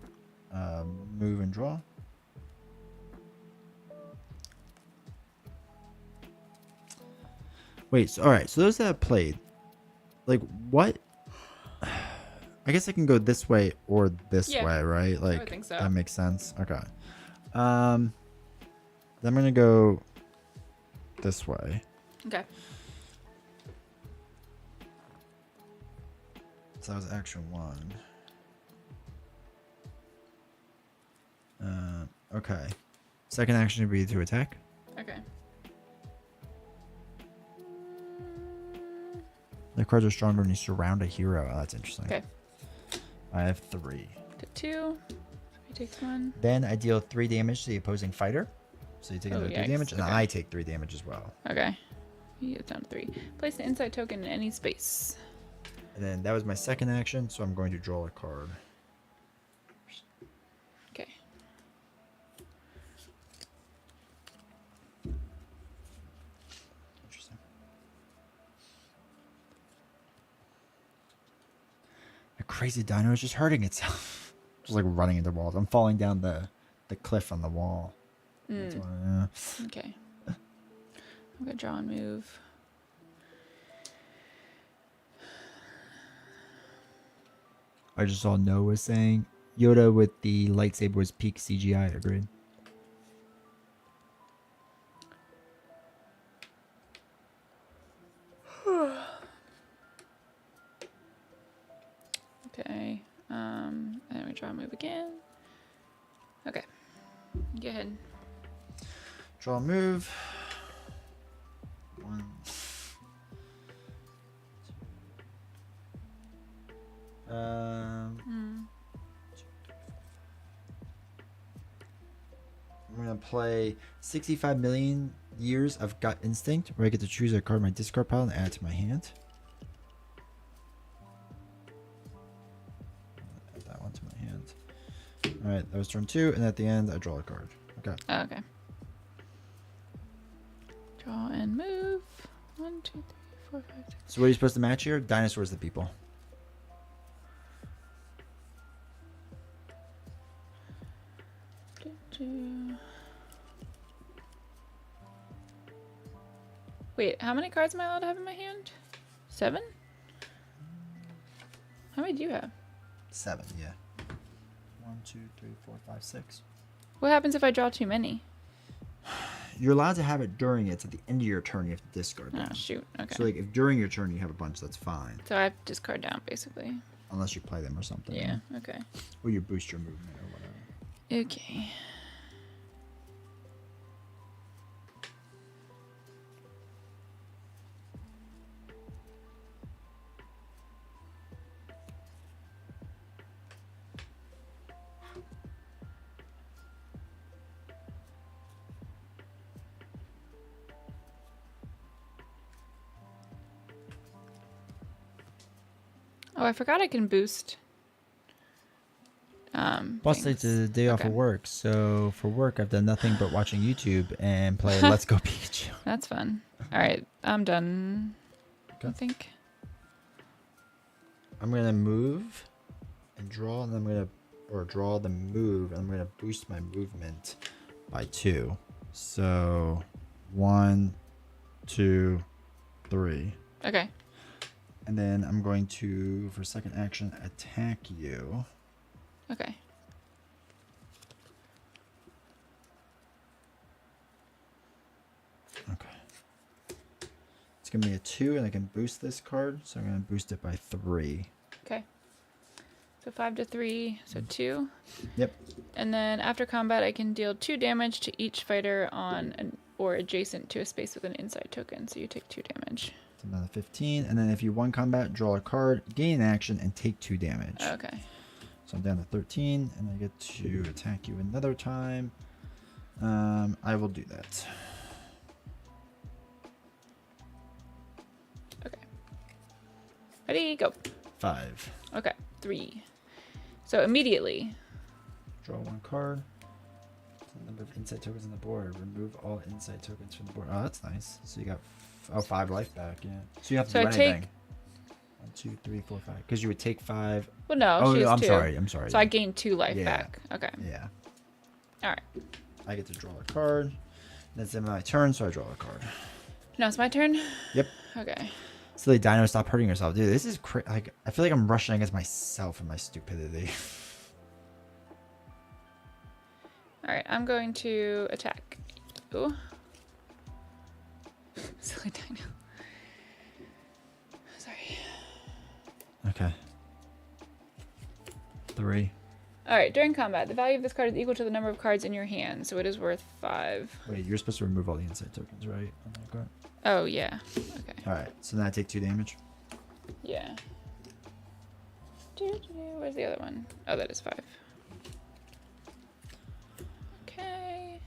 gonna move and draw. Wait, so, all right. So those that have played, like, what? I guess I can go this way or this Yeah, way, right? Like, would think so. that makes sense. Okay. Then I'm gonna go this way. Okay. So that was action 1. Okay. Second action would be to attack. Okay. The cards are stronger when you surround a hero. Oh, that's interesting. Okay. I have 3. To 2. He takes 1. Then I deal 3 damage to the opposing fighter. So you take another 3 yikes. damage, and Okay. I take 3 damage as well. Okay. He gets down to 3. Place an insight token in any space. And then that was my second action, so I'm going to draw a card. Okay. Interesting. A crazy dino is just hurting itself. Just like running into walls. I'm falling down the cliff on the wall. That's why, Okay. I'm gonna draw and move. I just saw Noah saying Yoda with the lightsaber was peak CGI. Agreed. Okay. And then we draw and move again. Okay. Go ahead. Draw a move. 1. I'm gonna play 65 million years of gut instinct, where I get to choose a card in my discard pile and add it to my hand. Add that one to my hand. All right, that was turn 2, and at the end I draw a card. Okay. Oh, okay. Draw and move. 1, 2, 3, 4, 5, 6. So what are you supposed to match here? Dinosaurs, the people. Wait, how many cards am I allowed to have in my hand? 7? How many do you have? 7, yeah. 1, 2, 3, 4, 5, 6. What happens if I draw too many? You're allowed to have it during it. It's at the end of your turn. You have to discard them. Oh, shoot. Okay. So like if during your turn you have a bunch, that's fine, So I have to discard down, basically. unless you play them or something. Yeah, okay. Or you boost your movement or whatever. Okay. Oh, I forgot I can boost. Boss Things. takes a day off Okay. of work, so for work I've done nothing but watching YouTube and play Let's Go Beach. That's fun. All right, I'm done. I Okay. think. I'm gonna move and draw, and I'm gonna draw the move, and I'm gonna boost my movement by 2. So 1, 2, 3. Okay. And then I'm going to, for second action, attack you. Okay. Okay. It's gonna be a 2, and I can boost this card, so I'm gonna boost it by 3. Okay. So 5 to 3, so 2. Yep. And then after combat, I can deal 2 damage to each fighter on an or adjacent to a space with an inside token. So you take 2 damage. It's another 15, and then if you won combat, draw a card, gain an action, and take 2 damage. Okay. So I'm down to 13, and I get to attack you another time. I will do that. Okay. Ready, go. 5. Okay, 3. So immediately. Draw 1 card. The number of insight tokens on the board. Remove all insight tokens from the board. Oh, that's nice. So you got 5 life back. Yeah. So you have to So do I anything. take- 1, 2, 3, 4, 5. Because you would take 5. Well, no, Oh, she has I'm 2. sorry. I'm sorry. So I gain 2 life Yeah. back. Okay. Yeah. All right. I get to draw a card. That's in my turn, so I draw a card. Now it's my turn. Yep. Okay. Silly Dino, stop hurting yourself, dude. This is like I feel like I'm rushing against myself and my stupidity. All right, I'm going to attack. Ooh. Silly dino. Sorry. Okay. 3. All right, during combat, the value of this card is equal to the number of cards in your hand, so it is worth 5. Wait, you're supposed to remove all the insight tokens, right? On that card. Oh, yeah. Okay. All right. So now I take 2 damage. Yeah. Where's the other one? Oh, that is 5. Okay.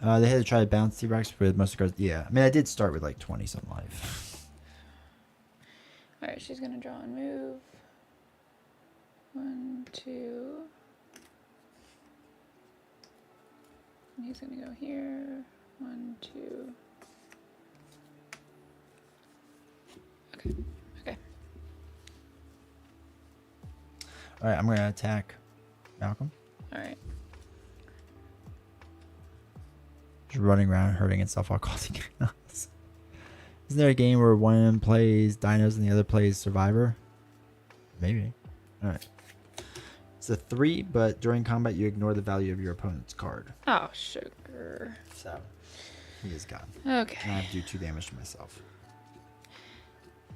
They had to try to bounce T-Rex with most of the cards. Yeah. I mean, I did start with like 20 some life. All right, she's going to draw and move. 1, 2. And he's going to go here. 1, 2. Okay. Okay. All right. I'm going to attack Malcolm. All right. Just running around hurting itself while causing chaos. Isn't there a game where one plays dinos and the other plays Survivor? Maybe. All right. It's a 3, but during combat you ignore the value of your opponent's card. Oh, sugar. So he is gone. And I Okay. have to do 2 damage to myself.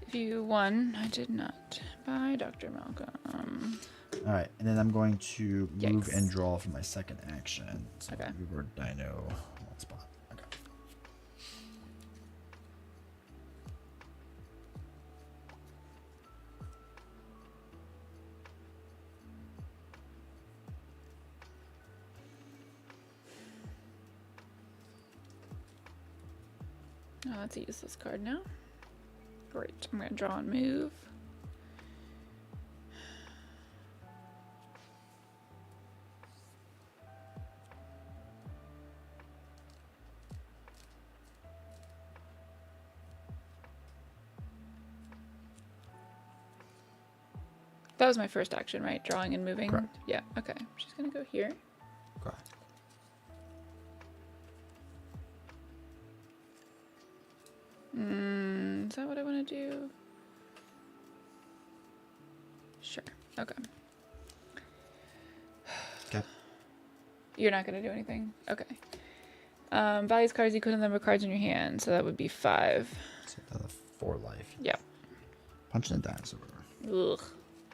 If you won, I did not. Bye, Dr. Malcolm. All right, and then I'm going to move Yikes. and draw for my second action. So Okay. we were dino one spot. Okay. Oh, that's a useless card now. Great. I'm going to draw and move. That was my first action, right? Drawing and moving? Correct. Yeah, okay. She's going to go here. Okay. Is that what I want to do? Sure. Okay. Okay. You're not going to do anything? Okay. Values cards equal to the number of cards in your hand, so that would be 5. So another 4 life. Yep. Punching a dinosaur. Ugh.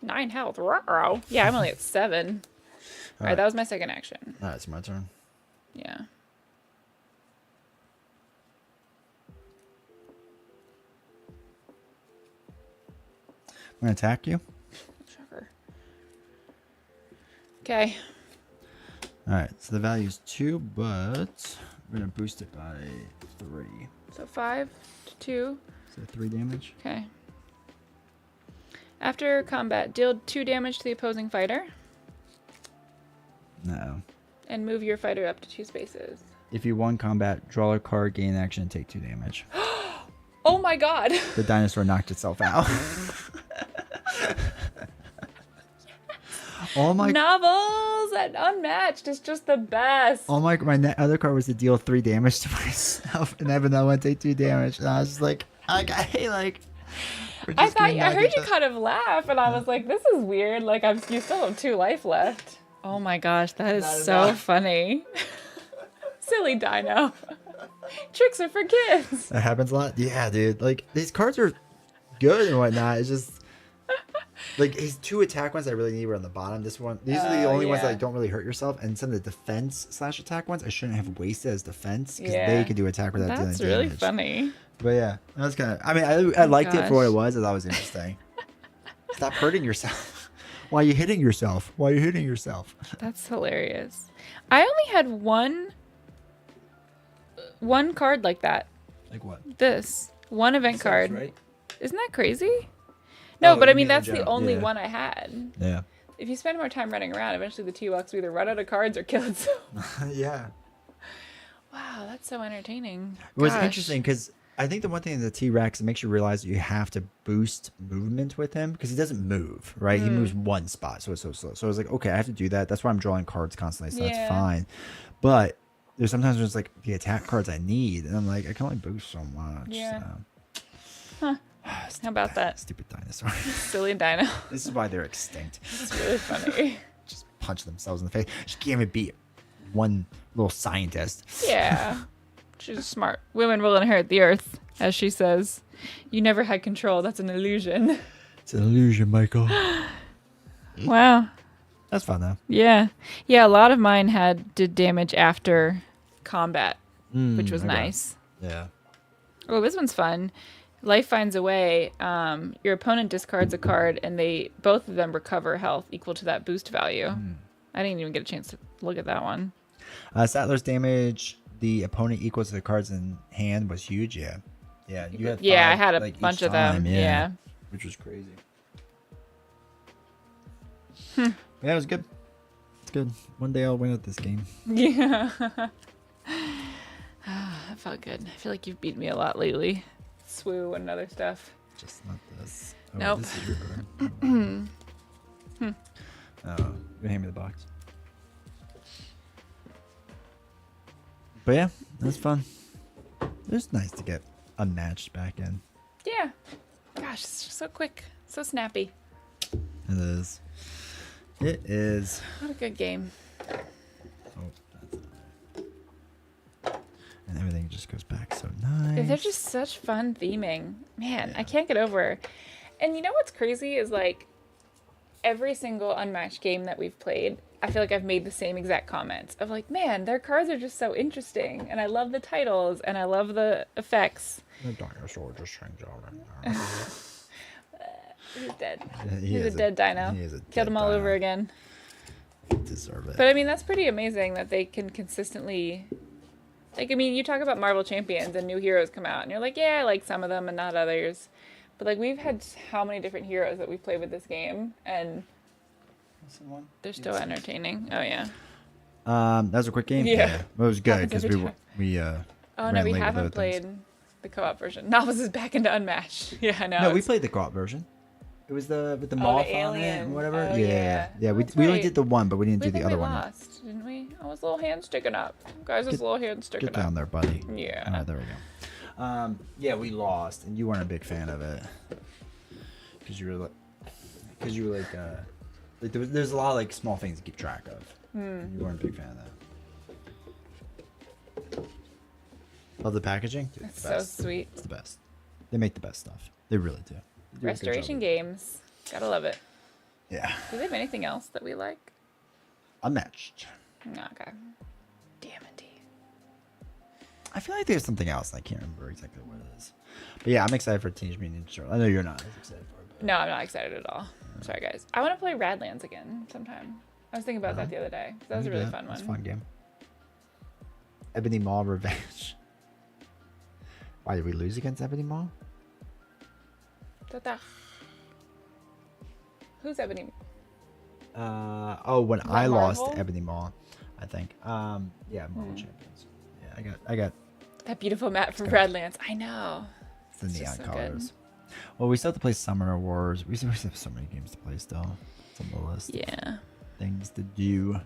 9 health. Ruh-roh. Yeah, I'm only at 7. All right, that was my second action. All right, it's my turn. Yeah. I'm gonna attack you. Shocker. Okay. All right, so the value is 2, but we're gonna boost it by 3. So 5 to 2. So 3 damage. Okay. After combat, deal 2 damage to the opposing fighter No. and move your fighter up to 2 spaces. If you won combat, draw a card, gain action, and take 2 damage. Oh my god. The dinosaur knocked itself out. Oh my! Novels and Unmatched is just the best. Oh my! Other card was to deal 3 damage to myself, and Evan I went to take 2 damage, and I was just like, okay, like. I heard you kind of laugh, and I was like, this is weird. Like, you still have 2 life left. Oh my gosh, that is so funny. Silly dino. Tricks are for kids. That happens a lot. Yeah, dude. Like these cards are good and whatnot. It's just like his 2 attack ones I really need were on the bottom. These are the only ones that don't really hurt yourself, and some of the defense/attack ones I shouldn't have wasted as defense because they can do attack without dealing damage. That's really funny. But yeah, that was kind of. I mean, I liked it for what it was. I thought it was interesting. Stop hurting yourself. Why are you hitting yourself? Why are you hitting yourself? That's hilarious. I only had one card like that. Like what? This one event card. Right? Isn't that crazy? No, but I mean that's the general. only one I had. Yeah. If you spend more time running around, eventually the T-Rex will either run out of cards or kill itself. Yeah. Wow, that's so entertaining. It was Gosh. interesting because I think the one thing in the T-Rex, it makes you realize that you have to boost movement with him because he doesn't move, right? He moves one spot, so it's so slow. So I was like, okay, I have to do that. That's why I'm drawing cards constantly, so that's fine. But there's sometimes there's like the attack cards I need, and I'm like, I can only boost so much. Yeah. So. How about that? Stupid dinosaur. Silly dino. This is why they're extinct. It's really funny. Just punch themselves in the face. She can't even beat one little scientist. Yeah. She's smart. Women will inherit the earth, as she says. You never had control. That's an illusion. It's an illusion, Michael. Wow. That's fun though. Yeah. Yeah, a lot of mine did damage after combat, which was nice. Yeah. Oh, this one's fun. Life finds a way. Your opponent discards a card, and both of them recover health equal to that boost value. I didn't even get a chance to look at that one. Sattler's damage, the opponent equals to the cards in hand was huge. Yeah. Yeah. You had I five, had a like, bunch each of them. time, Yeah. Which was crazy. Yeah, it was good. It's good. One day I'll win at this game. Yeah. That felt good. I feel like you've beaten me a lot lately. Swoo and other stuff. Just not this. Oh, Nope. This is your card. Oh, you hand me the box. But yeah, it was fun. It was nice to get Unmatched back in. Yeah. Gosh, it's just so quick. So snappy. It is. It is. What a good game. Oh, that's and everything just goes back so nice. They're just such fun theming. Man, I can't get over. And you know what's crazy is like every single Unmatched game that we've played, I feel like I've made the same exact comments of like, man, their cards are just so interesting. And I love the titles and I love the effects. The dinosaur just changed out right now. He's dead. He's a dead dino. He is a Killed dead him all dino. over again. Deserve it. But I mean, that's pretty amazing that they can consistently. Like, I mean, you talk about Marvel Champions and new heroes come out, and you're like, yeah, I like some of them and not others. But, like, we've had how many different heroes that we've played with this game, and they're still entertaining. Oh, yeah. That was a quick game. Yeah. It was good Happens because every we Oh, ran no, we late with haven't other played things. the co-op version. Novels is back into Unmatched. Yeah, I know. No, we played the co-op version. It was with the moth on it alien. and whatever. Oh, yeah. yeah. We That's only right. did the one, but we didn't do the think other we one. lost, didn't we? Oh, his little hand sticking up. Guys, his little hand sticking Get up. down there, buddy. Yeah. All right, there we go. Yeah, we lost, and you weren't a big fan of it because you were like there's a lot of like small things to keep track of. You weren't a big fan of that. Love the packaging. Dude, That's the so best. sweet. It's the best. They make the best stuff. They really do. They do a good Restoration job. games. Gotta love it. Yeah. Do they have anything else that we like? Unmatched. Okay. Damn it. I feel like there's something else. And I can't remember exactly what it is. But yeah, I'm excited for Teenage Mutant Ninja Turtles. I know you're not as excited for it. But... No, I'm not excited at all. Sorry, guys. I want to play Radlands again sometime. I was thinking about that the other day. That was a really fun one. It's a fun game. Ebony Maw Revenge. Why did we lose against Ebony Maw? Who's Ebony? When that I lost Marvel? to Ebony Maw, I think. Yeah, Marvel Champions. Yeah, I got That beautiful map from gonna- Bradlands. I know. the It's neon just so good. colors. Well, we still have to play Summoner Wars. We still have so many games to play still. It's on the list. Yeah. Things to do.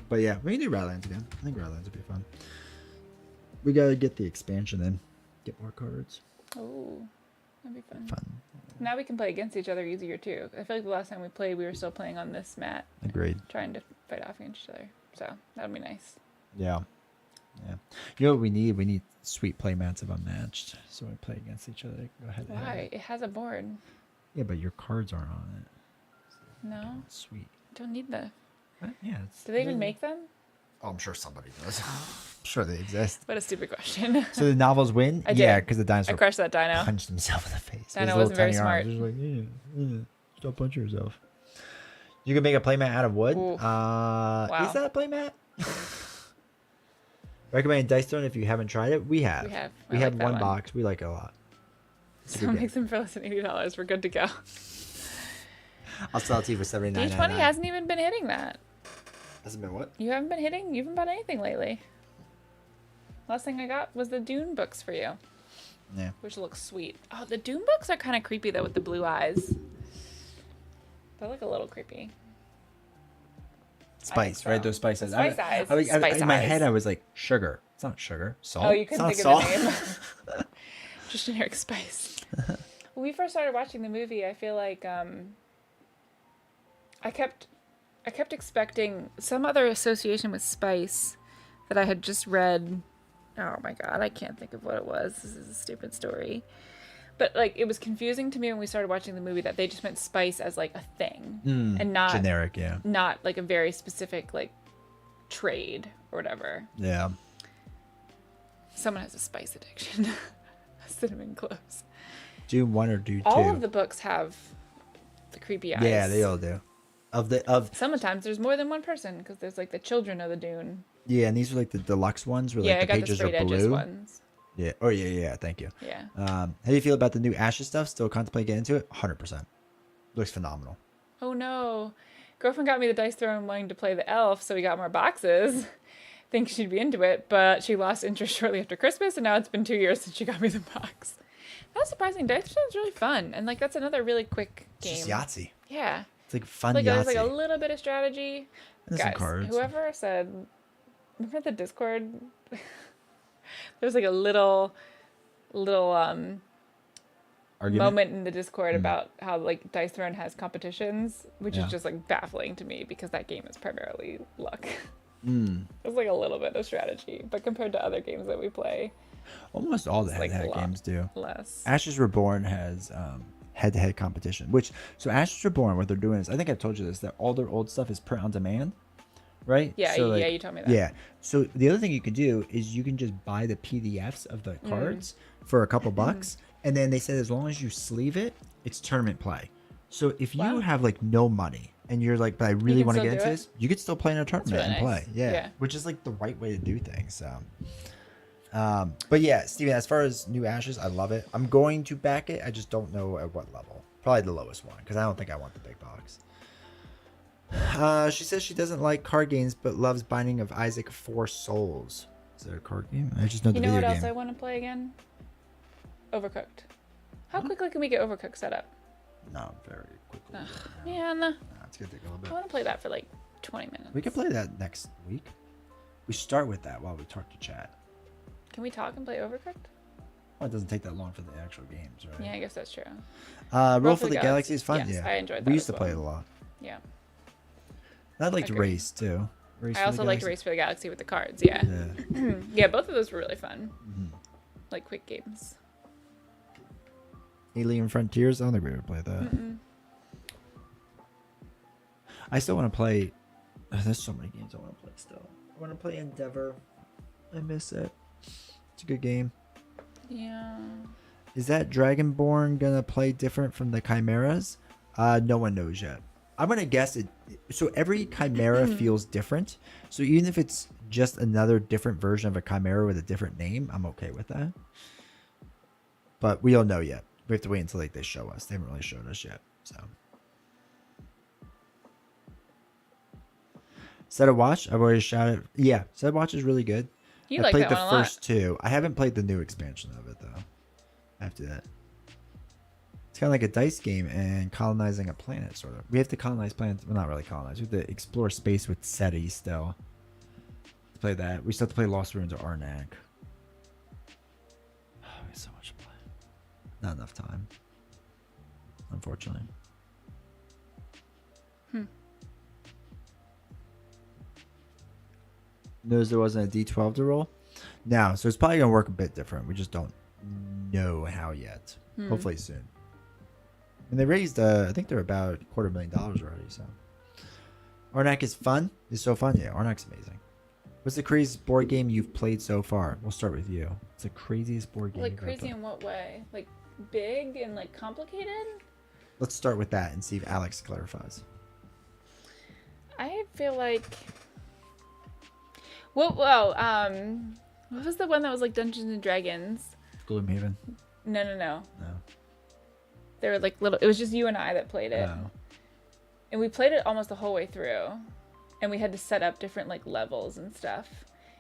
But yeah, we can do Radlands again. I think Radlands would be fun. We gotta get the expansion in. Get more cards. Oh, that'd be fun. Fun. Now we can play against each other easier too. I feel like the last time we played, we were still playing on this mat, Agreed. trying to fight off against each other. So that'd be nice. Yeah. Yeah. You know what we need? We need sweet play mats of Unmatched. So when we play against each other, go ahead. Why? It has a board. Yeah, but your cards aren't on it. No, Sweet. don't need the. What? Yeah. Do they even make them? Oh, I'm sure somebody does. I'm sure they exist. What a stupid question. So the novels win? I Yeah, did. because the dinosaur I crushed that dino. punched himself in the face. Dino His little wasn't very tiny arms. smart. Just like, yeah, stop punching yourself. You can make a playmat out of wood. Ooh. Is Wow. that a playmat? Recommend Dice Throne if you haven't tried it. We have. We have. We I have like that one one. box. We like it a lot. It's a So good game. makes them for less than $80. We're good to go. I'll sell it to you for $79.99. D20 hasn't even been hitting that. Hasn't been what? You haven't been hitting. You haven't bought anything lately. Last thing I got was the Dune books for you, Yeah. which looks sweet. Oh, the Dune books are kind of creepy though with the blue eyes. They look a little creepy. Spice, so. right? Those spices. Spice eyes. In my head, eyes. I was like, sugar. It's not sugar. Salt. Oh, you It's couldn't not think salt. of the name. Just generic spice. When we first started watching the movie, I feel like I kept expecting some other association with spice that I had just read. Oh my god, I can't think of what it was. This is a stupid story. But like it was confusing to me when we started watching the movie that they just meant spice as like a thing and not Generic, yeah. not like a very specific like trade or whatever. Yeah. Someone has a spice addiction. Cinnamon cloves. Do one or do two. All of the books have the creepy eyes. Yeah, they all do. Sometimes there's more than one person because there's like the children of the Dune. Yeah, and these are like the deluxe ones where Yeah, like I the got the pages straight are edges blue. ones. Yeah. Oh yeah. Thank you. Yeah. How do you feel about the new Ashes stuff? Still contemplate getting into it? 100%. Looks phenomenal. Oh no. Girlfriend got me the dice throne wanting to play the elf, so we got more boxes. Think she'd be into it, but she lost interest shortly after Christmas, and now it's been 2 years since she got me the box. That's surprising. Dice Throne's really fun, and like that's another really quick game. It's just Yahtzee. Yeah. It's like fun Like Yahtzee. there's like a little bit of strategy. And some cards. Whoever said, remember the Discord? There's like a little Argument? moment in the Discord about how like Dice Throne has competitions, which Yeah. is just like baffling to me because that game is primarily luck. Mm. It's like a little bit of strategy, but compared to other games that we play, Almost all the like, head-to-head a lot games do. less. Ashes Reborn has head-to-head competition, so Ashes Reborn, what they're doing is, I think I've told you this, that all their old stuff is print on demand, right? Yeah, So, yeah, like, you told me that. Yeah. So the other thing you can do is you can just buy the PDFs of the cards for a couple bucks, and then they said as long as you sleeve it, it's tournament play. So if you Wow. have like no money and you're like, but I really can want to still get into do it? this, you could still play in a tournament really and nice. play. Yeah. Yeah. Which is like the right way to do things. So. But yeah, Steven, as far as new Ashes, I love it. I'm going to back it. I just don't know at what level. Probably the lowest one, because I don't think I want the big box. She says she doesn't like card games, but loves Binding of Isaac 4 Souls. Is there a card game? I just know the You know video what else game. I want to play again? Overcooked. How quickly can we get Overcooked set up? No, very quickly. Man, No, it's gonna take a little I bit. want to play that for like 20 minutes. We can play that next week. We start with that while we talk to chat. Can we talk and play Overcooked? Well, it doesn't take that long for the actual games, right? Yeah, I guess that's true. Roll for the Galaxy is fun. Yes, yeah, I enjoyed that We used as to play well. it a lot. Yeah. I'd like to Agree. race too. Race I for the also like to Galaxy. Race for the Galaxy with the cards. Yeah. Yeah. Yeah, both of those were really fun. Mm-hmm. Like quick games. Alien Frontiers. I don't think we ever played that. I still want to play. There's so many games I want to play still. I want to play Endeavor. I miss it. It's a good game. Yeah. Is that Dragonborn gonna play different from the Chimeras? No one knows yet. I'm gonna guess it. So every Chimera feels different. So even if it's just another different version of a Chimera with a different name, I'm okay with that. But we don't know yet. We have to wait until like they show us. They haven't really showed us yet. So Set a Watch, I've already shouted. Yeah, Set a Watch is really good. You I like played that the one a lot. first two. I haven't played the new expansion of it though. I have to do that. It's kind of like a dice game and colonizing a planet, sort of. We have to colonize planets. Well, not really colonize. We have to explore space with SETI still. To play that. We still have to play Lost Ruins or Arnak. Oh, we have so much to play. Not enough time. Unfortunately. Knows there wasn't a D12 to roll? No, so it's probably going to work a bit different. We just don't know how yet. Hopefully soon. And they raised, I think they're about $250,000 already, so. Arnak is fun. It's so fun. Yeah, Arnak's amazing. What's the craziest board game you've played so far? We'll start with you. It's the craziest board game Like you've ever crazy played. in what way? Like big and like complicated? Let's start with that and see if Alex clarifies. I feel like. What was the one that was like Dungeons and Dragons? Gloomhaven? No. No. They were like little. It was just you and I that played it, No. and we played it almost the whole way through, and we had to set up different like levels and stuff,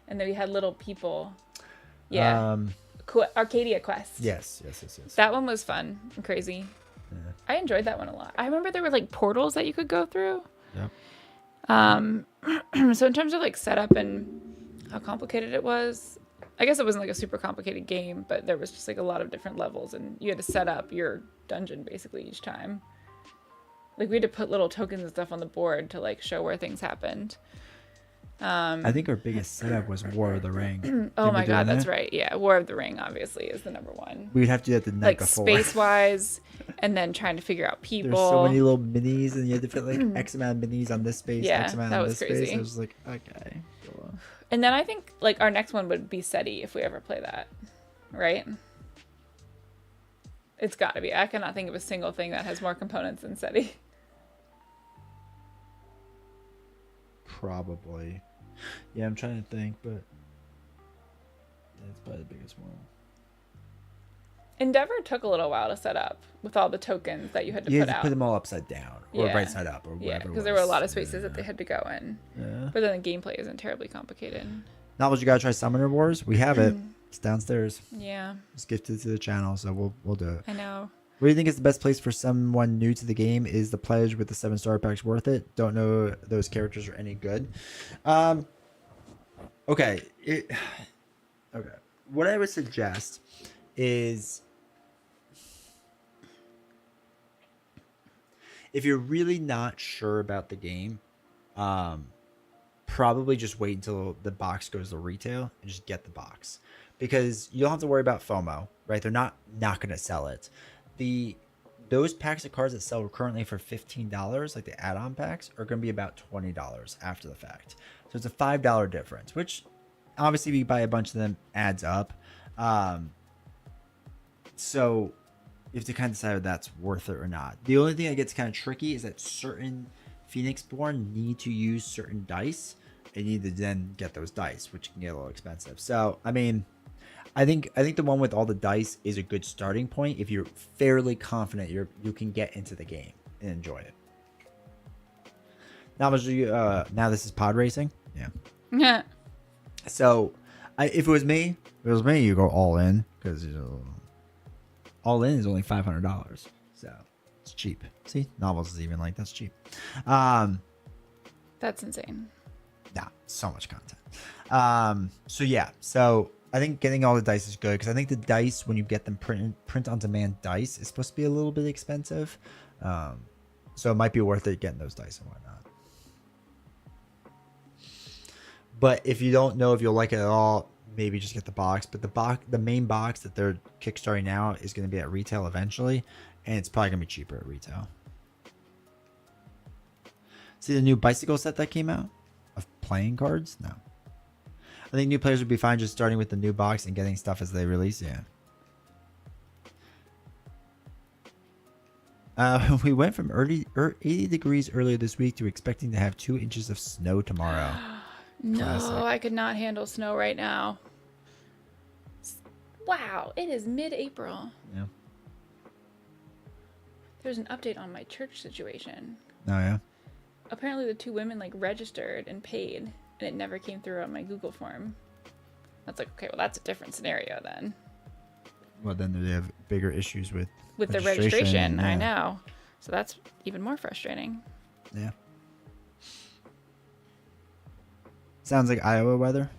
and then we had little people. Yeah. Arcadia Quest. Yes. That one was fun and crazy. Yeah. I enjoyed that one a lot. I remember there were like portals that you could go through. Yep. So in terms of like setup and how complicated it was, I guess it wasn't like a super complicated game, but there was just like a lot of different levels and you had to set up your dungeon basically each time. Like we had to put little tokens and stuff on the board to like show where things happened. I think our biggest setup was War of the Ring. Oh my God, that's that? right. Yeah, War of the Ring obviously is the number one. We would have to do that the night Like before. space-wise, and then trying to figure out people. There's so many little minis, and you had to fit like X amount of minis on this space, Yeah, X amount that on was this space. crazy. I was like, okay. Cool. And then I think like our next one would be SETI if we ever play that, right? It's got to be. I cannot think of a single thing that has more components than SETI. Probably. Yeah, I'm trying to think, but that's probably the biggest one. Endeavor took a little while to set up with all the tokens that you had to You put had to out. put them all upside down or Yeah. right side up or Yeah, whatever. because there were a lot of spaces that they had to go in. Yeah. But then the gameplay isn't terribly complicated. Novels, you gotta try Summoner Wars. We have it. It's downstairs. Yeah, It's gifted to the channel, so we'll do it. I know. What do you think is the best place for someone new to the game? Is the pledge with the 7 star packs worth it? Don't know those characters are any good. Okay. Okay. What I would suggest is if you're really not sure about the game, probably just wait until the box goes to retail and just get the box, because you don't have to worry about FOMO, right? They're not going to sell it. Those packs of cards that sell currently for $15, like the add-on packs, are going to be about $20 after the fact. So it's a $5 difference, which obviously if you buy a bunch of them adds up. So you have to kind of decide if that's worth it or not. The only thing that gets kind of tricky is that certain Phoenixborn need to use certain dice and you need to then get those dice, which can get a little expensive. So, I mean, I think the one with all the dice is a good starting point if you're fairly confident you can get into the game and enjoy it. Now this is pod racing. Yeah. So, if it was me, you go all in, because all in is only $500. So it's cheap. See, Novels is even like that's cheap. That's insane. Nah, so much content. So yeah, so I think getting all the dice is good, because I think the dice, when you get them print on demand dice, is supposed to be a little bit expensive. So it might be worth it getting those dice and whatnot. But if you don't know if you'll like it at all, maybe just get the box. But the main box that they're kickstarting now is going to be at retail eventually, and it's probably going to be cheaper at retail. See the new bicycle set that came out of playing cards? No. I think new players would be fine just starting with the new box and getting stuff as they release. Yeah. We went from 80 degrees earlier this week to expecting to have 2 inches of snow tomorrow. No, Classic. I could not handle snow right now. Wow, it is mid-April. Yeah. There's an update on my church situation. Oh yeah. Apparently the 2 women like registered and paid, and it never came through on my Google form. That's like, okay, well that's a different scenario then. Well, then they have bigger issues with The registration. Yeah. I know. So that's even more frustrating. Yeah. Sounds like Iowa weather.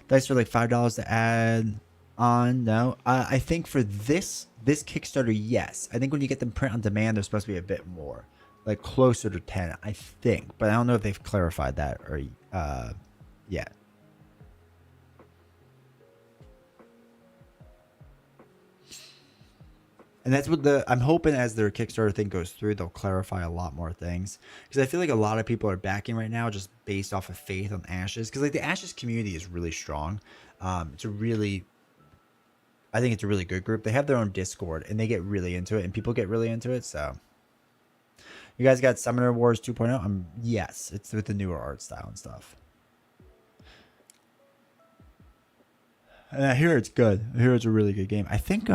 Dice are like $5 to add on. No, I think for this Kickstarter, yes. I think when you get them print on demand, they're supposed to be a bit more, like closer to 10, I think. But I don't know if they've clarified that or yet. And that's what I'm hoping as their Kickstarter thing goes through, they'll clarify a lot more things. Because I feel like a lot of people are backing right now just based off of faith on Ashes. Because like the Ashes community is really strong. I think it's a really good group. They have their own Discord and they get really into it and people get really into it. So you guys got Summoner Wars 2.0? Yes, it's with the newer art style and stuff. And I hear it's good. I hear it's a really good game. I think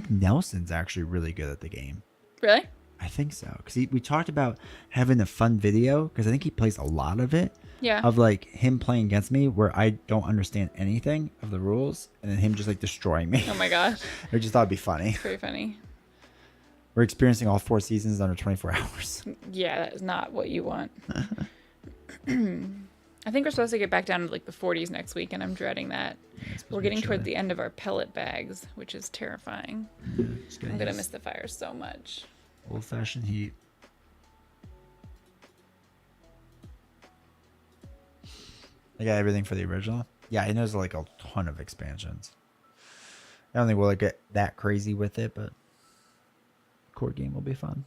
Nelson's actually really good at the game. Really? I think so. Because we talked about having a fun video, because I think he plays a lot of it. Yeah. Of like him playing against me where I don't understand anything of the rules and then him just like destroying me. Oh my gosh. I just thought it'd be funny. Very funny. We're experiencing all 4 seasons under 24 hours. Yeah, that is not what you want. I think we're supposed to get back down to like the 40s next week, and I'm dreading that. We're getting toward the end of our pellet bags, which is terrifying. I'm going to miss the fire so much. Old-fashioned heat. I got everything for the original. Yeah, I know there's like a ton of expansions. I don't think we'll get that crazy with it, but core game will be fun.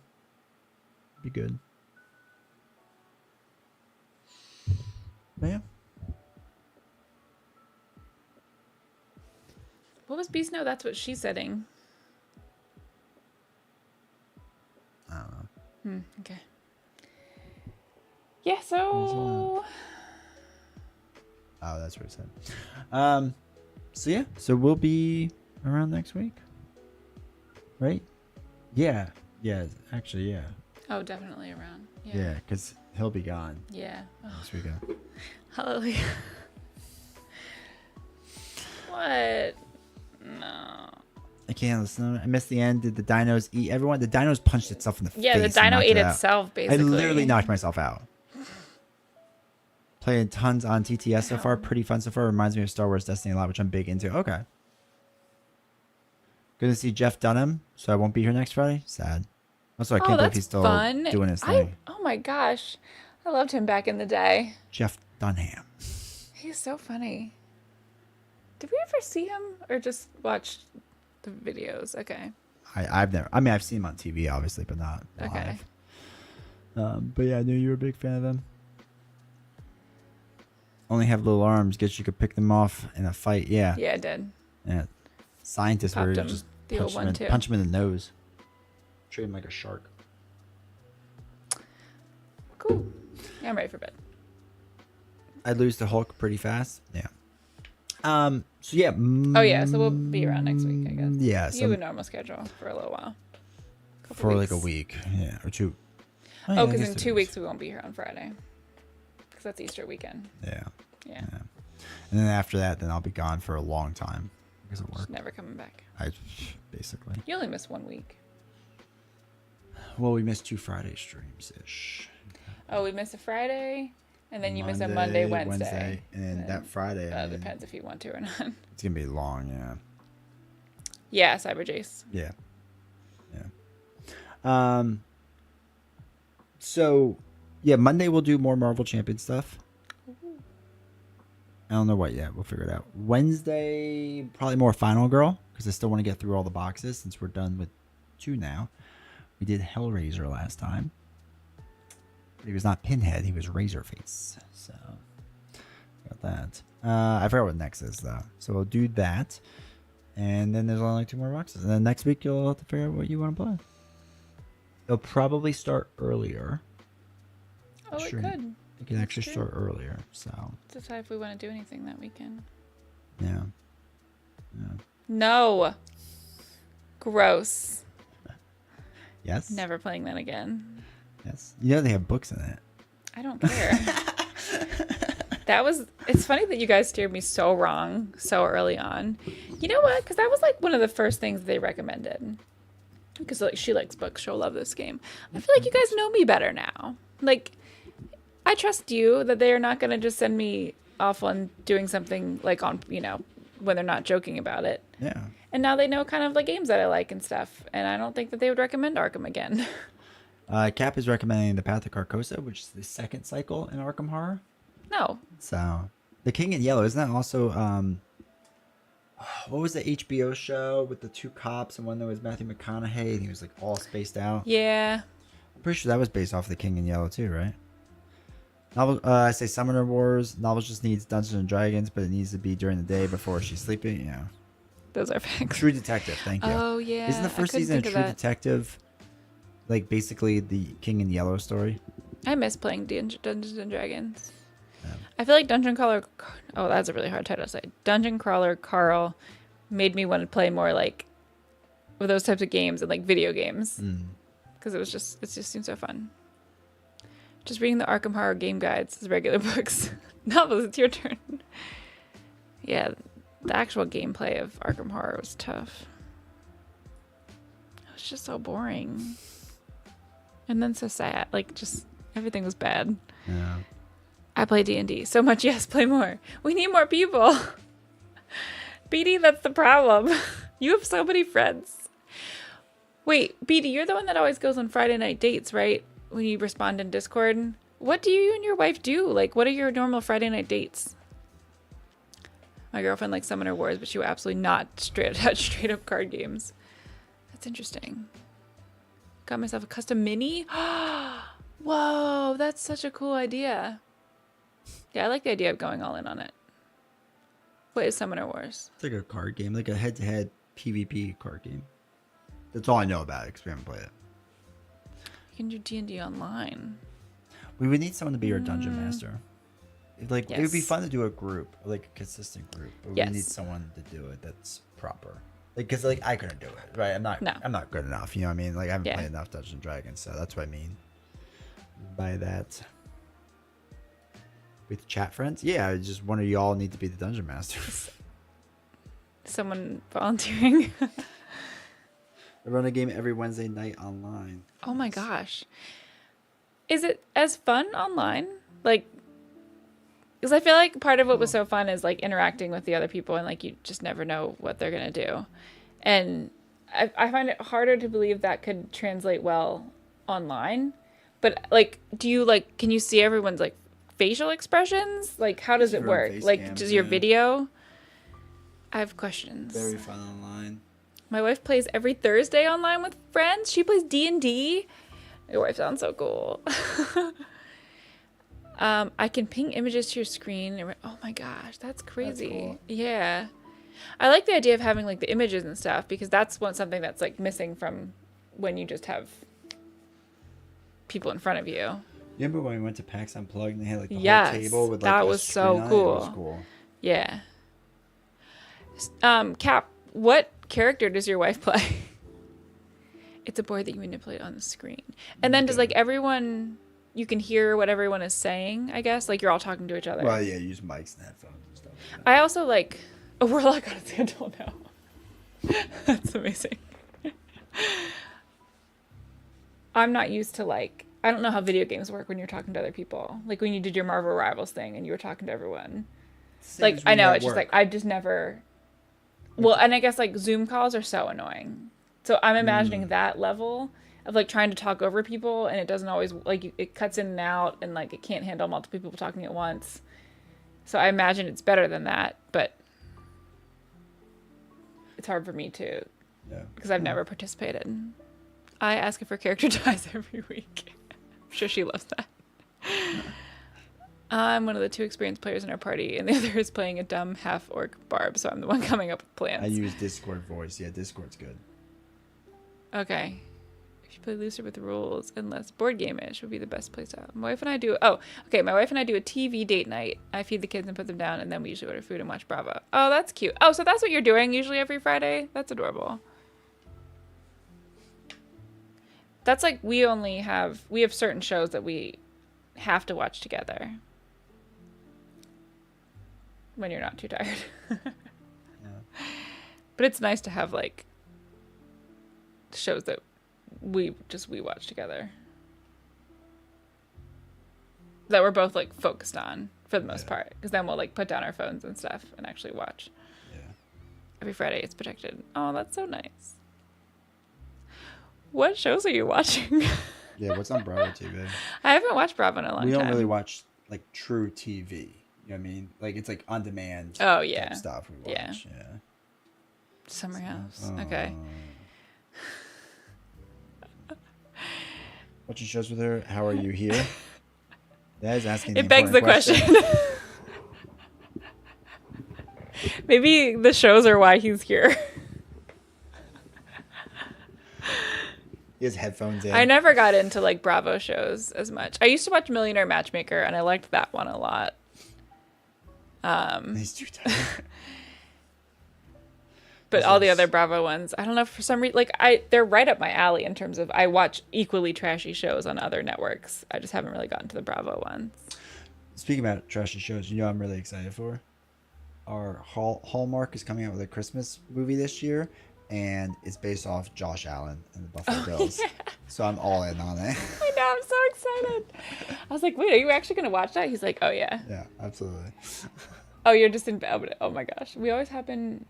Be good. But yeah. What was Beast No? That's what she's setting. I don't know. Okay. Yeah, so... Oh, that's what it said. So yeah, so we'll be around next week, right? Yeah, actually, yeah. Oh, definitely around. Yeah, because he'll be gone. Yeah. Oh, This weekend. hallelujah. What? No. I can't listen. I missed the end. Did the dinos eat everyone? The dinos punched itself in the face. Yeah, the and dino knocked ate it out. itself, basically. I literally knocked myself out. Playing tons on TTS so far. Pretty fun so far. Reminds me of Star Wars Destiny a lot, which I'm big into. Okay. Gonna see Jeff Dunham, so I won't be here next Friday. Sad. Also, I can't believe he's still doing his thing. Oh my gosh. I loved him back in the day. Jeff Dunham. He's so funny. Did we ever see him or just watch the videos? Okay. I've seen him on TV, obviously, but not live. Okay. But yeah, I knew you were a big fan of him. Only have little arms. Guess you could pick them off in a fight. Yeah. Yeah, it did. Yeah. Scientists Popped were him. just The old one, too. punch him in the nose. Treat him like a shark. Cool. Yeah, I'm ready for bed. I'd lose to Hulk pretty fast. Yeah. So yeah. Oh yeah, so we'll be around next week, I guess. Yeah. You have a normal schedule for a little while. For like a week. Yeah. Or 2. Oh, because in 2 weeks we won't be here on Friday. Because that's Easter weekend. Yeah. Yeah. And then after that, then I'll be gone for a long time because of work. Just never coming back. Basically. You only miss 1 week. Well, we missed 2 Friday streams ish. Oh, we miss a Friday, and then you miss a Monday, Wednesday. And then that Friday. Depends if you want to or not. It's gonna be long, yeah. Yeah, Cyber Jace. Yeah. So, yeah, Monday we'll do more Marvel Champion stuff. I don't know what yet. We'll figure it out. Wednesday, probably more Final Girl, because I still want to get through all the boxes since we're done with 2 now. We did Hellraiser last time. But he was not Pinhead. He was Razorface. So, got that. I forgot what next is, though. So we'll do that. And then there's only 2 more boxes. And then next week, you'll have to figure out what you want to play. It'll probably start earlier. Oh, it Sure. could. It can actually start earlier. So, Decide if we want to do anything that weekend. yeah. No. Gross. Yes. Never playing that again. Yes. You know they have books in it. I don't care. It's funny that you guys steered me so wrong so early on. You know what? Because that was like one of the first things they recommended. Because like she likes books, she'll love this game. I feel like you guys know me better now. Like, I trust you that they are not going to just send me off on doing something like on, when they're not joking about it. Yeah. And now they know kind of the games that I like and stuff. And I don't think that they would recommend Arkham again. Cap is recommending The Path of Carcosa, which is the second cycle in Arkham Horror. No. So, The King in Yellow, isn't that also, what was the HBO show with the two cops and one that was Matthew McConaughey and he was like all spaced out? Yeah. I'm pretty sure that was based off The King in Yellow too, right? Novel, I say Summoner Wars. Novels just needs Dungeons and Dragons, but it needs to be during the day before she's sleeping. Yeah. Those are facts. True Detective, thank you. Oh, yeah. Isn't the first season of True Detective like basically the King in Yellow story? I miss playing Dungeons and Dragons. Yeah. I feel like Dungeon Crawler. Oh, that's a really hard title to say. Dungeon Crawler Carl made me want to play more like with those types of games and like video games because it just seems so fun. Just reading the Arkham Horror game guides as regular books. Novels, it's your turn. Yeah, the actual gameplay of Arkham Horror was tough. It was just so boring. And then so sad. Like, just everything was bad. Yeah. I play D&D. So much, yes, play more. We need more people. BD, that's the problem. You have so many friends. Wait, BD, you're the one that always goes on Friday night dates, right? When you respond in Discord. What do you and your wife do? Like, what are your normal Friday night dates? My girlfriend likes Summoner Wars, but she will absolutely not straight up card games. That's interesting. Got myself a custom mini. Whoa, that's such a cool idea. Yeah, I like the idea of going all in on it. What is Summoner Wars? It's like a card game, like a head-to-head PvP card game. That's all I know about it because we haven't played it. You can do D&D online. We would need someone to be our dungeon master. It would be Yes. fun to do a group, like a consistent group, but Yes. we need someone to do it that's proper. Because I couldn't do it, right? I'm not good enough. You know what I mean? Like I haven't played enough Dungeons and Dragons, so that's what I mean by that. With chat friends, yeah, just one of y'all need to be the dungeon master. Someone volunteering. I run a game every Wednesday night online. Oh my gosh. Is it as fun online? Like, because I feel like part of what was so fun is like interacting with the other people and like you just never know what they're going to do. And I find it harder to believe that could translate well online. But like, can you see everyone's like facial expressions? Like, how does it work? Like, does your video? I have questions. Very fun online. My wife plays every Thursday online with friends. She plays D&D. Your wife sounds so cool. I can ping images to your screen. Oh my gosh, that's crazy. That's cool. Yeah. I like the idea of having like the images and stuff because that's something that's like missing from when you just have people in front of you. You remember when we went to PAX Unplugged and they had like the Yes, whole table with like that a was screen so on it? cool. It was cool. Yeah. Cap, what character does your wife play? It's a board that you manipulate on the screen. And then does like everyone, you can hear what everyone is saying, I guess? Like you're all talking to each other. Well, yeah, use mics and headphones and stuff like that. I also like a warlock on a sandal now. That's amazing. I'm not used to like, I don't know how video games work when you're talking to other people. Like when you did your Marvel Rivals thing and you were talking to everyone. Same Like as I when know you're at it's just work. like I've just never. Well, and I guess like Zoom calls are so annoying. So I'm imagining that level of like trying to talk over people and it doesn't always like it cuts in and out and like it can't handle multiple people talking at once. So I imagine it's better than that, but it's hard for me too because I've never participated. I ask if her character dies every week. I'm sure she loves that. I'm one of the 2 experienced players in our party, and the other is playing a dumb half-orc barb, so I'm the one coming up with plans. I use Discord voice. Yeah, Discord's good. Okay. If you play looser with the rules and less board game-ish would be the best place out. My wife and I do... Oh, okay, my wife and I do a TV date night. I feed the kids and put them down, and then we usually order food and watch Bravo. Oh, that's cute. Oh, so that's what you're doing usually every Friday? That's adorable. That's like we have certain shows that we have to watch together when you're not too tired. Yeah. But it's nice to have like shows that we watch together that we're both like focused on for the most part, because then we'll like put down our phones and stuff and actually watch. Yeah. Every Friday it's projected. Oh, that's so nice. What shows are you watching? Yeah, what's on Bravo TV? I haven't watched Bravo in a long time. We don't really watch like true TV. You know what I mean? Like it's like on demand. Oh yeah. Type stuff we watch. Yeah. Summer House. Okay. Watching shows with her. How are you here? That is asking. It begs the question. Maybe the shows are why he's here. He has headphones in. I never got into like Bravo shows as much. I used to watch Millionaire Matchmaker, and I liked that one a lot. He's too tired. But all the other Bravo ones, I don't know, for some reason, like they're right up my alley in terms of I watch equally trashy shows on other networks. I just haven't really gotten to the Bravo ones. Speaking about trashy shows, you know what I'm really excited for? Our Hallmark is coming out with a Christmas movie this year, and it's based off Josh Allen and the Buffalo Bills. Yeah. So I'm all in on it. I know, I'm so excited. I was like, wait, are you actually going to watch that? He's like, oh, yeah. Yeah, absolutely. Oh, you're just in bed. Oh, my gosh. I always happen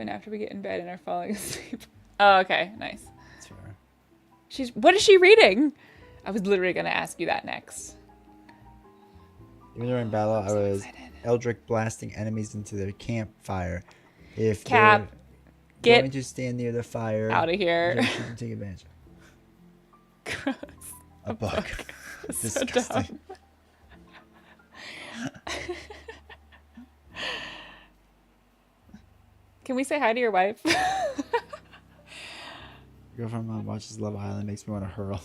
after we get in bed and are falling asleep. Oh, okay. Nice. That's fair. What is she reading? I was literally going to ask you that next. Even during battle, I was Eldrick blasting enemies into their campfire. If Cap, they're get going to stand near the fire, out of here. you can take advantage. Gross. A bug. So Disgusting. dumb. Can we say hi to your wife? Girlfriend watches Love Island, makes me want to hurl.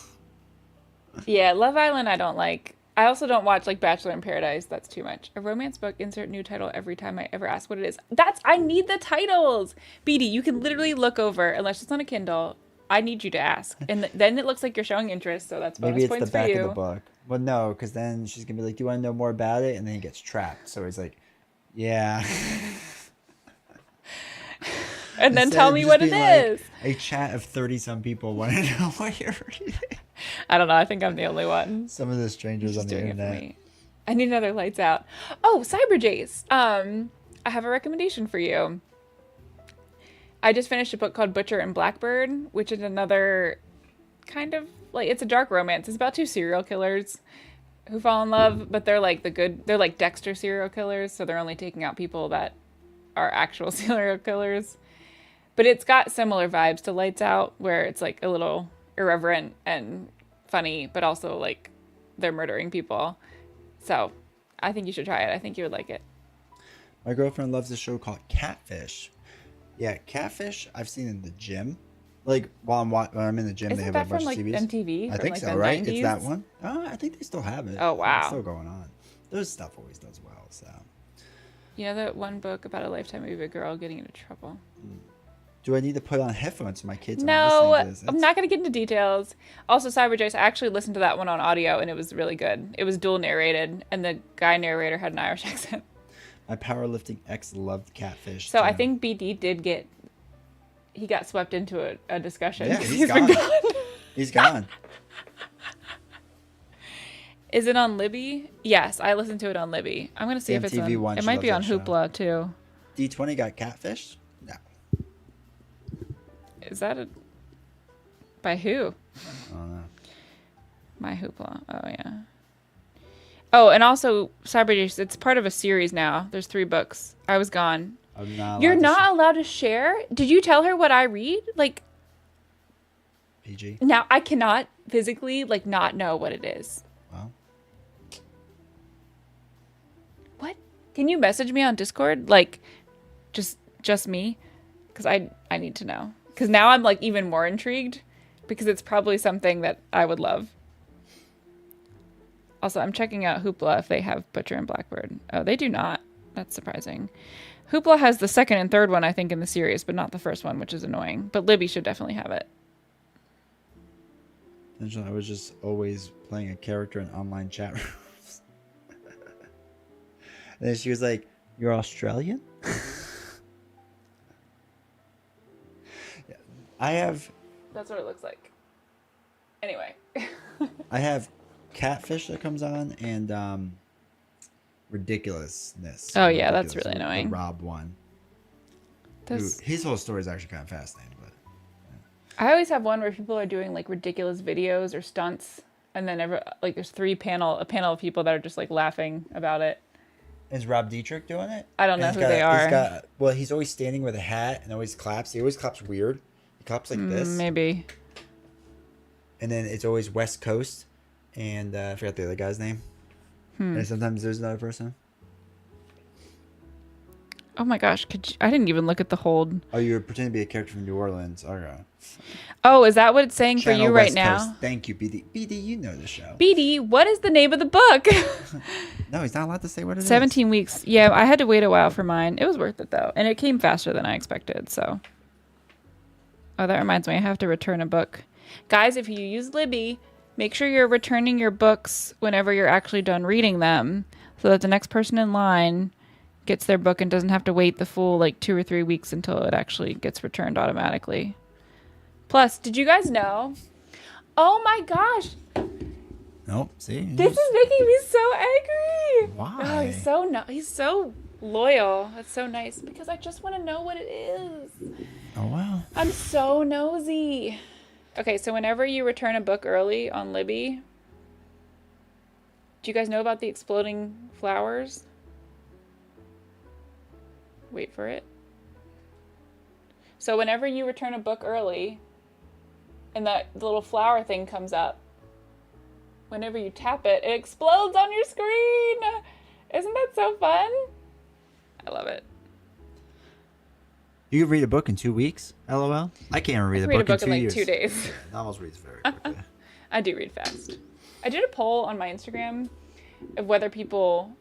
Yeah, Love Island I don't like. I also don't watch like Bachelor in Paradise. That's too much. A romance book, insert new title every time I ever ask what it is. I need the titles. BD, you can literally look over, unless it's on a Kindle. I need you to ask. And then it looks like you're showing interest, so that's bonus Maybe it's points the back for you. of the book. Well, no, because then she's going to be like, do you want to know more about it? And then he gets trapped. So he's like, yeah. And then Instead tell of me just what it being like, is. a chat of 30-some people want to know what you're reading. I don't know. I think I'm the only one. Some of the strangers Just on the doing it for internet. me. I need another lights out. Oh, Cyber Jace. I have a recommendation for you. I just finished a book called Butcher and Blackbird, which is another kind of like, it's a dark romance. It's about two serial killers who fall in love, but they're like they're like Dexter serial killers, so they're only taking out people that are actual serial killers. But it's got similar vibes to Lights Out, where it's like a little irreverent and funny, but also like they're murdering people. So I think you should try it. I think you would like it. My girlfriend loves a show called Catfish. Yeah, Catfish I've seen in the gym. Like while I'm in the gym, Isn't they have that a bunch from like of TVs. MTV? I from, think like, so, the right? 90s? It's that one. I think they still have it. Oh, wow. It's still going on. Those stuff always does well. So. You know that one book about a lifetime of a girl getting into trouble? Do I need to put on headphones so my kids No, aren't listening to this? I'm not going to get into details. Also, Cyber Jace, I actually listened to that one on audio, and it was really good. It was dual narrated, and the guy narrator had an Irish accent. My powerlifting ex loved Catfish. So too. I think BD he got swept into a discussion. Yeah, he's been gone. He's gone. Is it on Libby? Yes, I listened to it on Libby. I'm going to see if it's on. MTV1, It she might be on loves that show. Hoopla, too. D20 got Catfish? No. Is that by who? I don't know. My Hoopla. Oh, yeah. Oh, and also, Cyber Jace, it's part of a series now. There's 3 books. I was gone. I'm not You're allowed to not allowed to share? Did you tell her what I read? Like, PG. now I cannot physically, like, not know what it is. Well, What? Can you message me on Discord? Like, just me? Because I need to know. Because now I'm, like, even more intrigued. Because it's probably something that I would love. Also, I'm checking out Hoopla if they have Butcher and Blackbird. Oh, they do not. That's surprising. Hoopla has the second and third one, I think, in the series, but not the first one, which is annoying. But Libby should definitely have it. Essentially, I was just always playing a character in online chat rooms. And then she was like, "You're Australian?" Yeah. I have That's what it looks like. Anyway. I have Catfish that comes on and Ridiculousness. Oh, yeah, that's Ridiculous, really the annoying. Rob one. Dude, This, his whole story is actually kind of fascinating, but I always have one where people are doing like ridiculous videos or stunts, and then like there's a panel of people that are just like laughing about it. is Rob Dietrich doing it? I don't know who they are. Well, he's always standing with a hat and always claps. He always claps weird. He claps like this. Maybe. And then it's always West Coast, and I forgot the other guy's name. And sometimes there's another person. Oh my gosh, I didn't even look at the hold. Oh, you were pretending to be a character from New Orleans. Okay. Oh, is that what it's saying for Channel you right West now? Coast. Thank you, BD. BD, you know the show. BD, what is the name of the book? No, he's not allowed to say what it is. 17 weeks. Yeah, I had to wait a while for mine. It was worth it though, and it came faster than I expected. So, oh, that reminds me, I have to return a book. Guys, if you use Libby, make sure you're returning your books whenever you're actually done reading them, so that the next person in line gets their book and doesn't have to wait the full like 2 or 3 weeks until it actually gets returned automatically. Plus, did you guys know? Oh my gosh, Nope. See. this is making me so angry. Why? Oh, he's so loyal. That's so nice because I just want to know what it is. Oh wow. I'm so nosy. Okay, so whenever you return a book early on Libby, do you guys know about the exploding flowers? Wait for it. So whenever you return a book early and that little flower thing comes up, whenever you tap it, it explodes on your screen. Isn't that so fun? I love it. You could read a book in 2 weeks? LOL. I can't even read a book in 2 in like years. 2 days. Yeah, novels reads very quickly. I do read fast. I did a poll on my Instagram of whether people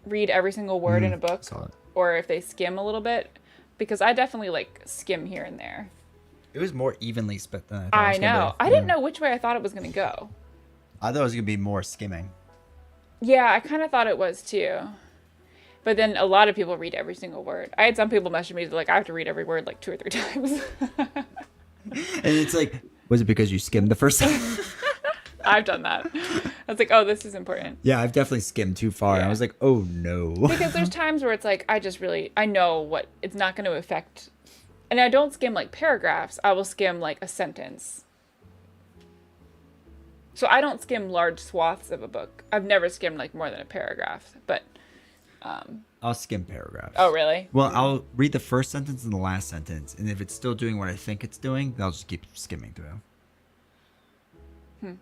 read every single word in a book Saw it. or if they skim a little bit, because I definitely like skim here and there. It was more evenly split than I thought. I it was gonna know. be. I didn't know which way I thought it was going to go. I thought it was gonna be more skimming. Yeah, I kind of thought it was too. But then a lot of people read every single word. I had some people message me like I have to read every word like 2 or 3 times. And it's like, was it because you skimmed the first time? I've done that. I was like, oh, this is important. Yeah, I've definitely skimmed too far. And I Yeah. was like, oh no. Because there's times where it's like, I know what it's not going to affect. And I don't skim like paragraphs. I will skim like a sentence. So I don't skim large swaths of a book. I've never skimmed like more than a paragraph. But, I'll skim paragraphs. oh, really? Well, I'll read the first sentence and the last sentence, and if it's still doing what I think it's doing, then I'll just keep skimming through.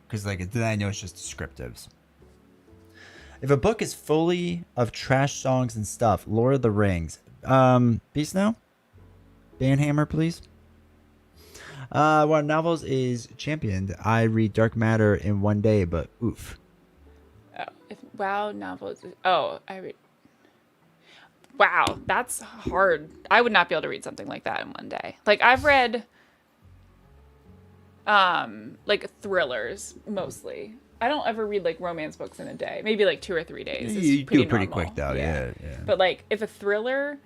Because then I know it's just descriptives. If a book is fully of trash songs and stuff, Lord of the Rings. Beast now? Banhammer, please. What novels is championed? I read Dark Matter in 1 day, but oof. Oh, wow, novels. Oh, I read. Wow, that's hard. I would not be able to read something like that in 1 day. Like I've read like thrillers mostly. I don't ever read like romance books in a day. Maybe like 2 or 3 days. You do it pretty normal. quick though, yeah. But like if a thriller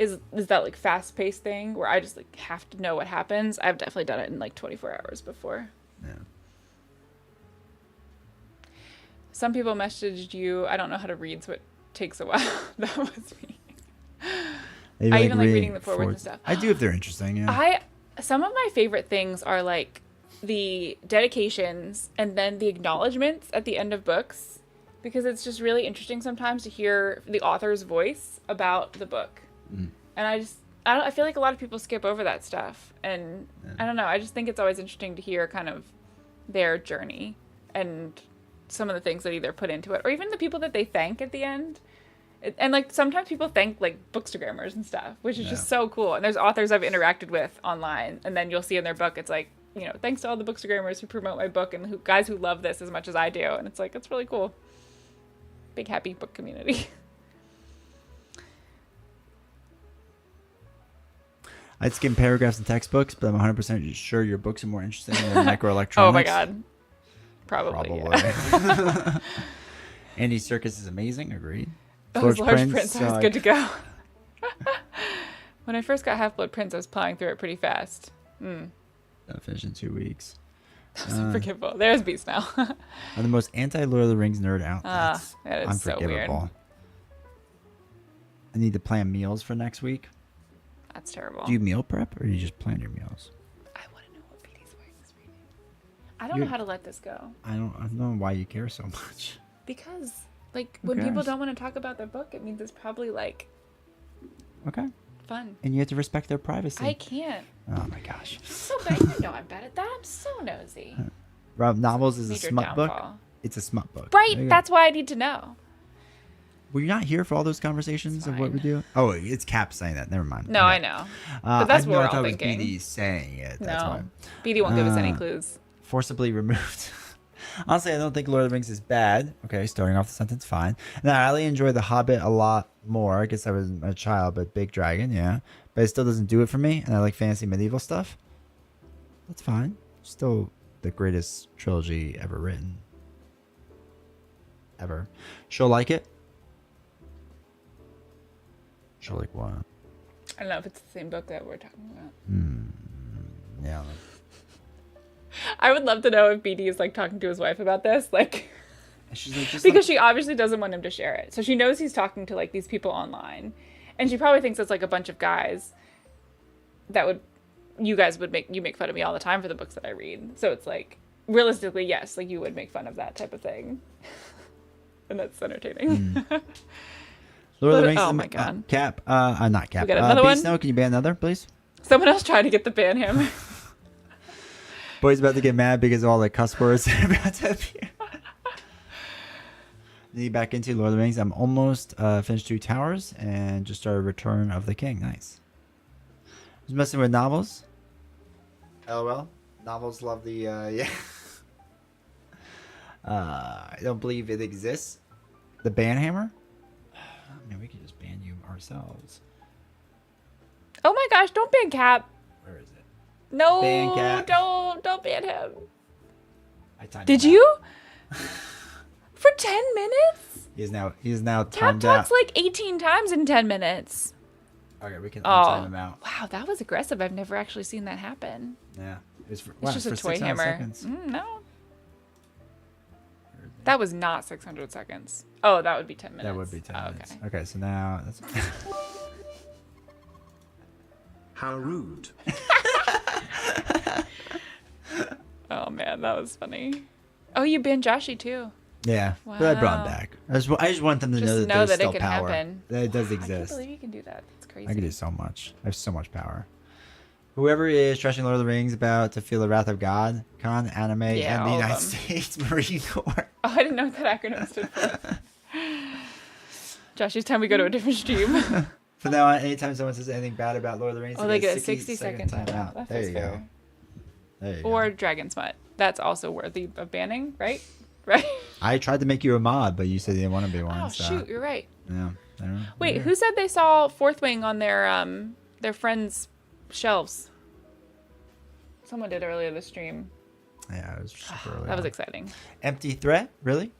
is that like fast paced thing where I just like have to know what happens, I've definitely done it in like 24 hours before. Yeah. Some people messaged you, I don't know how to read, so it takes a while. That was me. Maybe I even like reading the forwards and stuff. I do if they're interesting, yeah. Some of my favorite things are like the dedications and then the acknowledgments at the end of books, because it's just really interesting sometimes to hear the author's voice about the book. And I feel like a lot of people skip over that stuff, and I don't know, I just think it's always interesting to hear kind of their journey and some of the things that either put into it or even the people that they thank at the end. And like sometimes people thank like bookstagrammers and stuff, which is just so cool. And there's authors I've interacted with online, and then you'll see in their book it's like, you know, thanks to all the bookstagrammers who promote my book and guys who love this as much as I do. And it's like, it's really cool. Big happy book community. I'd skim paragraphs in textbooks, but I'm 100% sure your books are more interesting than microelectronics. Oh my god. Probably. Yeah. Andy Serkis is amazing. Agreed. Oh, Large Prince. I was good to go. When I first got Half-Blood Prince, I was plowing through it pretty fast. I'll finish in 2 weeks. That was unforgivable. There's Beast now. I'm the most anti-Lord of the Rings nerd out. That's that is so weird. unforgivable. I need to plan meals for next week. That's terrible. Do you meal prep or do you just plan your meals? I want to know what BD's wearing this reading. I don't know how to let this go. I don't know why you care so much. Because, like, when people don't want to talk about their book, it means it's probably, like, okay. fun. And you have to respect their privacy. I can't. Oh my gosh. So bad. You know I'm bad at that. I'm so nosy. Rob, novels is a Major smut book. downfall. It's a smut book. Right. There you go. That's why I need to know. Were you not here for all those conversations of what we do? Oh, it's Cap saying that. Never mind. No, I know. But that's what we're all thinking. BD saying it. That's No. why. BD won't give us any clues. Forcibly removed. Honestly, I don't think Lord of the Rings is bad. Okay, starting off the sentence, fine. Now, I really enjoy The Hobbit a lot more. I guess I was a child, but Big Dragon, yeah. But it still doesn't do it for me, and I like fantasy medieval stuff. That's fine. Still the greatest trilogy ever written. Ever. She'll like it. She'll like what? I don't know if it's the same book that we're talking about. Yeah. I would love to know if BD is like talking to his wife about this, like, She's like, just because she obviously doesn't want him to share it. So she knows he's talking to like these people online, and she probably thinks it's like a bunch of guys that would, you guys would make fun of me all the time for the books that I read. So it's like, realistically, yes, like you would make fun of that type of thing, and that's entertaining. Lord of the Rings. Oh my God. Cap. Not Cap. We got another Beast one? Snow, can you ban another, please? Someone else trying to get the ban him. Boy's about to get mad because of all the cuss words are about to appear. Need back into Lord of the Rings. I'm almost finished 2 Towers and just started Return of the King. Nice. Was messing with novels. LOL. Novels love the yeah. I don't believe it exists. The ban hammer. I mean, we could just ban you ourselves. Oh my gosh! Don't ban Cap. Where is it? No, Ban Cap. don't ban him. I timed Did him out. you? For 10 minutes? He is now Cap timed out. talks like 18 times in 10 minutes. Okay, we can Oh, time him out. wow, that was aggressive. I've never actually seen that happen. Yeah, it was for, It's just a toy hammer. No. That was not 600 seconds. Oh, that would be 10 minutes. That would be 10 Oh, minutes. okay. Okay, so now that's How rude. Oh man, that was funny. Oh, you banned Joshy too. yeah. But I brought him Wow. back. I just want them to Just know that know there's that it still can power. happen. That it does I can't exist. believe you can do that. That's crazy. I can do so much. I have so much power. Whoever is trashing Lord of the Rings about to feel the wrath of God, con, anime, Yeah, and the all of United them. States Marine Corps. Oh, I didn't know what that acronym stood for. Josh, it's time we go to a different stream. From now on, anytime someone says anything bad about Lord of the Rings, Oh, they get a 60-second time out. That There feels you fair. go. There you go. Or Dragon Smut. That's also worthy of banning, right? Right? I tried to make you a mod, but you said you didn't want to be one. Oh, so. shoot, you're right. Yeah. I don't know. Wait, Yeah. who said they saw Fourth Wing on their friends' shelves? Someone did earlier this stream. Yeah, it was super early That was on. exciting. Empty threat? Really?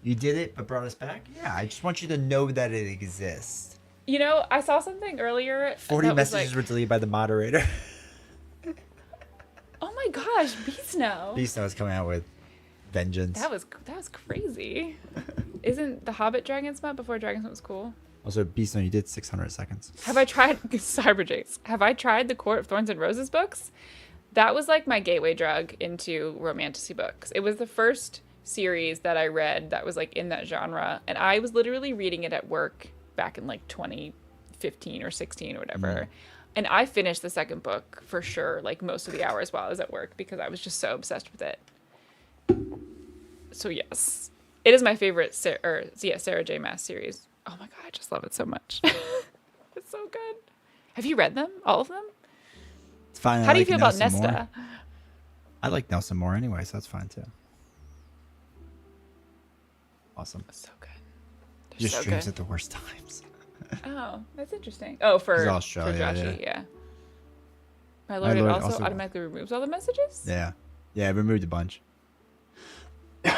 You did it, but brought us back? Yeah, I just want you to know that it exists. You know, I saw something earlier. 40 that was messages like, were deleted by the moderator. oh my gosh, Beast Snow. Beast Snow is coming out with vengeance. That was crazy. Isn't the Hobbit Dragon Smut before Dragon Smut was cool? Also, Beast Snow, you did 600 seconds. Have I tried Cyber Jace? Have I tried the Court of Thorns and Roses books? That was like my gateway drug into romantasy books. It was the first series that I read that was like in that genre, and I was literally reading it at work back in like 2015 or 16 or whatever. And I finished the second book for sure, like most of the hours while I was at work, because I was just so obsessed with it. So yes, it is my favorite Sarah J. Maas series. Oh my god, I just love it so much. It's so good. Have you read them? All of them? It's fine. How do you feel about Nesta? I like Nelson more anyway, so that's fine too. Awesome. So good. They're Just so streams good. at the worst times. Oh, that's interesting. Oh, for He's Australia, Joshy, yeah. My My lord, it lord also also- automatically removes all the messages? Yeah. Yeah, I removed a bunch.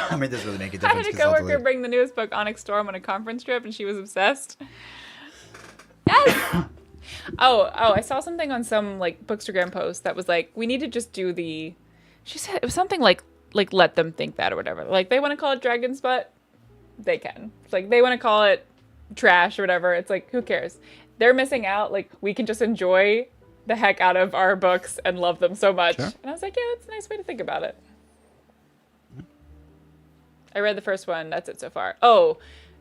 I mean, it doesn't really make a I difference. had a 'cause I'll coworker delete it. bring the newest book, Onyx Storm, on a conference trip, and she was obsessed. Yes. Oh, I saw something on some like Bookstagram post that was like, we need to just do the. She said it was something like let them think that or whatever. Like they want to call it Dragon's Butt, they can. It's like they want to call it trash or whatever. It's like who cares? They're missing out. Like we can just enjoy the heck out of our books and love them so much. Sure. And I was like, yeah, that's a nice way to think about it. I read the first one. That's it so far. Oh,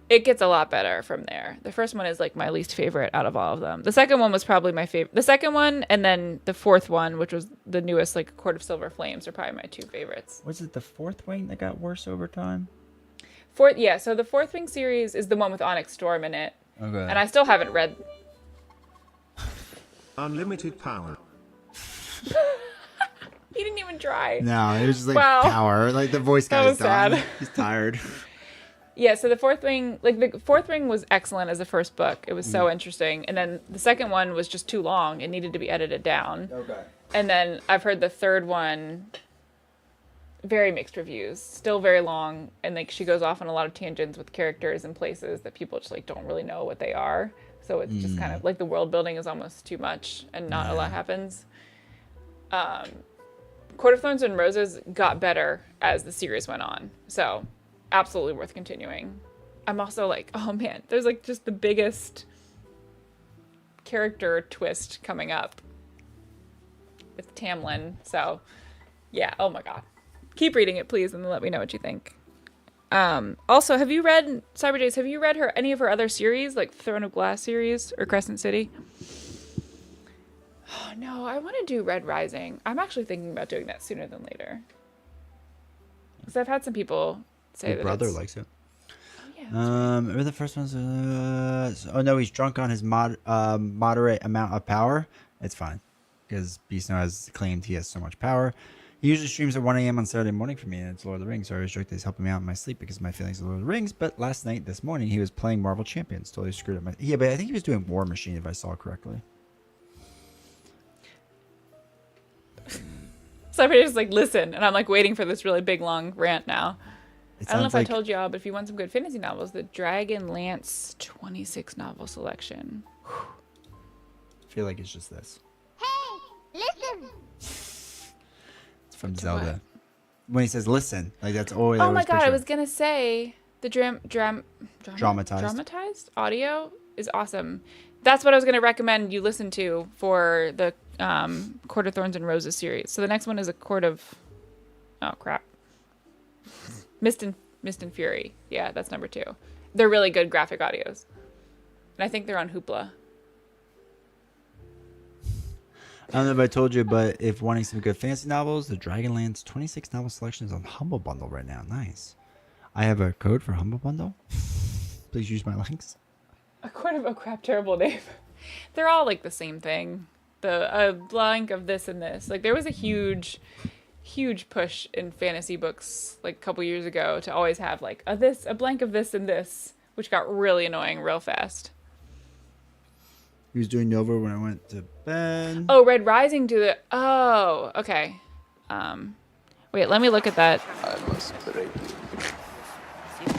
it gets a lot better from there. The first one is like my least favorite out of all of them. The second one was probably my favorite. The second one and then the fourth one, which was the newest, like Court of Silver Flames, are probably my two favorites. Was it the fourth wing that got worse over time? Yeah, so the Fourth Wing series is the one with Onyx Storm in it. Okay. And I still haven't read. Unlimited power. He didn't even try. No, it was just like Wow. power. Like the voice That guy's was done. sad. He's tired. Yeah, so the Fourth Wing, like the Fourth Wing was excellent as the first book. It was so interesting. And then the second one was just too long. It needed to be edited down. Okay. And then I've heard the third one, very mixed reviews, still very long. And like she goes off on a lot of tangents with characters and places that people just like don't really know what they are. So it's just kind of like the world building is almost too much and not a lot happens. Court of Thorns and Roses got better as the series went on. So absolutely worth continuing. I'm also like, oh man, there's like just the biggest character twist coming up with Tamlin. So yeah, oh my god. Keep reading it, please, and let me know what you think. Also, have you read Cyberjays? Have you read any of her other series, like Throne of Glass series or Crescent City? Oh no, I want to do Red Rising. I'm actually thinking about doing that sooner than later. Because I've had some people say Your that brother it's... likes it. Oh, yeah, that's right. Remember the first one's oh no, he's drunk on his moderate amount of power. It's fine because Beast Snow has claimed he has so much power. He usually streams at 1 a.m. on Saturday morning for me, and it's Lord of the Rings. So I always joke that he's helping me out in my sleep because of my feelings of Lord of the Rings. But last night, this morning, he was playing Marvel Champions. Totally screwed up my... Yeah, but I think he was doing War Machine, if I saw correctly. Somebody's like, listen, and I'm like waiting for this really big long rant now. It I don't know if sounds like... I told y'all, but if you want some good fantasy novels, the Dragon Lance 26 novel selection. I feel like it's just this. Hey, listen! It's from To Zelda. what? When he says "listen," like that's all. Oh my god, I was gonna say the Dramatized. dramatized audio is awesome. That's what I was gonna recommend you listen to for the Court of Thorns and Roses series. So the next one is a Court of... Oh crap. Mist and Fury. Yeah, that's number 2. They're really good graphic audios. And I think they're on Hoopla. I don't know if I told you, but if wanting some good fantasy novels, the Dragonlance 26 novel selection is on Humble Bundle right now. Nice. I have a code for Humble Bundle. Please use my links. A Court of... Oh crap, terrible name. They're all like the same thing. A blank of this and this. Like there was a huge push in fantasy books like a couple years ago to always have like a blank of this and this, which got really annoying real fast. He was doing Nova when I went to bed. Oh, Red Rising do the... Oh, okay. Wait, let me look at that. I must break you.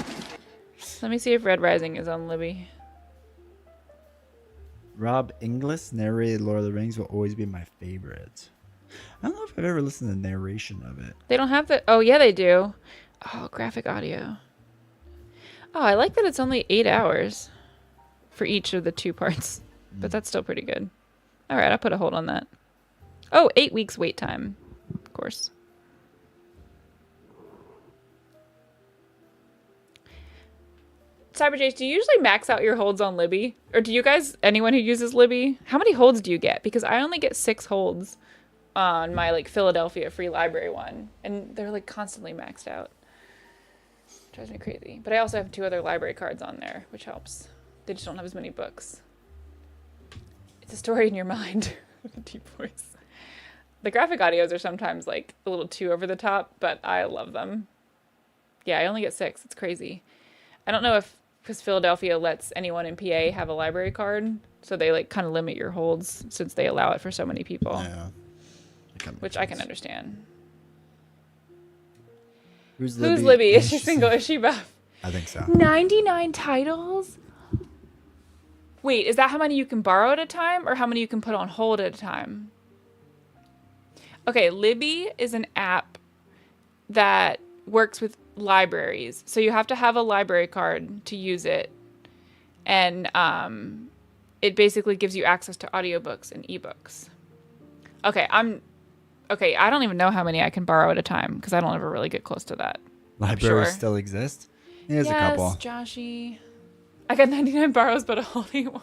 Let me see if Red Rising is on Libby. Rob Inglis narrated Lord of the Rings will always be my favorite. I don't know if I've ever listened to the narration of it. They don't have the... Oh, yeah, they do. Oh, graphic audio. Oh, I like that it's only 8 hours for each of the 2 parts. But that's still pretty good. All right, I'll put a hold on that. Oh, 8 weeks wait time. Of course. Cyberjace, do you usually max out your holds on Libby? Or do you guys, anyone who uses Libby, how many holds do you get? Because I only get 6 holds on my like Philadelphia free library one. And they're like constantly maxed out. Drives me crazy. But I also have 2 other library cards on there, which helps. They just don't have as many books. It's a story in your mind with a deep voice. The graphic audios are sometimes like a little too over the top, but I love them. Yeah, I only get 6. It's crazy. I don't know if because Philadelphia lets anyone in PA have a library card, so they like kind of limit your holds since they allow it for so many people. Yeah. Which I can understand. Who's Who's Libby? Is she Is single? Is she buff? I think so. 99 titles? Wait, is that how many you can borrow at a time or how many you can put on hold at a time? Okay, Libby is an app that works with libraries. So you have to have a library card to use it. And it basically gives you access to audiobooks and ebooks. Okay, I don't even know how many I can borrow at a time because I don't ever really get close to that. Libraries sure. still exist. There's Yes, a couple. Joshy. I got 99 borrows, but only one.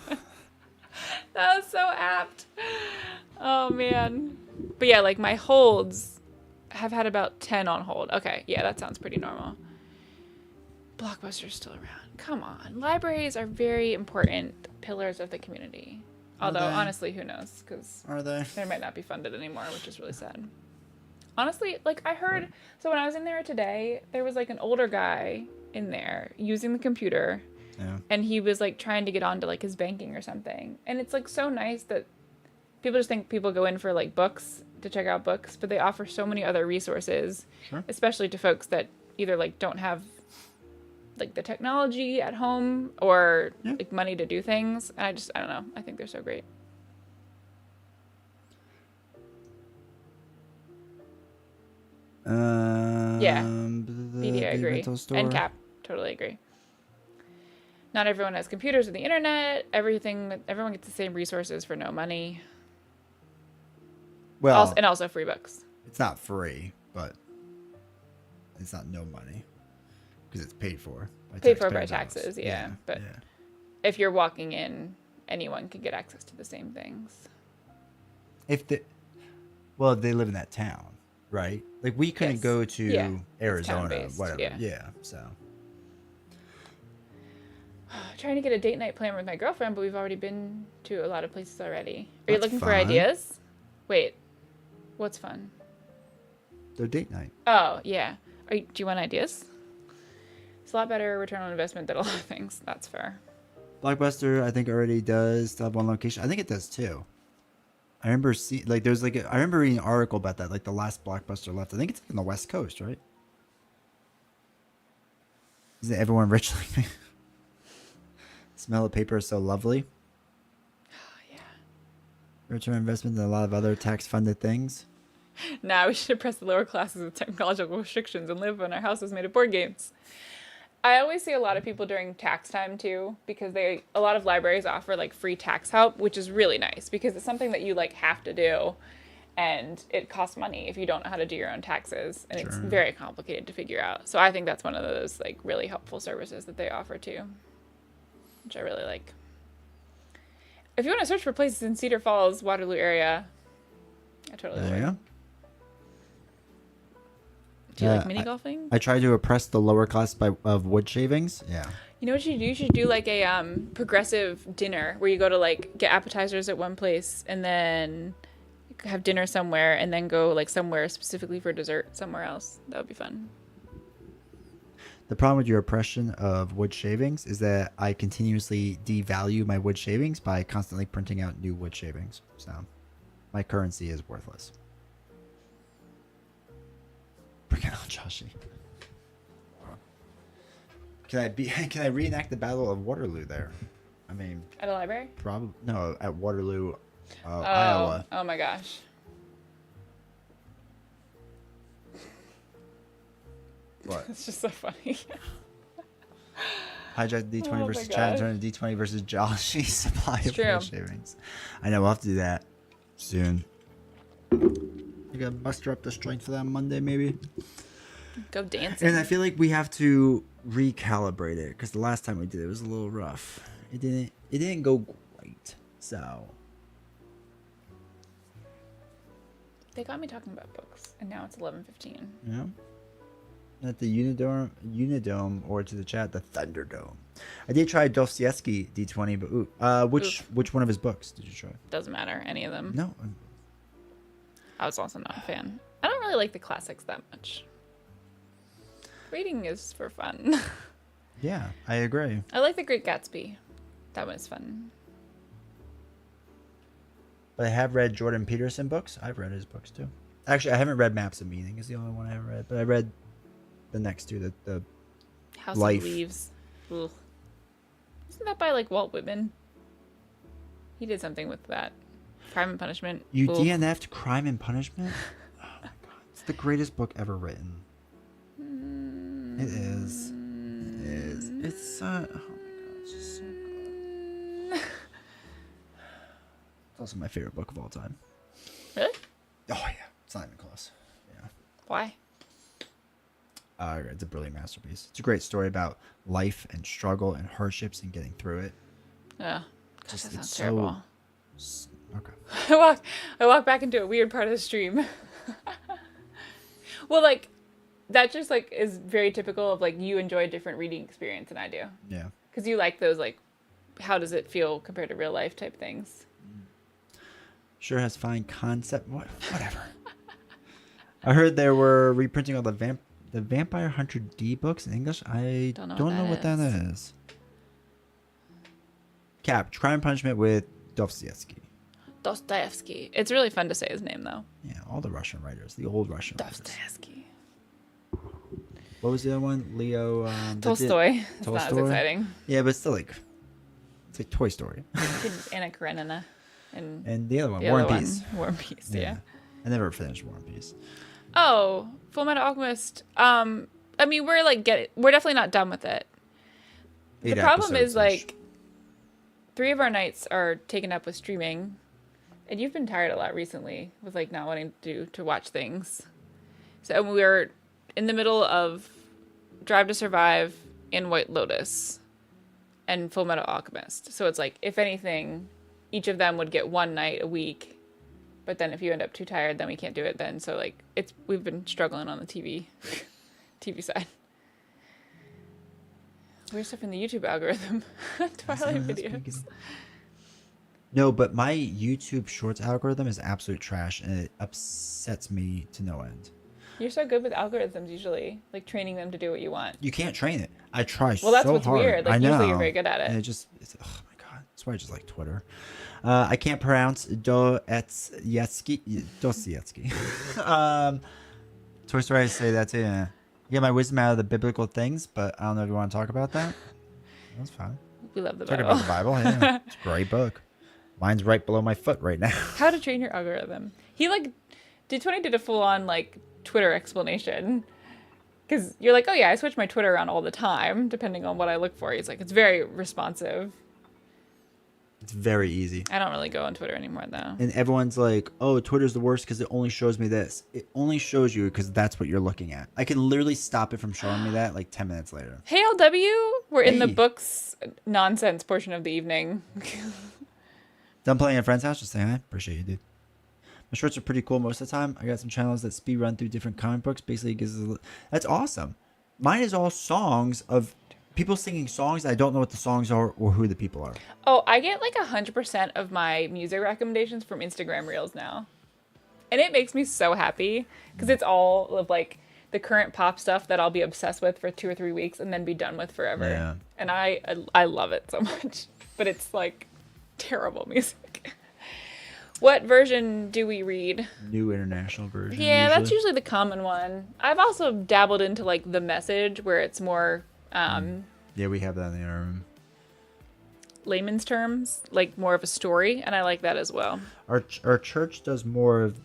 That was so apt. Oh, man. But yeah, like my holds have had about 10 on hold. Okay, yeah, that sounds pretty normal. Blockbuster's still around. Come on. Libraries are very important pillars of the community. Although, they? honestly, who knows? Because Are they? they might not be funded anymore, which is really sad. Honestly, like I heard, so when I was in there today, there was like an older guy in there using the computer. Yeah. And he was like trying to get onto like his banking or something. And it's like so nice that people just think people go in for like books to check out books, but they offer so many other resources, Sure. especially to folks that either like don't have like the technology at home or like money to do things. And I don't know. I think they're so great. Yeah. BD, I agree. And Cap, totally agree. Not everyone has computers or the internet. Everyone gets the same resources for no money. Well, And also free books. it's not free, but it's not no money because it's paid for. Paid for by taxpayers' taxes, dollars. yeah. But if you're walking in, anyone can get access to the same things. If they live in that town, right? Like we couldn't Yes. go to Yeah. Arizona, town-based, whatever. yeah. Yeah. So Trying to get a date night plan with my girlfriend, but we've already been to a lot of places already. Are you That's looking for fun. ideas? Wait, what's fun? their date night. Oh, yeah. Do you want ideas? It's a lot better return on investment than a lot of things. That's fair. Blockbuster, I think already does still have one location. I think it does too. I remember seeing like there's like I remember reading an article about that. Like the last Blockbuster left. I think it's on the West Coast, right? Isn't everyone rich like me? Smell of paper is so lovely. Oh, yeah. Return on investment and a lot of other tax-funded things. Nah, we should oppress the lower classes with technological restrictions and live in our houses made of board games. I always see a lot of people during tax time too, because a lot of libraries offer like free tax help, which is really nice because it's something that you like have to do, and it costs money if you don't know how to do your own taxes, and it's very complicated to figure out. So I think that's one of those like really helpful services that they offer too, which I really like. If you want to search for places in Cedar Falls, Waterloo area, I totally would. Yeah. Do you like mini golfing? I tried to oppress the lower class of wood shavings. Yeah. You know what you should do? You should do like a progressive dinner where you go to like get appetizers at one place and then have dinner somewhere and then go like somewhere specifically for dessert somewhere else. That would be fun. The problem with your oppression of wood shavings is that I continuously devalue my wood shavings by constantly printing out new wood shavings. So my currency is worthless. Bring it on, Joshy. Can I reenact the Battle of Waterloo there? I mean, At a library? probably no, at Waterloo, Iowa. Oh my gosh. What? It's just so funny. Hijack D20 Oh my versus Chad, gosh. turn to D20 versus Joshy. Supply of true. wood shavings. I know we'll have to do that soon. We gotta muster up the strength for that Monday, maybe. Go dancing. And I feel like we have to recalibrate it because the last time we did it was a little rough. It didn't go great. So They got me talking about books, and now it's 11:15. yeah. At the Unidome, or to the chat, the Thunderdome. I did try Dostoevsky D20, but which one of his books did you try? Doesn't matter, any of them. No. I was also not a fan. I don't really like the classics that much. Reading is for fun. Yeah, I agree. I like The Great Gatsby. That one is fun. But I have read Jordan Peterson books. I've read his books too. Actually, I haven't read Maps of Meaning. Is the only one I haven't read. But I read the next two, the House Life. of Leaves. Ugh. Isn't that by like Walt Whitman? He did something with that. Crime and Punishment. you Ugh. DNF'd Crime and Punishment. Oh my god, it's the greatest book ever written. It is. It is. It's oh my god, it's just so good. It's also my favorite book of all time. Really? Oh yeah, it's not even close. Yeah. Why? It's a brilliant masterpiece. It's a great story about life and struggle and hardships and getting through it. Yeah. Gosh, Just- that it's sounds so- terrible. Okay. I walk back into a weird part of the stream. Well, like that just like is very typical of like you enjoy a different reading experience than I do. Yeah. Because you like those like how does it feel compared to real life type things. Sure has fine concept. Whatever. I heard they were reprinting all the Vampire Hunter D books in English. I Don't know know what that is. Cap, Crime and Punishment with Dostoevsky. Dostoevsky. It's really fun to say his name though. Yeah, all the Russian writers, the old Russian writers. Dostoevsky. What was the other one? Leo Tolstoy. It's not as Tolstoy? exciting. Yeah, but it's still like it's like Toy Story. Anna Karenina. And And the other one, the War other and Peace. one, War and Peace, yeah. I never finished War and Peace. Oh, Full Metal Alchemist. I mean, we're definitely not done with it. The 8 problem is episodes-ish. like 3 of our nights are taken up with streaming, and you've been tired a lot recently with like not wanting to watch things. So we're in the middle of Drive to Survive and White Lotus and Full Metal Alchemist. So it's like if anything, each of them would get one night a week. But then if you end up too tired, then we can't do it then. So like we've been struggling on the TV side. Weird stuff in the YouTube algorithm. Twilight That's videos. pretty good. No, but my YouTube Shorts algorithm is absolute trash, and it upsets me to no end. You're so good with algorithms usually, like training them to do what you want. You can't train it. I try Well, that's so what's hard. weird. Like I know. usually you're very good at And it. it just, oh my god. That's why I just like Twitter. I can't pronounce Dostoevsky. Toy Story, I say that too. Yeah. You get my wisdom out of the biblical things, but I don't know if you want to talk about that. That's fine. We love the Talk Bible. about the Bible. Yeah, it's a great book. Mine's right below my foot right now. How to train your algorithm. He like did a full on like Twitter explanation. Because you're like, oh yeah, I switch my Twitter around all the time, depending on what I look for. He's like, it's very responsive. It's very easy. I don't really go on Twitter anymore though. And everyone's like, oh, Twitter's the worst because it only shows me this. It only shows you because that's what you're looking at. I can literally stop it from showing me that like 10 minutes later. Hey LW, we're in the Hey. books nonsense portion of the evening. Done playing at a friend's house? Just saying hi. Appreciate you, dude. My shorts are pretty cool most of the time. I got some channels that speed run through different comic books. Basically, that's awesome. Mine is all songs of people singing songs. I don't know what the songs are or who the people are. Oh, I get like 100% of my music recommendations from Instagram Reels now. And it makes me so happy because it's all of like the current pop stuff that I'll be obsessed with for 2 or 3 weeks and then be done with forever. Yeah. And I love it so much. But it's like terrible music. What version do we read? New international version. Yeah, that's usually the common one. I've also dabbled into like The Message where it's more Yeah, we have that in the other room. layman's terms, like more of a story, and I like that as well. Our church does more of.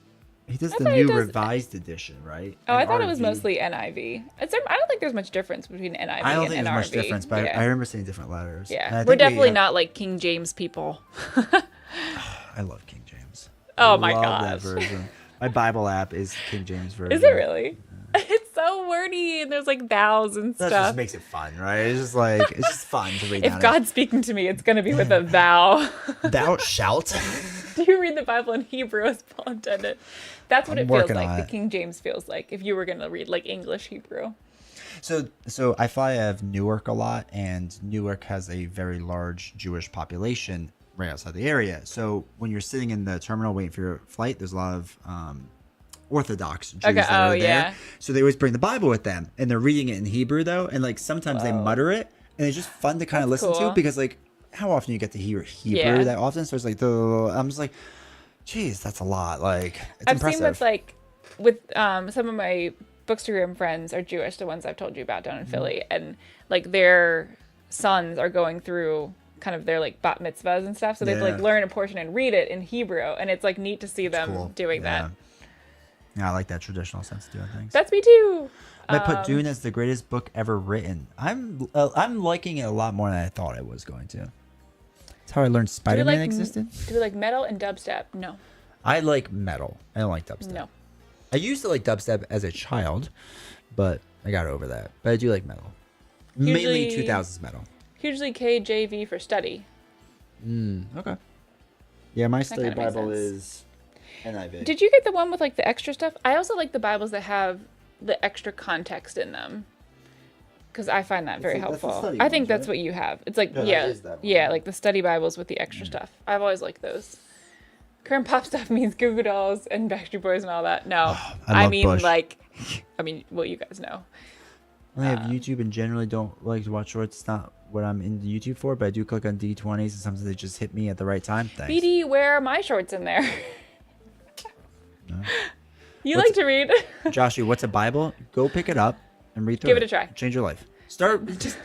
He does the thought he new does- revised edition, right? Oh, And I thought it was RV. mostly NIV. I don't think there's much difference between NIV I don't and think there's NRV. much difference, but yeah. I remember seeing different letters. And I Yeah, think we're we definitely have- not like King James people. I love King James. Oh my love gosh. that version. My Bible app is King James version. Is it really? It's so wordy, and there's like thous and That stuff. just makes it fun, right? It's just like it's just fun to read. If down God's speaking to me, it's gonna be with a thou. it. Thou shalt. Do you read the Bible in Hebrew as Paul intended? That's what I'm it feels working on like. The it. King James feels like if you were gonna read like English Hebrew. So I fly out of Newark a lot, and Newark has a very large Jewish population right outside the area. So when you're sitting in the terminal waiting for your flight, there's a lot of Orthodox Jews that are there. yeah. So they always bring the Bible with them, and they're reading it in Hebrew though, and like sometimes they mutter it, and it's just fun to kind of listen cool. to because like how often you get to hear Hebrew Yeah. that often? So it's like I'm just like, geez, that's a lot. Like it's I've impressive. seen with like with some of my Bookstagram friends are Jewish, the ones I've told you about down in Philly, and like their sons are going through kind of their like bat mitzvahs and stuff, so they have to like Yeah. learn a portion and read it in Hebrew, and it's like neat to see them Cool. doing that. Yeah, I like that traditional sense of doing things. That's me too. I put Dune as the greatest book ever written. I'm liking it a lot more than I thought I was going to. That's how I learned Spider-Man existed. Do we like metal and dubstep? No. I like metal. I don't like dubstep. No. I used to like dubstep as a child, but I got over that. But I do like metal. Mainly Usually- 2000s metal. Hugely KJV for study. Okay. Yeah, my study kinda makes Bible sense. is NIV. Did you get the one with like the extra stuff? I also like the Bibles that have the extra context in them. Because I find that very that's the helpful. study I think ones, that's right? what you have. It's like, Yeah, that yeah, is that one, yeah, yeah. like the study Bibles with the extra stuff. I've always liked those. Current pop stuff means Goo Goo Dolls and Backstreet Boys and all that. No, I love mean Bush. well, you guys know. I have YouTube and generally don't like to watch shorts. It's not what I'm into YouTube for, but I do click on D20s and sometimes they just hit me at the right time. Thanks. BD, where are my shorts in there? You What's- like to read? Joshua, what's a Bible? Go pick it up and read through Give it a try. Change your life. Start just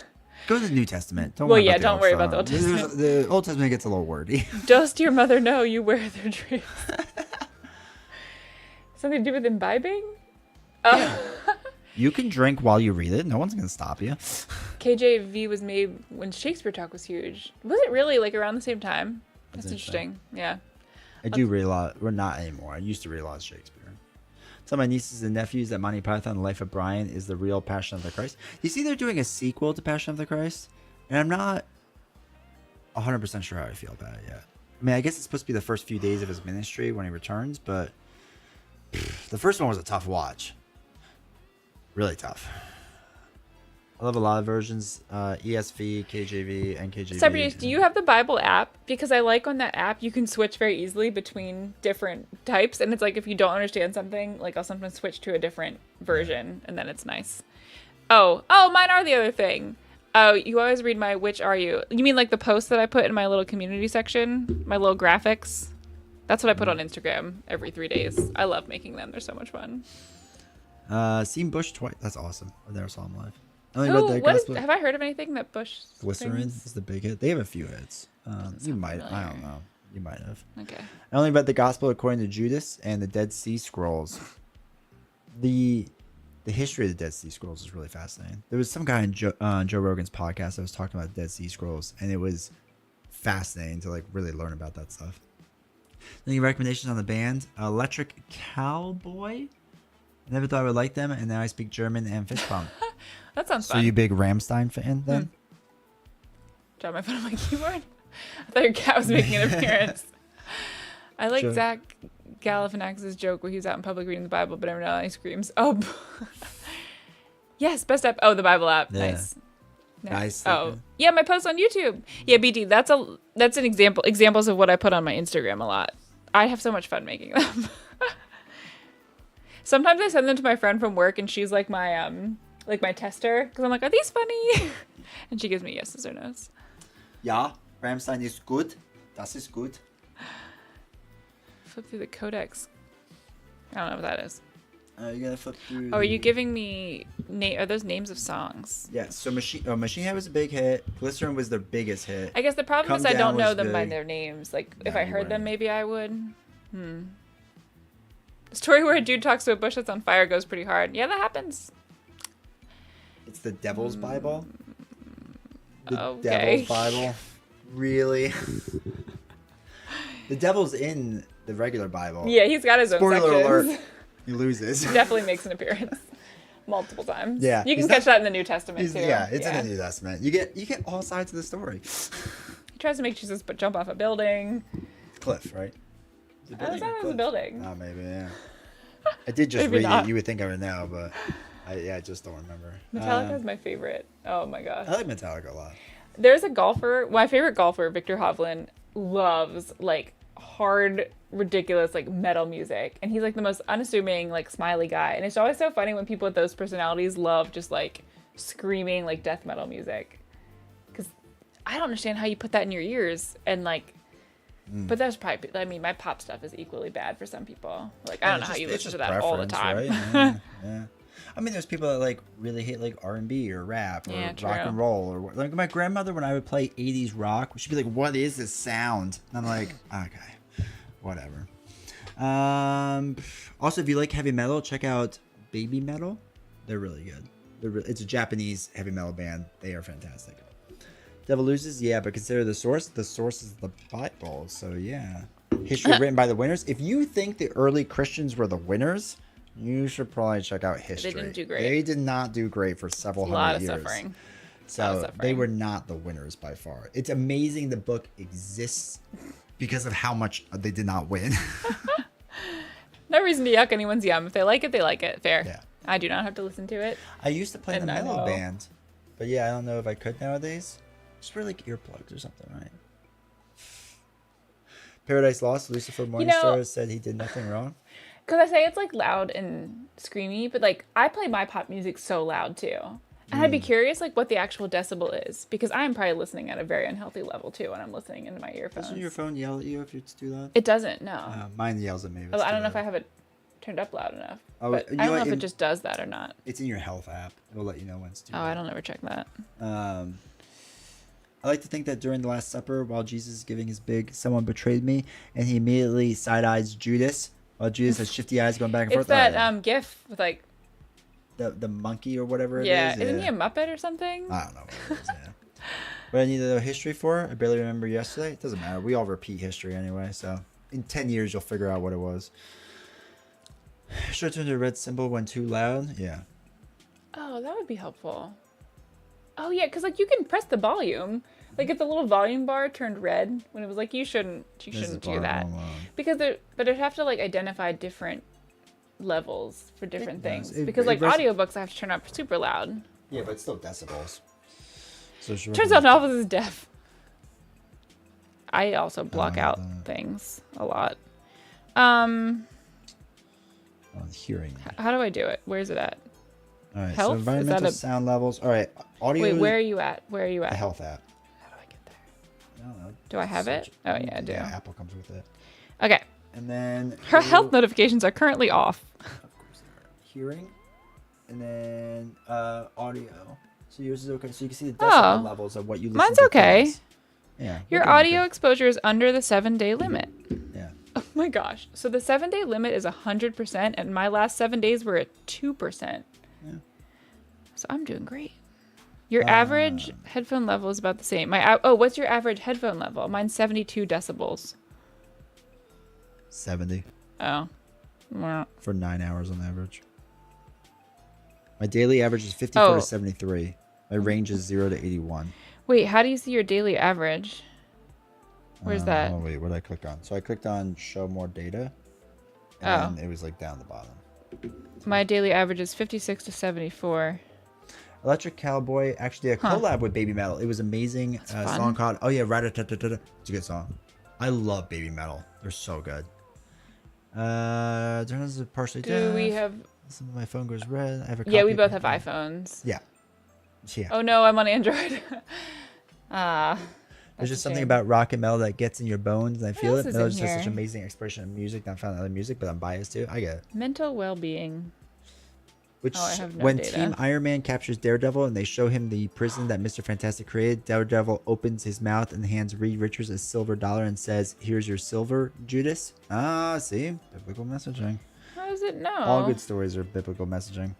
go to the New Testament. Don't Well, worry yeah, about the don't Old worry about the Old Testament. Testament. The Old Testament gets a little wordy. Does your mother know you wear their dress? Something to do with imbibing? You can drink while you read it. No one's gonna stop you. KJV was made when Shakespeare Talk was huge. Was it really like around the same time? That's interesting. Yeah. I do read a lot. Well, not anymore. I used to read a lot of Shakespeare. Tell my nieces and nephews that Monty Python: The Life of Brian is the real Passion of the Christ. You see, they're doing a sequel to Passion of the Christ, and I'm not 100% sure how I feel about it yet. I mean, I guess it's supposed to be the first few days of his ministry when he returns, but the first one was a tough watch. Really tough. I love a lot of versions, ESV, KJV, and KJV. Celebrities, do you have the Bible app? Because I like on that app you can switch very easily between different types, and it's like if you don't understand something, like I'll sometimes switch to a different version, and then it's nice. Oh, mine are the other thing. Oh, you always read my "Which are you?" You mean like the posts that I put in my little community section, my little graphics? That's what I put on Instagram every 3 days. I love making them; they're so much fun. Seen Bush twice. That's awesome. I've never saw him live. I only read the What is, gospel. have I heard of anything that Bush Glycerin sings? is the big hit. They have a few hits. You might. I don't know. You might have. Okay. I only read the Gospel according to Judas and the Dead Sea Scrolls. The history of the Dead Sea Scrolls is really fascinating. There was some guy on Joe Rogan's podcast that was talking about the Dead Sea Scrolls, and it was fascinating to like really learn about that stuff. Any recommendations on the band? Electric Cowboy. I never thought I would like them, and now I speak German and fist bump. That sounds So fun. you big Rammstein fan then? Drop my phone on my keyboard. I thought your cat was making an appearance. I like Sure. Zach Galifianakis' joke where he was out in public reading the Bible, but every now and then he screams, "Oh, yes, best app! Oh, the Bible app, Yeah. nice." Nice. Oh, yeah, my post on YouTube. Yeah, BD, that's an examples of what I put on my Instagram a lot. I have so much fun making them. Sometimes I send them to my friend from work, and she's like my tester because I'm like, "Are these funny?" And she gives me yeses or nos. Ja, Rammstein ist gut. Das ist gut. Flip through the codex. I don't know what that is. You gotta flip through. Oh, are you giving me are those names of songs? Yeah, so Machine Head was a big hit. Glycerin was their biggest hit. I guess the problem Come is I Down don't know was them by big. their names. Like if No, I you heard them, wouldn't. maybe I would. The story where a dude talks to a bush that's on fire goes pretty hard. Yeah, that happens. It's the Devil's Bible. The Okay. Devil's Bible. Really? The devil's in the regular Bible. Yeah, he's got his own Spoiler sections. alert. He loses. Definitely makes an appearance multiple times. Yeah, you can he's catch not- that in the New Testament too. Yeah, it's in the New Testament. You get all sides of the story. He tries to make Jesus jump off a building. Cliff, right? Is it I was building or thought it was a cliff? building. Oh, maybe, yeah. I did just Maybe read not. it. You would think I would know, but I just don't remember. Metallica is my favorite. Oh my gosh. I like Metallica a lot. There's a golfer, my favorite golfer, Victor Hovland, loves like hard, ridiculous like metal music. And he's like the most unassuming, like smiley guy. And it's always so funny when people with those personalities love just like screaming like death metal music. Because I don't understand how you put that in your ears and like, but that's probably, I mean, my pop stuff is equally bad for some people. Like, I don't know how you listen to that all the time. Right? Yeah, yeah. I mean, there's people that like really hate like R&B or rap or Yeah, rock true. and roll or like my grandmother when I would play 80s rock, she'd be like, "What is this sound?" And I'm like, "Okay, whatever." Also, if you like heavy metal, check out Baby Metal. They're really good. It's a Japanese heavy metal band. They are fantastic. Devil Loses, yeah, but consider the source. The source is the Bible. So yeah, history written by the winners. If you think the early Christians were the winners, you should probably check out history. didn't do great. They did not do great for several A lot hundred of years. suffering. So they were not the winners by far. It's amazing the book exists because of how much they did not win. No reason to yuck anyone's yum. If they like it, they like it. Fair. Yeah. I do not have to listen to it. I used to play in And a I metal know. band, but yeah, I don't know if I could nowadays. Just wear like earplugs or something, right? Paradise Lost, Lucifer Morningstar said he did nothing wrong. Because I say it's like loud and screamy, but like I play my pop music so loud too. And I'd be curious like what the actual decibel is because I'm probably listening at a very unhealthy level too when I'm listening into my earphones. Doesn't your phone yell at you if it's too loud? It doesn't, no. Mine yells at me. Oh, I don't know if I have it turned up loud enough. Oh, But you I know don't know what, if it just does that or not. It's in your health app. It'll let you know when it's too Oh, loud. I don't ever check that. I like to think that during the Last Supper, while Jesus is giving his big, someone betrayed me, and he immediately side-eyes Judas, while Judas has shifty eyes going back and It's forth. that gif with like, the monkey or whatever yeah, it is. isn't he a Muppet or something? I don't know what it is, yeah. What I need to know history for? I barely remember yesterday. It doesn't matter. We all repeat history anyway, so in 10 years you'll figure out what it was. Should I turn to a red symbol when too loud? Yeah. Oh, that would be helpful. Oh yeah, because like you can press the volume. Like if the little volume bar turned red when it was like you shouldn't This is do bar that alone. because but it'd have to like identify different levels for different does. things. Because like audiobooks I have to turn up super loud. Yeah, but it's still decibels. So should Turns out Alphys is deaf. I also block out that. things a lot. on hearing. How do I do it? Where's it at? All right, Health? so Is that environmental a- sound levels. All right, audio. Wait, where are you at? Where are you The at? health app. How do I get there? I don't know. Do I have it? Search- Oh yeah, I do. Yeah, Apple comes with it. Okay. And then Her health notifications are currently off. Of course they are. Hearing, and then audio. So yours is okay. So you can see the decibel Oh. levels of what you listen Mine's to. okay. things. Yeah. Your we're doing audio okay. exposure is under the 7-day limit. Yeah. Oh my gosh. So the 7-day limit is 100%, and my last 7 days were at 2%. Yeah. So I'm doing great. Your average headphone level is about the same. What's your average headphone level? Mine's 72 decibels. 70 Oh. Well, for 9 hours on average. My daily average is 54 Oh. to 73. My range is 0 to 81. wait, how do you see your daily average? Where's that? Oh wait, what did I click on? So I clicked on show more data, Oh. and then it was like down the bottom. My daily average is 56 to 74. Electric Cowboy actually did a collab with Baby Metal. It was amazing. fun. Song called Rat-a-tat-tat-tat. It's a good song. I love Baby Metal. They're so good. Turn this is partially Do deaf. we have... Some of my phone goes red. I have a Yeah, we copy both of- have iPhones. Yeah. Yeah. Oh no, I'm on Android. There's that's just a something shame. about rock and metal that gets in your bones, and I feel else it. is Metal in just has such here? amazing expression of music. Not found in other music, but I'm biased too. I get it. Mental well-being. Which Oh, I have no when data. Team Iron Man captures Daredevil and they show him the prison that Mr. Fantastic created, Daredevil opens his mouth and hands Reed Richards a silver dollar and says, "Here's your silver, Judas." Ah, see, biblical messaging. How does it know? All good stories are biblical messaging.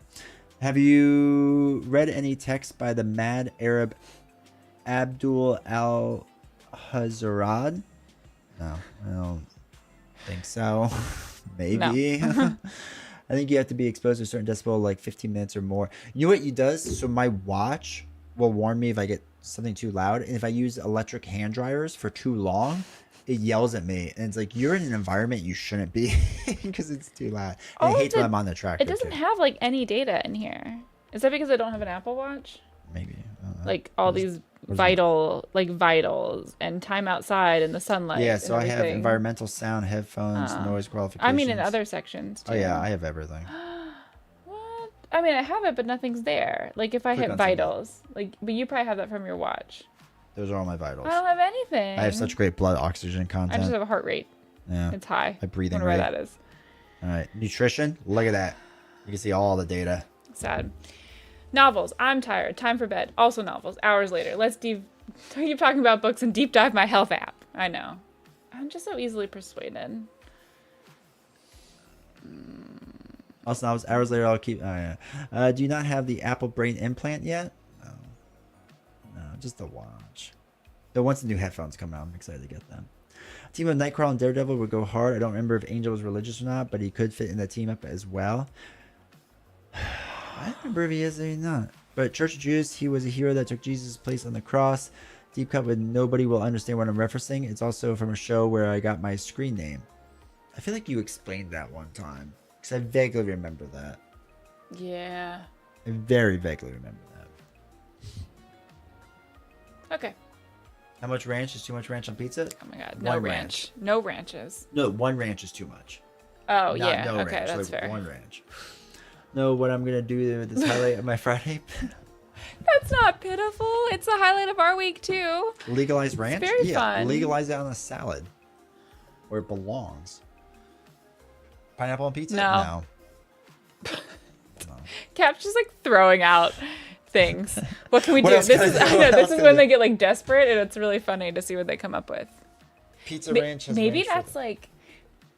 Have you read any text by the mad Arab Abdul al-Hazarad? No, I don't think so. Maybe. I think you have to be exposed to a certain decibel, like 15 minutes or more. You know what he does? So my watch will warn me if I get something too loud. And if I use electric hand dryers for too long, it yells at me. And it's like, you're in an environment you shouldn't be because it's too loud. And Oh, I hate when the- I'm on the tractor. It doesn't too. have like any data in here. Is that because I don't have an Apple Watch? Maybe. I don't know. Like all these vitals and time outside and the sunlight. Yeah, and so I have everything. environmental sound, headphones, noise qualifications. I mean, in other sections too. Oh, yeah, I have everything. What? I mean, I have it, but nothing's there. Like if I Click hit on something. vitals, like, but you probably have that from your watch. Those are all my vitals. I don't have anything. I have such great blood oxygen I content. just have a heart rate. Yeah. It's high. My breathing Wonder where rate. that is. All right. Nutrition. Look at that. You can see all the data. Sad. Novels. I'm tired. Time for bed. Also novels. Hours later. Let's keep talking about books and deep dive my health app. I know. I'm just so easily persuaded. Also, I was hours later. I'll keep. Oh, yeah. Do you not have the Apple Brain implant yet? No, no, just the watch. But once the new headphones come out, I'm excited to get them. A team of Nightcrawler and Daredevil would go hard. I don't remember if Angel was religious or not, but he could fit in the team up as well. I don't remember if he is or he's not. But Church of Judas, he was a hero that took Jesus' place on the cross. Deep cut with nobody will understand what I'm referencing. It's also from a show where I got my screen name. I feel like you explained that one time. Because I vaguely remember that. Yeah. I very vaguely remember that. Okay. How much ranch is too much ranch on pizza? Oh my god. No One ranch. No ranches. No, one ranch is too much. Oh, Not yeah. no Okay, ranch, that's like fair. one ranch. No, what I'm going to do with this highlight of my Friday. That's not pitiful. It's the highlight of our week, too. Legalize ranch? very Yeah, fun. legalize it on a salad. Where it belongs. Pineapple on pizza? No. No. Cap's just like throwing out things. What can we What do? else This can I is do? I What know, this else is can when I they do? get like desperate, and it's really funny to see what they come up with. Pizza ranch has Maybe ranch that's for- like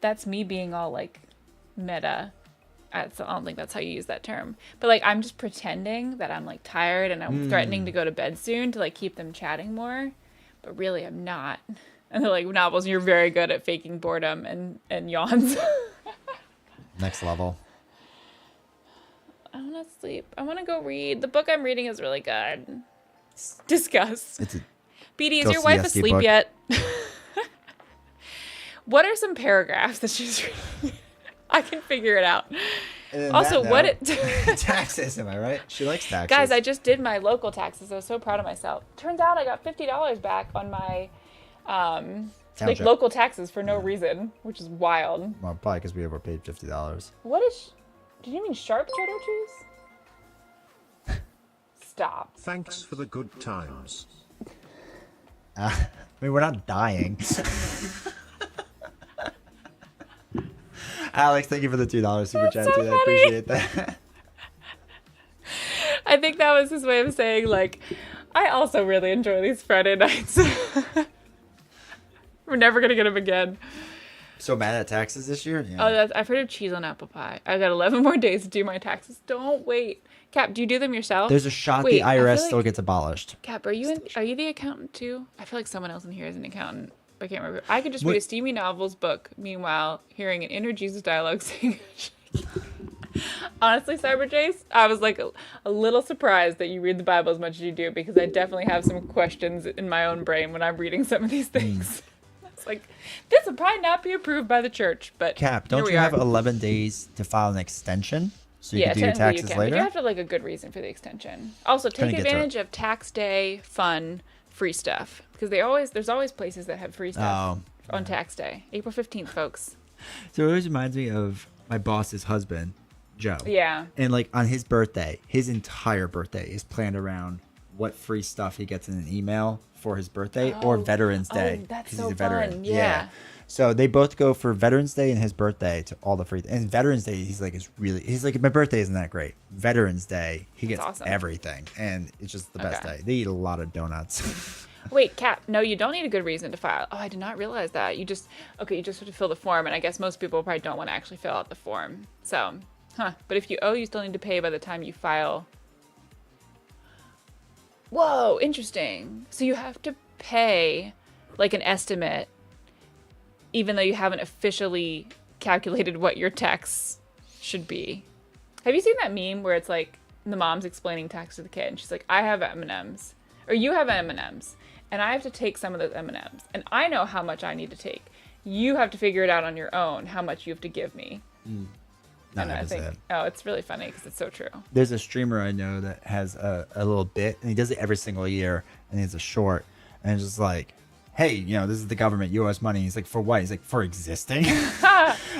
that's me being all like meta. I don't think that's how you use that term. But like I'm just pretending that I'm like tired and I'm threatening to go to bed soon to like keep them chatting more. But really I'm not. And they're like, Novels, you're very good at faking boredom and yawns. Next level. I want to sleep. I want to go read. The book I'm reading is really good. Discuss. It's a BD, is your wife Dostoevsky asleep book. yet? What are some paragraphs that she's reading? I can figure it out. Also, what it taxes, am I right? She likes taxes. guys, I just did my local taxes. I was so proud of myself. Turns out I got $50 back on my like Township. local taxes for no reason, which is wild. Well, probably because we overpaid $50. What is? Did you mean sharp cheddar cheese? Stop. Thanks for the good times. I mean, we're not dying. Alex, thank you for the $2 super chat, so dude. I funny. appreciate that. I think that was his way of saying, like, I also really enjoy these Friday nights. We're never going to get them again. So mad at taxes this year? Yeah. Oh, I've heard of cheese on apple pie. I got 11 more days to do my taxes. Don't wait. Cap, do you do them yourself? There's a shot Wait, the I feel IRS like- still gets abolished. Cap, are you the accountant too? I feel like someone else in here is an accountant. But I can't remember. I could just read a What- steamy novels book, meanwhile hearing an inner Jesus dialogue saying. Honestly, Cyber Jace, I was like a little surprised that you read the Bible as much as you do, because I definitely have some questions in my own brain when I'm reading some of these things. It's like, this will probably not be approved by the church, but Cap, here don't we you have are. 11 days to file an extension so you Yeah, can do your technically taxes you can, but later? you have to have like a good reason for the extension. Also, Trying take to get through it. advantage of tax day fun free stuff, because there's always places that have free stuff on tax day. April 15th, folks. So it always reminds me of my boss's husband, Joe. Yeah. And like on his birthday, his entire birthday is planned around what free stuff he gets in an email for his birthday or Veterans Day. That's 'cause so he's a veteran. fun. Yeah. So they both go for Veterans Day and his birthday to all the free. And Veterans Day, he's like, my birthday isn't that great. Veterans Day, he gets awesome. everything, and it's just the best Okay. day. They eat a lot of donuts. Wait, Cap, no, you don't need a good reason to file. Oh, I did not realize that. You just have to fill the form, and I guess most people probably don't want to actually fill out the form. So, but if you owe, you still need to pay by the time you file. Whoa, interesting. So you have to pay like an estimate, even though you haven't officially calculated what your tax should be. Have you seen that meme where it's like the mom's explaining tax to the kid, and she's like, I have M&Ms, or you have M&Ms, and I have to take some of those M&Ms, and I know how much I need to take. You have to figure it out on your own, how much you have to give me. Not And I think, episode. it's really funny because it's so true. There's a streamer I know that has a little bit, and he does it every single year, and it's a short, and it's just like, hey, this is the government, you owe us money. He's like, for what? He's like, for existing.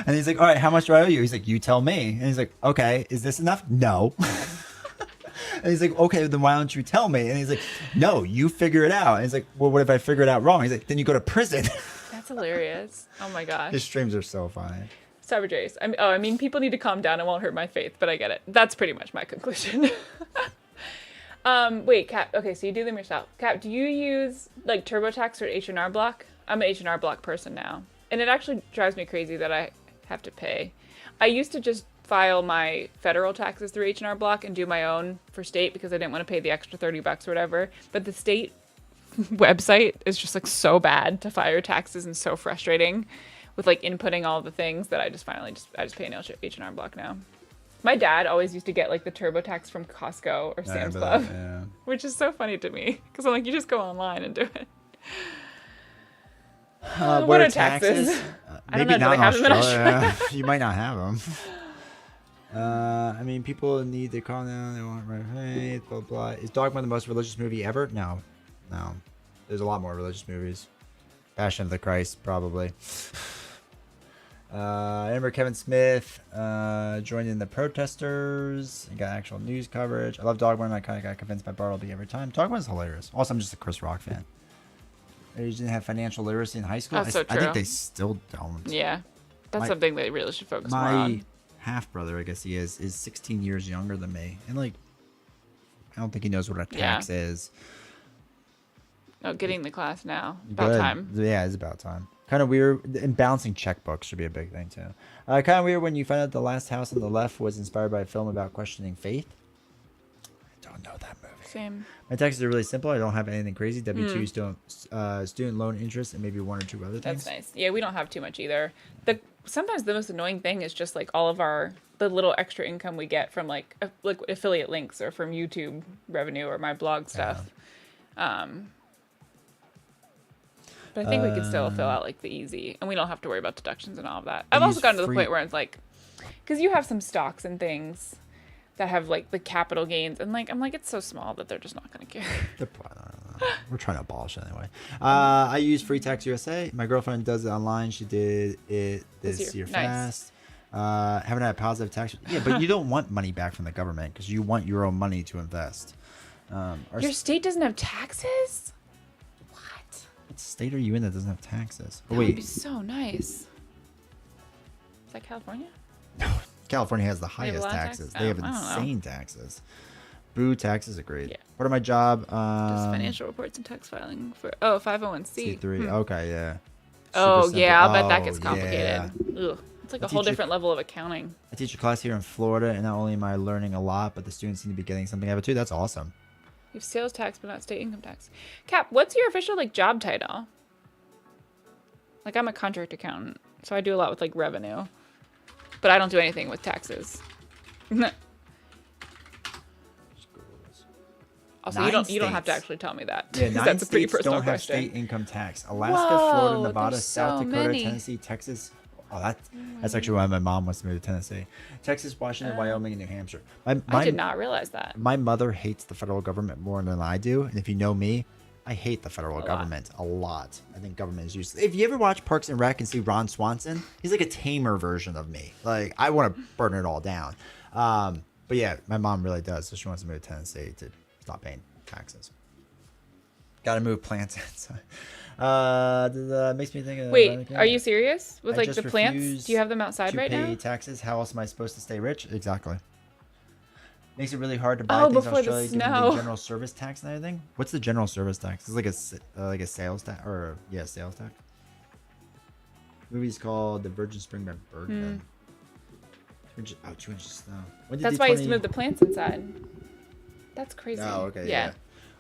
And he's like, all right, how much do I owe you? He's like, you tell me. And he's like, okay, is this enough? No. And he's like, okay, then why don't you tell me? And he's like, no, you figure it out. And he's like, well, what if I figure it out wrong? He's like, then you go to prison. That's hilarious. Oh my gosh. His streams are so funny. Cyber Jace. I mean, people need to calm down. It won't hurt my faith, but I get it. That's pretty much my conclusion. Wait, Cap. Okay, so you do them yourself. Cap, do you use like TurboTax or H&R Block? I'm an H&R Block person now, and it actually drives me crazy that I have to pay. I used to just file my federal taxes through H&R Block and do my own for state because I didn't want to pay the extra $30 or whatever. But the state website is just like so bad to file your taxes and so frustrating with like inputting all the things that I just pay an H&R Block now. My dad always used to get like the TurboTax from Costco or Sam's Club, which is so funny to me because I'm like, you just go online and do it. What are taxes? I don't know. Do they have them in Australia? You might not have them. I mean, people need to calm down. They want right faith, blah, blah. Is Dogma the most religious movie ever? No. There's a lot more religious movies. Passion of the Christ, probably. I remember Kevin Smith joined in the protesters and got actual news coverage. I love Dogma, and I kind of got convinced by Bartleby every time. Dogma is hilarious. Also, I'm just a Chris Rock fan. They didn't have financial literacy in high school. That's so true. I think they still don't. Yeah, that's something they really should focus more my on. half brother, I guess he is 16 years younger than me, and like, I don't think he knows what a tax is. Oh, getting the class now. About time. Yeah, it's about time. Kind of weird. And balancing checkbooks should be a big thing too. Kind of weird when you find out the last house on the left was inspired by a film about questioning faith. I don't know that movie. Same. My taxes are really simple. I don't have anything crazy. W-2 student loan interest and maybe one or two other things. That's nice. Yeah, we don't have too much either. Sometimes the most annoying thing is just like all of the little extra income we get from like affiliate links or from YouTube revenue or my blog stuff. But I think we could still fill out like the easy, and we don't have to worry about deductions and all of that. I've also gotten to the point where it's like, because you have some stocks and things that have like the capital gains, and like I'm like, it's so small that they're just not gonna care. We're trying to abolish it anyway. I use Free Tax USA. My girlfriend does it online. She did it this year fast. Haven't had a positive tax. Yeah, but you don't want money back from the government because you want your own money to invest. Your state doesn't have taxes? What state are you in that doesn't have taxes? That would be so nice. Is that California? No, California has the highest taxes. They have insane taxes. Boo, taxes are great. Yeah. Part of my job. Just financial reports and tax filing for 501c. C3. Okay, yeah. Oh yeah, I'll bet that gets complicated. Yeah. Ugh. It's like a whole different level of accounting. I teach a class here in Florida, and not only am I learning a lot, but the students seem to be getting something out of it too. That's awesome. You have sales tax, but not state income tax. Cap, what's your official like job title? Like I'm a contract accountant, so I do a lot with like revenue, but I don't do anything with taxes. Also, you don't have to actually tell me that. Yeah, 9 that's a pretty states personal don't have question. State income tax. Alaska, Florida, Nevada, South so Dakota, many. Tennessee, Texas. Oh, that's actually why my mom wants to move to Tennessee. Texas, Washington, Wyoming, and New Hampshire. I did not realize that. My mother hates the federal government more than I do, and if you know me, I hate the federal government a lot. I think government is useless. If you ever watch Parks and Rec and see Ron Swanson, he's like a tamer version of me. Like I want to burn it all down. But yeah, my mom really does. So she wants to move to Tennessee to stop paying taxes. Got to move plants inside. Makes me think of. Wait, are you serious with like the plants? Do you have them outside right now? To pay taxes. How else am I supposed to stay rich? Exactly. Makes it really hard to buy things in Australia given the general service tax and everything. What's the general service tax? It's like a sales tax sales tax. The movie's called The Virgin Spring by Bergman. 2 inches of snow. That's why I used to move the plants inside. That's crazy. Oh, okay. Yeah.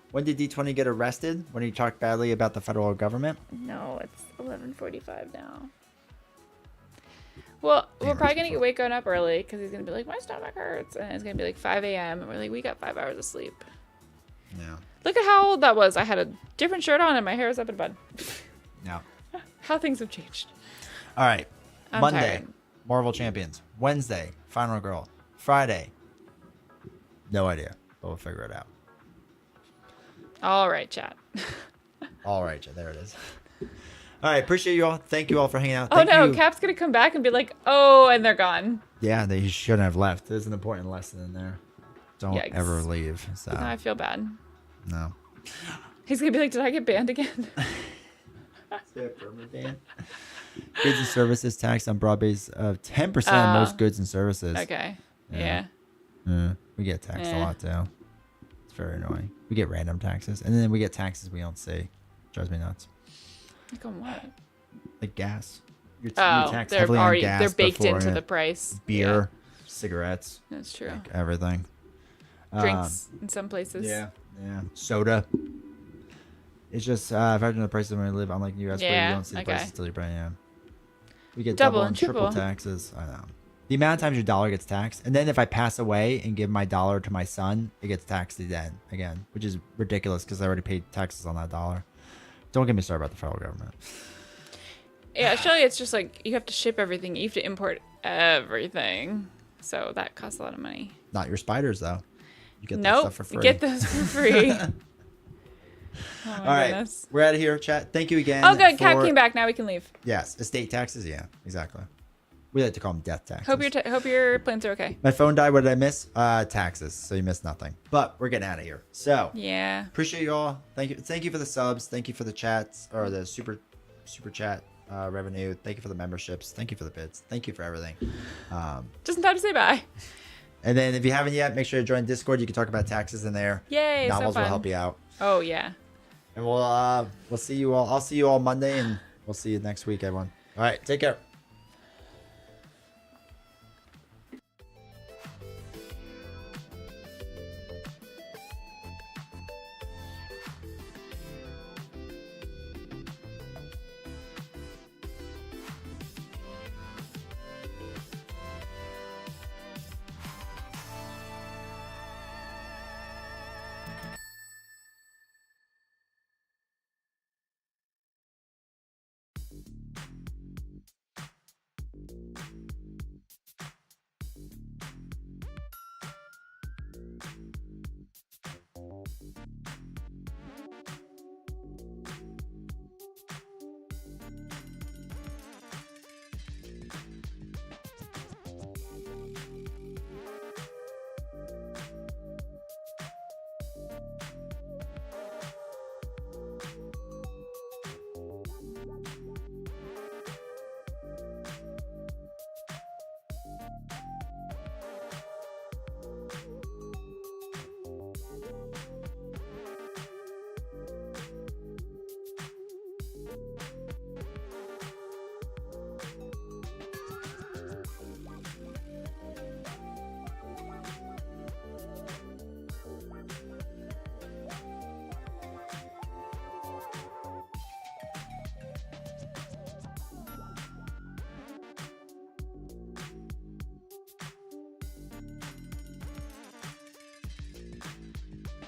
When did D20 get arrested? When he talked badly about the federal government? No, it's 11:45 now. Well, we're probably going to get waking up early because he's going to be like, my stomach hurts. And it's going to be like 5 a.m. And we're like, we got 5 hours of sleep. Yeah. Look at how old that was. I had a different shirt on and my hair was up in a bun. Yeah. How things have changed. All right. I'm Monday, tired. Marvel Champions. Wednesday, Final Girl. Friday, no idea, but we'll figure it out. All right, chat. All right, there it is. All right, appreciate you all. Thank you all for hanging out. Oh no, Cap's gonna come back and be like, oh, and they're gone. Yeah, they shouldn't have left. There's an important lesson in there. Don't Yikes. ever leave. So. No, I feel bad. No. He's gonna be like, did I get banned again? Is there a perma ban? Goods and services tax on broad base of 10% of most Oh. goods and services. Okay. Yeah. Yeah. We get taxed a Eh. lot too. It's very annoying. We get random taxes, and then we get taxes we don't see. Drives me nuts. Like on what? Like gas. You're Oh, taxed they're heavily on already gas they're baked before, into yeah. the price. Beer, cigarettes, Yeah, that's true. like everything. Drinks in some places. Yeah. Soda. It's just if I know the prices when I live, unlike the US, where Yeah, you don't see the okay. prices till you pay. Yeah. We get Double double and and triple triple. taxes. I know. The amount of times your dollar gets taxed, and then if I pass away and give my dollar to my son, it gets taxed again, which is ridiculous because I already paid taxes on that dollar. Don't get me started about the federal government. Yeah, actually, it's just like you have to ship everything. You have to import everything. So that costs a lot of money. Not your spiders though. You get that Nope. stuff for free. Get those for free. Oh my All right, goodness. we're out of here, chat. Thank you again. Oh, good. Cat for- came back. Now we can leave. Yes, estate taxes. Yeah, exactly. We like to call them death taxes. Hope your plans are okay. My phone died. What did I miss? Taxes. So you missed nothing. But we're getting out of here. So Yeah. appreciate you all. Thank you. Thank you for the subs. Thank you for the chats or the super chat revenue. Thank you for the memberships. Thank you for the bits. Thank you for everything. Just in time to say bye. And then if you haven't yet, make sure to join Discord. You can talk about taxes in there. Yay. Novels so fun. will help you out. Oh, yeah. And we'll see you all. I'll see you all Monday, and we'll see you next week, everyone. All right. Take care.